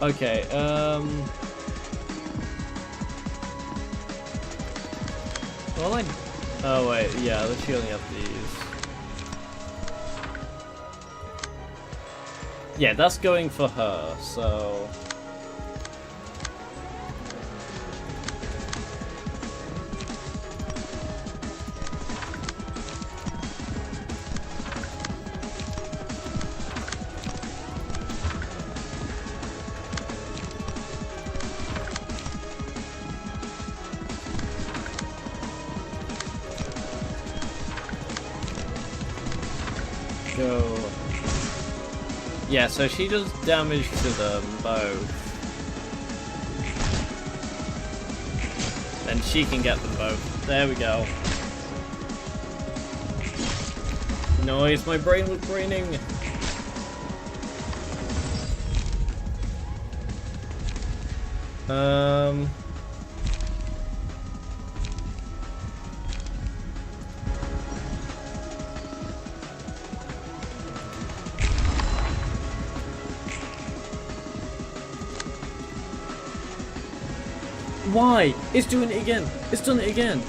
Okay, well, oh wait, yeah, she only have these. Yeah, that's going for her, so... go. Yeah, so she does damage to them both. And she can get them both. There we go. Nice, my brain was braining. Why? It's doing it again. It's done it again.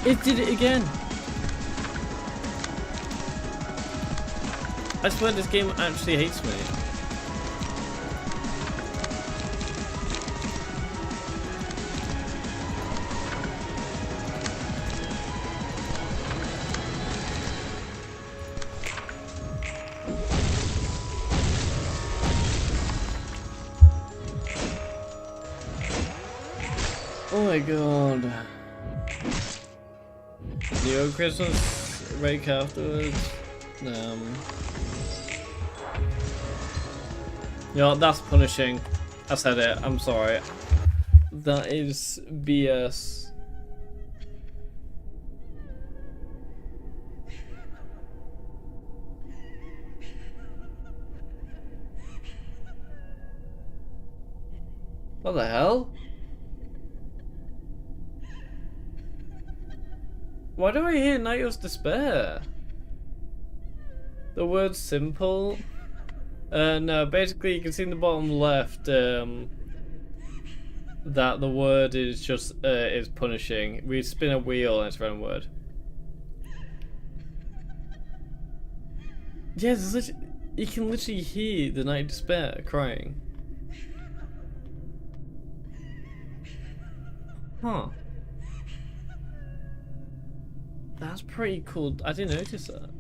It did it again. I swear this game actually hates me. Oh my god. Neo Christmas break afterwards. You know, that's punishing. I said it, I'm sorry. That is BS. What the hell? Why do I hear Nao's despair? The word simple? No, basically you can see in the bottom left that the word is just is punishing. We spin a wheel and it's a random word. Yeah, you can literally hear the Night Despair crying. Huh. That's pretty cool. I didn't notice that.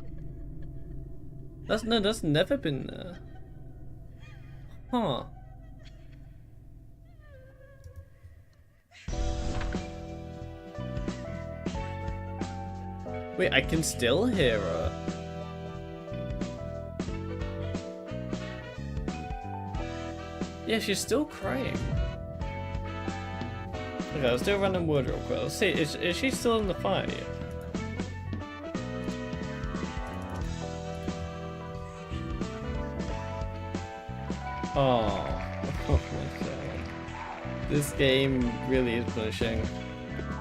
That's never been there. Huh. Wait, I can still hear her. Yeah, she's still crying. Okay, let's do a random word real quick. Let's see, is she still in the fight? Oh my god. This game really is punishing.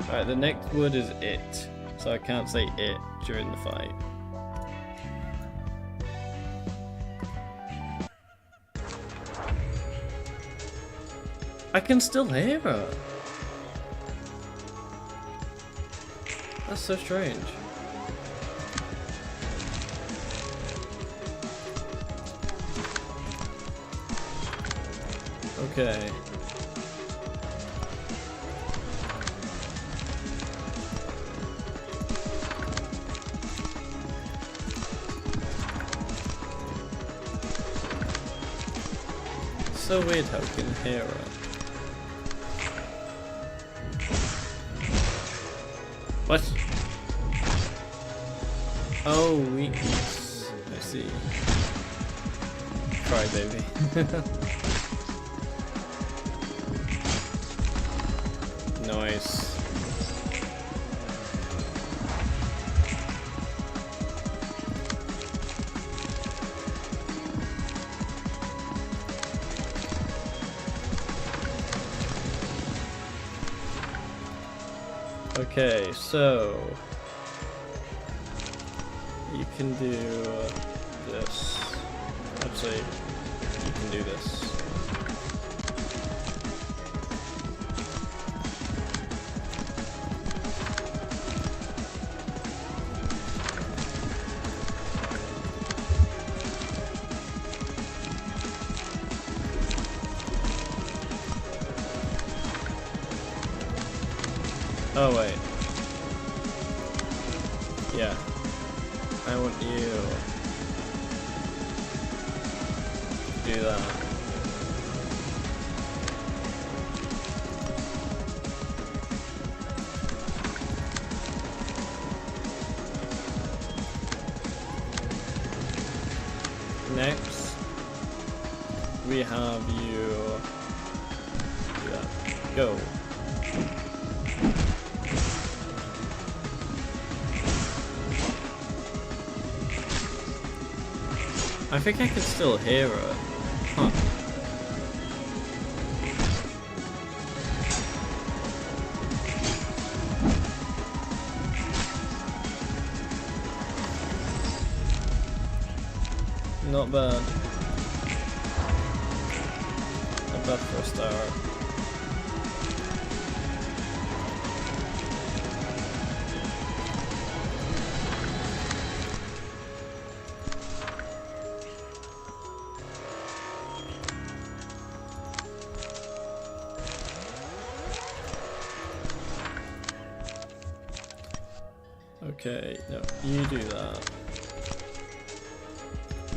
Alright, the next word is it. So I can't say it during the fight. I can still hear her. That's so strange. Okay. So weird how we can hear her. What? Oh, weakness. I see. Cry, baby. Nice. Okay, so you can do this. Actually, you can do this. Oh wait. Yeah. I want you to do that. we have you do that. Go. I think I can still hear her. Huh. Not bad. Not bad for a start. Okay, no, you do that.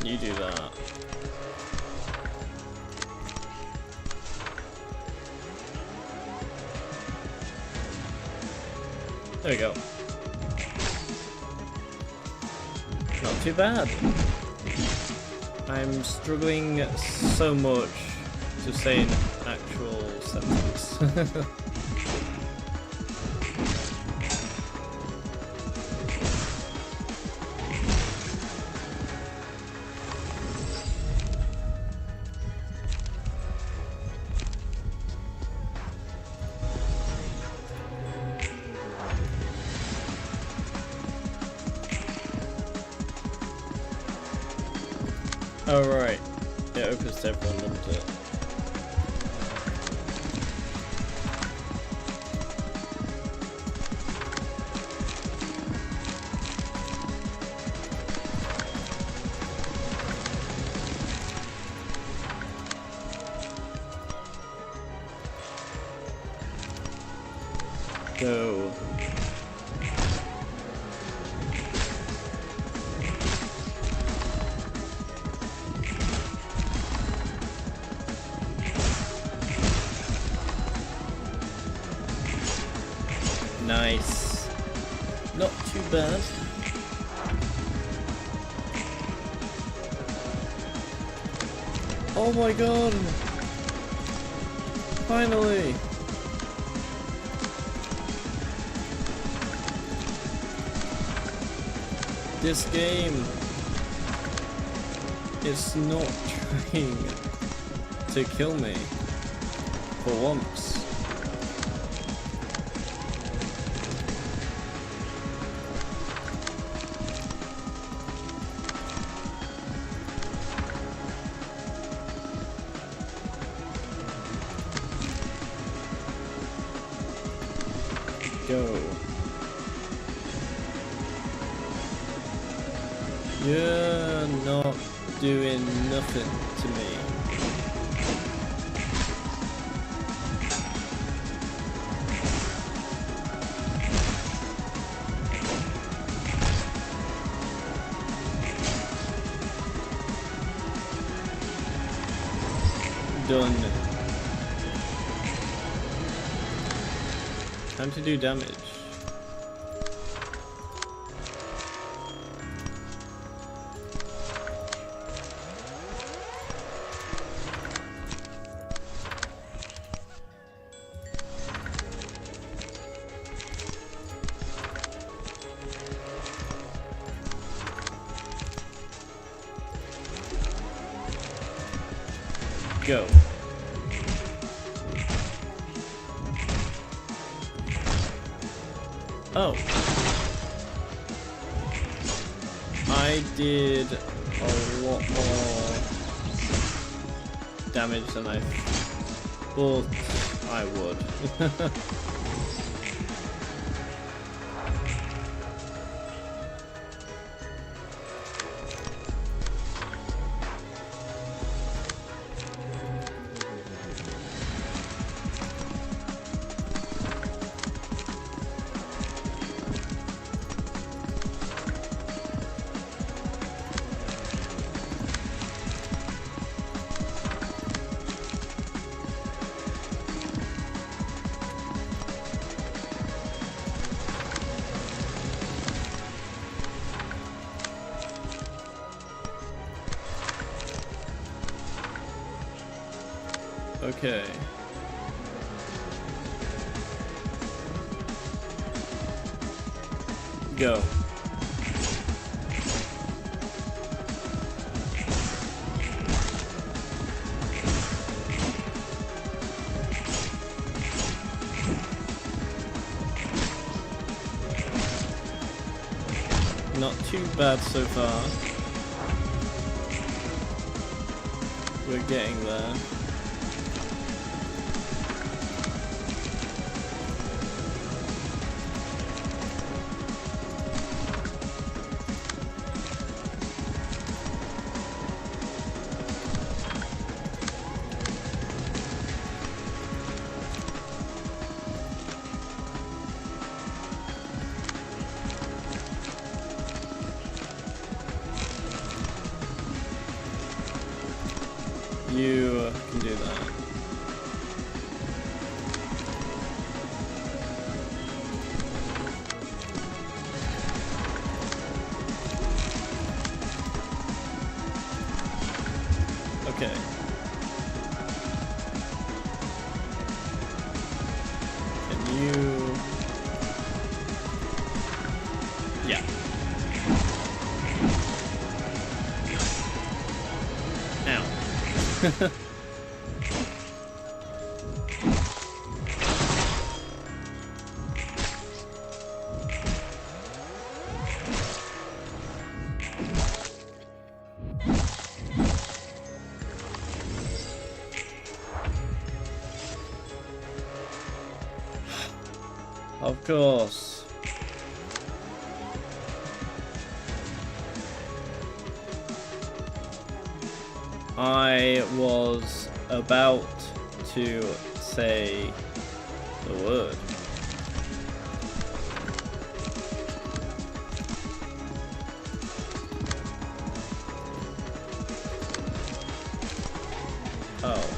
You do that. There we go. Not too bad. I'm struggling so much to say an actual sentence. Oh right, it opens to everyone, doesn't it? Go. Nice. Not too bad. Oh my god! Finally! This game is not trying to kill me for once. Go. You're not doing nothing to me. Done. Time to do damage. Go. Oh. I did a lot more damage than I thought I would. Okay. Go. Not too bad so far. We're getting there. You can do that. Okay. Can you... Yeah. Ow. Of course. I was about to say the word. Oh.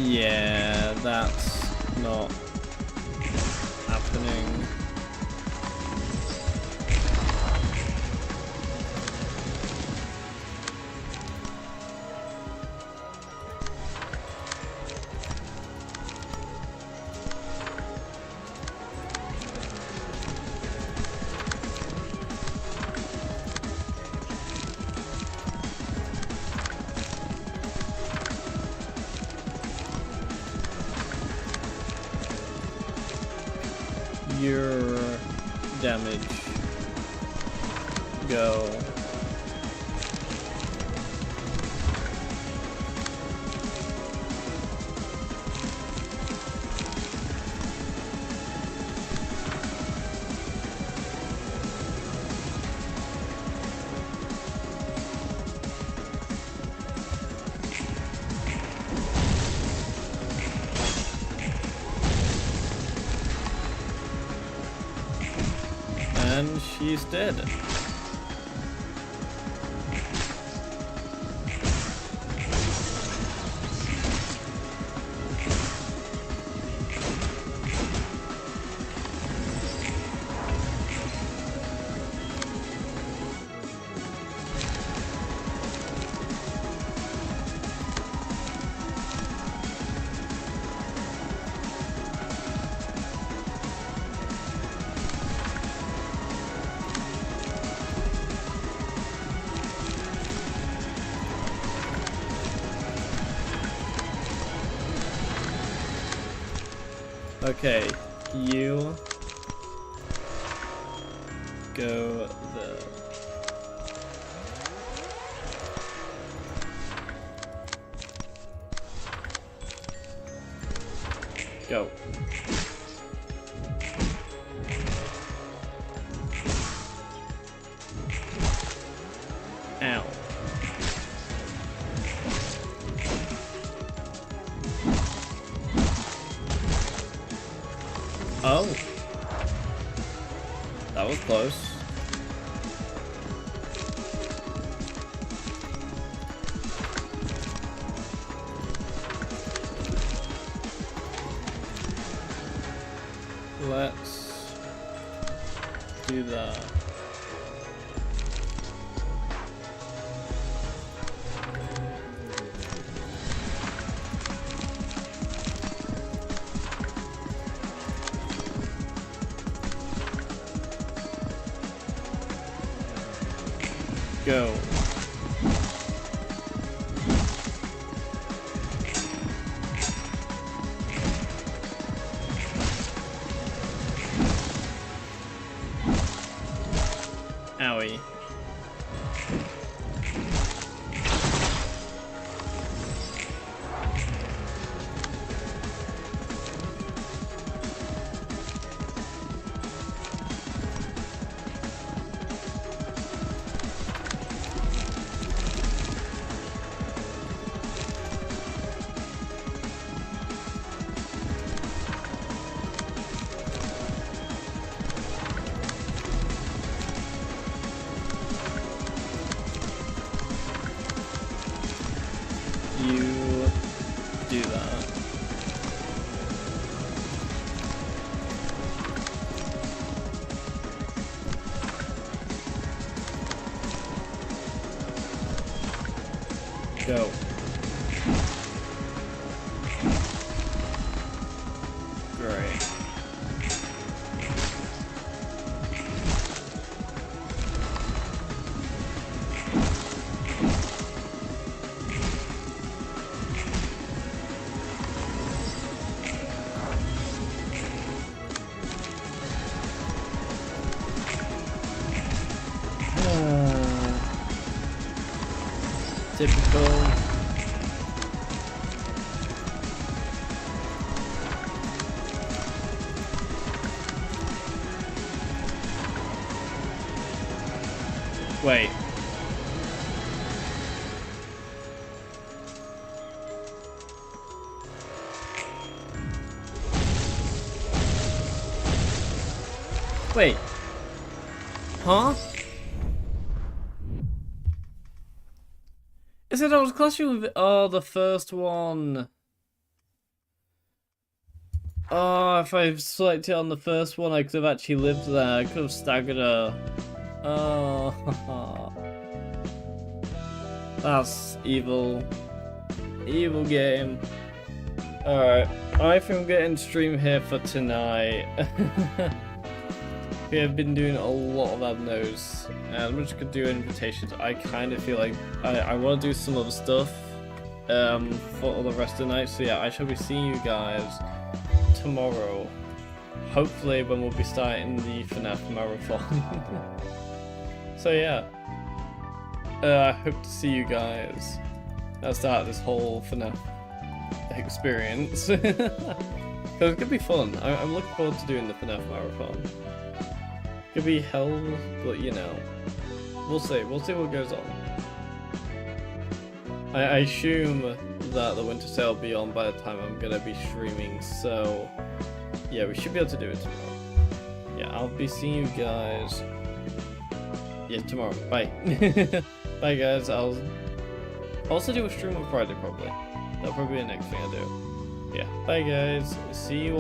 Yeah, that's not happening. Your damage. Go. And she's dead. Okay, you go there. Go. Ow. Oh. That was close. that. Go. Owie. You do that. Go. Great. Typical. Wait. Wait. Huh? Is it I was clashing with the first one? Oh, if I selected on the first one, I could have actually lived there. I could have staggered her. Oh, that's evil. Evil game. Alright, I think I'm getting stream here for tonight. We have been doing a lot of abnos, and I'm just gonna do invitations. I kind of feel like I want to do some other stuff for the rest of the night. So yeah, I shall be seeing you guys tomorrow. Hopefully when we'll be starting the FNAF marathon. So yeah, I hope to see you guys at the start of this whole FNAF experience. Because it's gonna be fun. I'm looking forward to doing the FNAF marathon. Could be hell, but you know, we'll see. We'll see what goes on. I assume that the winter sale will be on by the time I'm gonna be streaming, so yeah, we should be able to do it tomorrow. Yeah, I'll be seeing you guys. Yeah, tomorrow. Bye. Bye, guys. I'll also do a stream on Friday probably. That'll probably be the next thing I do. Yeah. Bye, guys. See you.